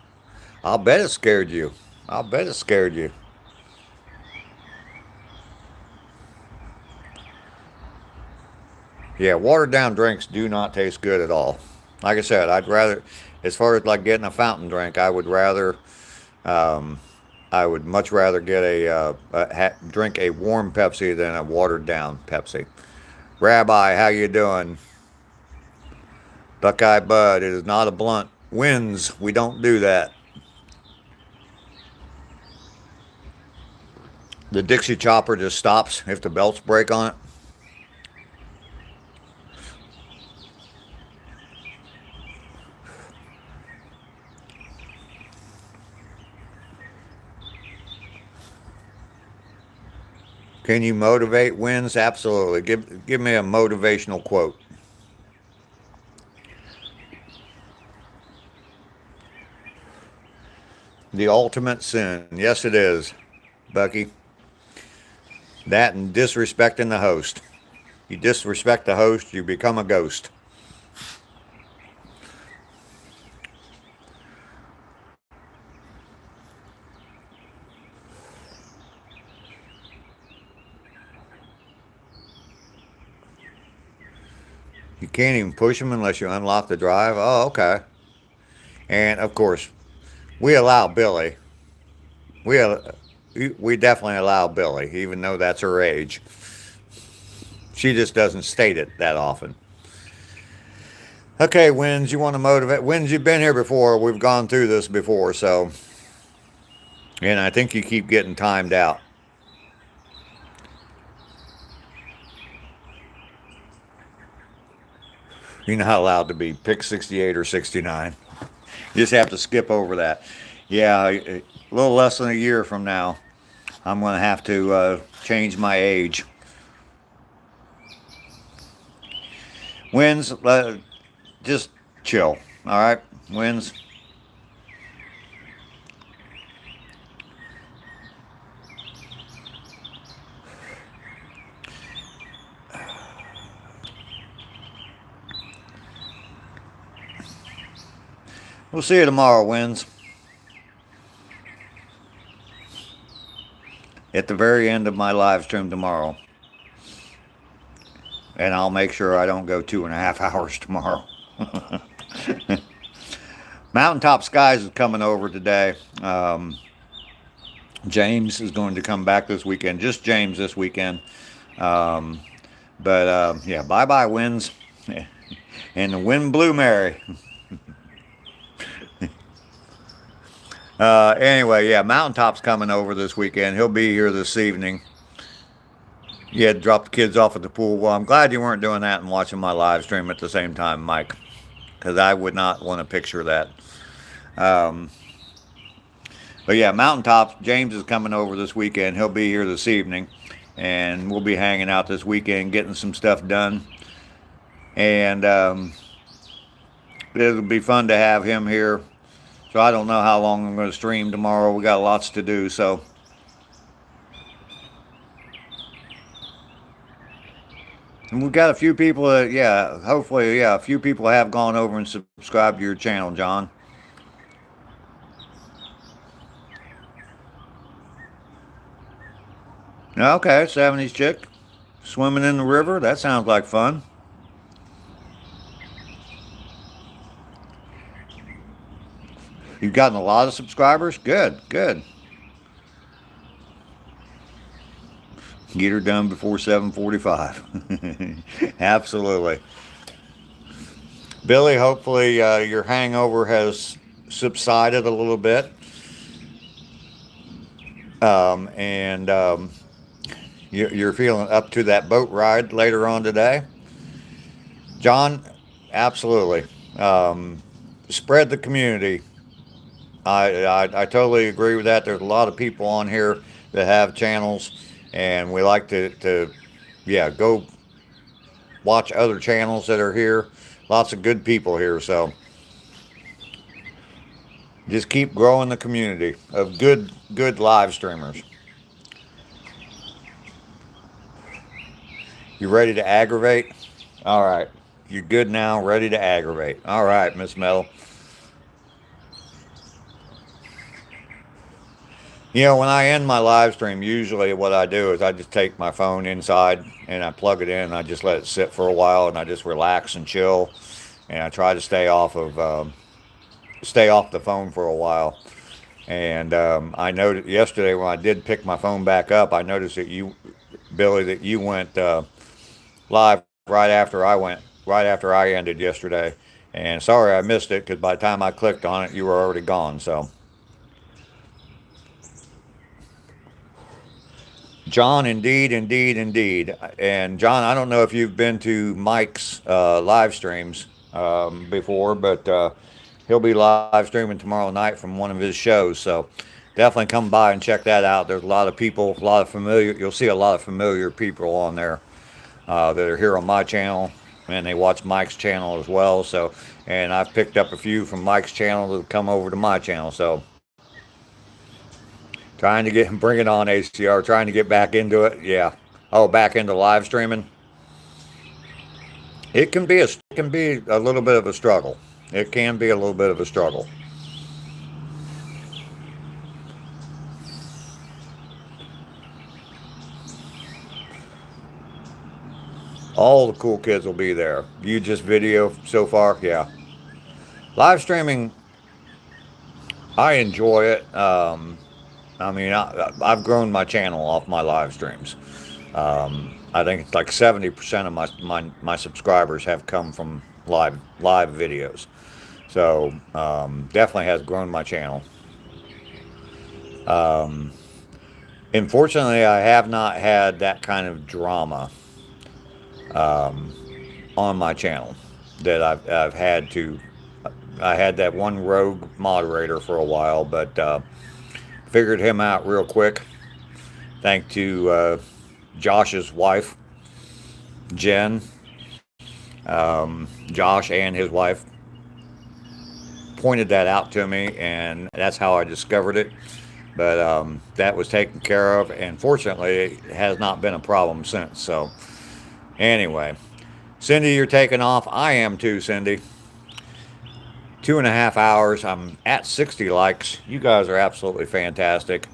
I'll bet it scared you. I'll bet it scared you. Yeah, watered down drinks do not taste good at all. Like I said, I'd rather, as far as like getting a fountain drink, um, I would much rather get drink a warm Pepsi than a watered down Pepsi. Rabbi, how you doing? Buckeye Bud, it is not a blunt. Wins, we don't do that. The Dixie chopper just stops if the belts break on it. Can you motivate wins? Absolutely. Give me a motivational quote. The ultimate sin. Yes, it is, Bucky. That and disrespecting the host. You disrespect the host, you become a ghost. You can't even push them unless you unlock the drive. Oh, okay. And of course, we allow Billy. We we definitely allow Billy, even though that's her age. She just doesn't state it that often. Okay, Wins, you want to motivate? Wins, you've been here before. We've gone through this before, so. And I think you keep getting timed out. You're not allowed to be pick 68 or 69. You just have to skip over that. Yeah, a little less than a year from now, I'm going to have to change my age. Wins, just chill. All right, Wins. We'll see you tomorrow, Wins. At the very end of my live stream tomorrow. And I'll make sure I don't go 2.5 hours tomorrow. Mountaintop Skies is coming over today. James is going to come back this weekend. Just James this weekend. Yeah, bye-bye, Winds. And the wind blew Mary. Anyway, yeah, Mountaintop's coming over this weekend. He'll be here this evening. You had to drop the kids off at the pool. Well, I'm glad you weren't doing that and watching my live stream at the same time, Mike, because I would not want to picture that. But yeah, Mountaintop, James is coming over this weekend. He'll be here this evening, and we'll be hanging out this weekend, getting some stuff done. And it'll be fun to have him here. So I don't know how long I'm going to stream tomorrow. We got lots to do, so. And we've got a few people that, yeah, hopefully, yeah, a few people have gone over and subscribed to your channel, John. Okay, 70s chick. Swimming in the river. That sounds like fun. You've gotten a lot of subscribers? Good, good. Get her done before 7:45. Absolutely. Billy, hopefully your hangover has subsided a little bit. And you're feeling up to that boat ride later on today. John, absolutely. Um, Spread the community. I totally agree with that. There's a lot of people on here that have channels, and we like to yeah, go watch other channels that are here. Lots of good people here, so just keep growing the community of good live streamers. You ready to aggravate? All right. You're good now, ready to aggravate. All right, Miss Metal. You know, when I end my live stream, usually what I do is I just take my phone inside and I plug it in and I just let it sit for a while and I just relax and chill. And I try to stay off the phone for a while. And I noticed yesterday when I did pick my phone back up, I noticed that Billy, that you went live right after I ended yesterday. And sorry I missed it because by the time I clicked on it, you were already gone. So, John, indeed, indeed, indeed. And John, I don't know if you've been to Mike's live streams before, but he'll be live streaming tomorrow night from one of his shows. So definitely come by and check that out. There's a lot of people, a lot of familiar. You'll see a lot of familiar people on there that are here on my channel, and they watch Mike's channel as well. So, and I've picked up a few from Mike's channel to come over to my channel. So, trying to bring it on ACR, trying to get back into it. Yeah. Oh, back into live streaming. It can be a little bit of a struggle. It can be a little bit of a struggle. All the cool kids will be there. You just video so far, yeah. Live streaming, I enjoy it. I mean, I've grown my channel off my live streams. I think it's like 70% of my subscribers have come from live videos. So definitely has grown my channel. Um, Unfortunately, I have not had that kind of drama um, on my channel that I've had to. I had that one rogue moderator for a while, but figured him out real quick. Thanks to Josh's wife, Jen, Josh, and his wife pointed that out to me, and that's how I discovered it. But that was taken care of, and fortunately, it has not been a problem since. So, anyway, Cindy, you're taking off. I am too, Cindy. 2.5 hours. I'm at 60 likes. You guys are absolutely fantastic.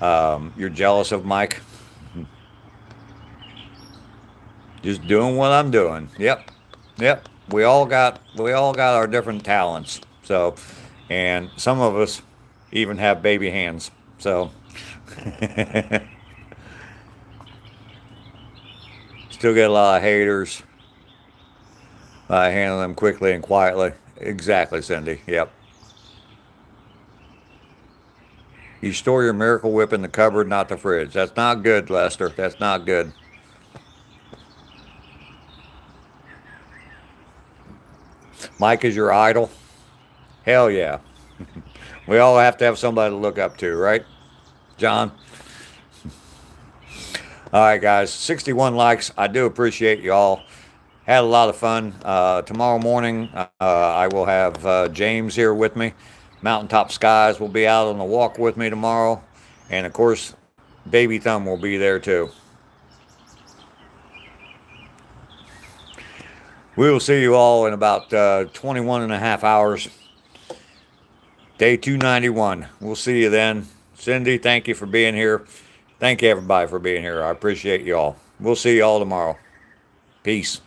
You're jealous of Mike. Just doing what I'm doing. Yep. Yep. We all got our different talents. So, and some of us even have baby hands. So, still get a lot of haters. I handle them quickly and quietly. Exactly, Cindy. Yep. You store your Miracle Whip in the cupboard, not the fridge. That's not good, Lester. That's not good. Mike is your idol? Hell yeah. We all have to have somebody to look up to, right, John? All right, guys. 61 likes. I do appreciate you all. Had a lot of fun. Tomorrow morning, I will have James here with me. Mountaintop Skies will be out on the walk with me tomorrow. And, of course, Baby Thumb will be there, too. We will see you all in about 21.5 hours. Day 291. We'll see you then. Cindy, thank you for being here. Thank you, everybody, for being here. I appreciate you all. We'll see you all tomorrow. Peace.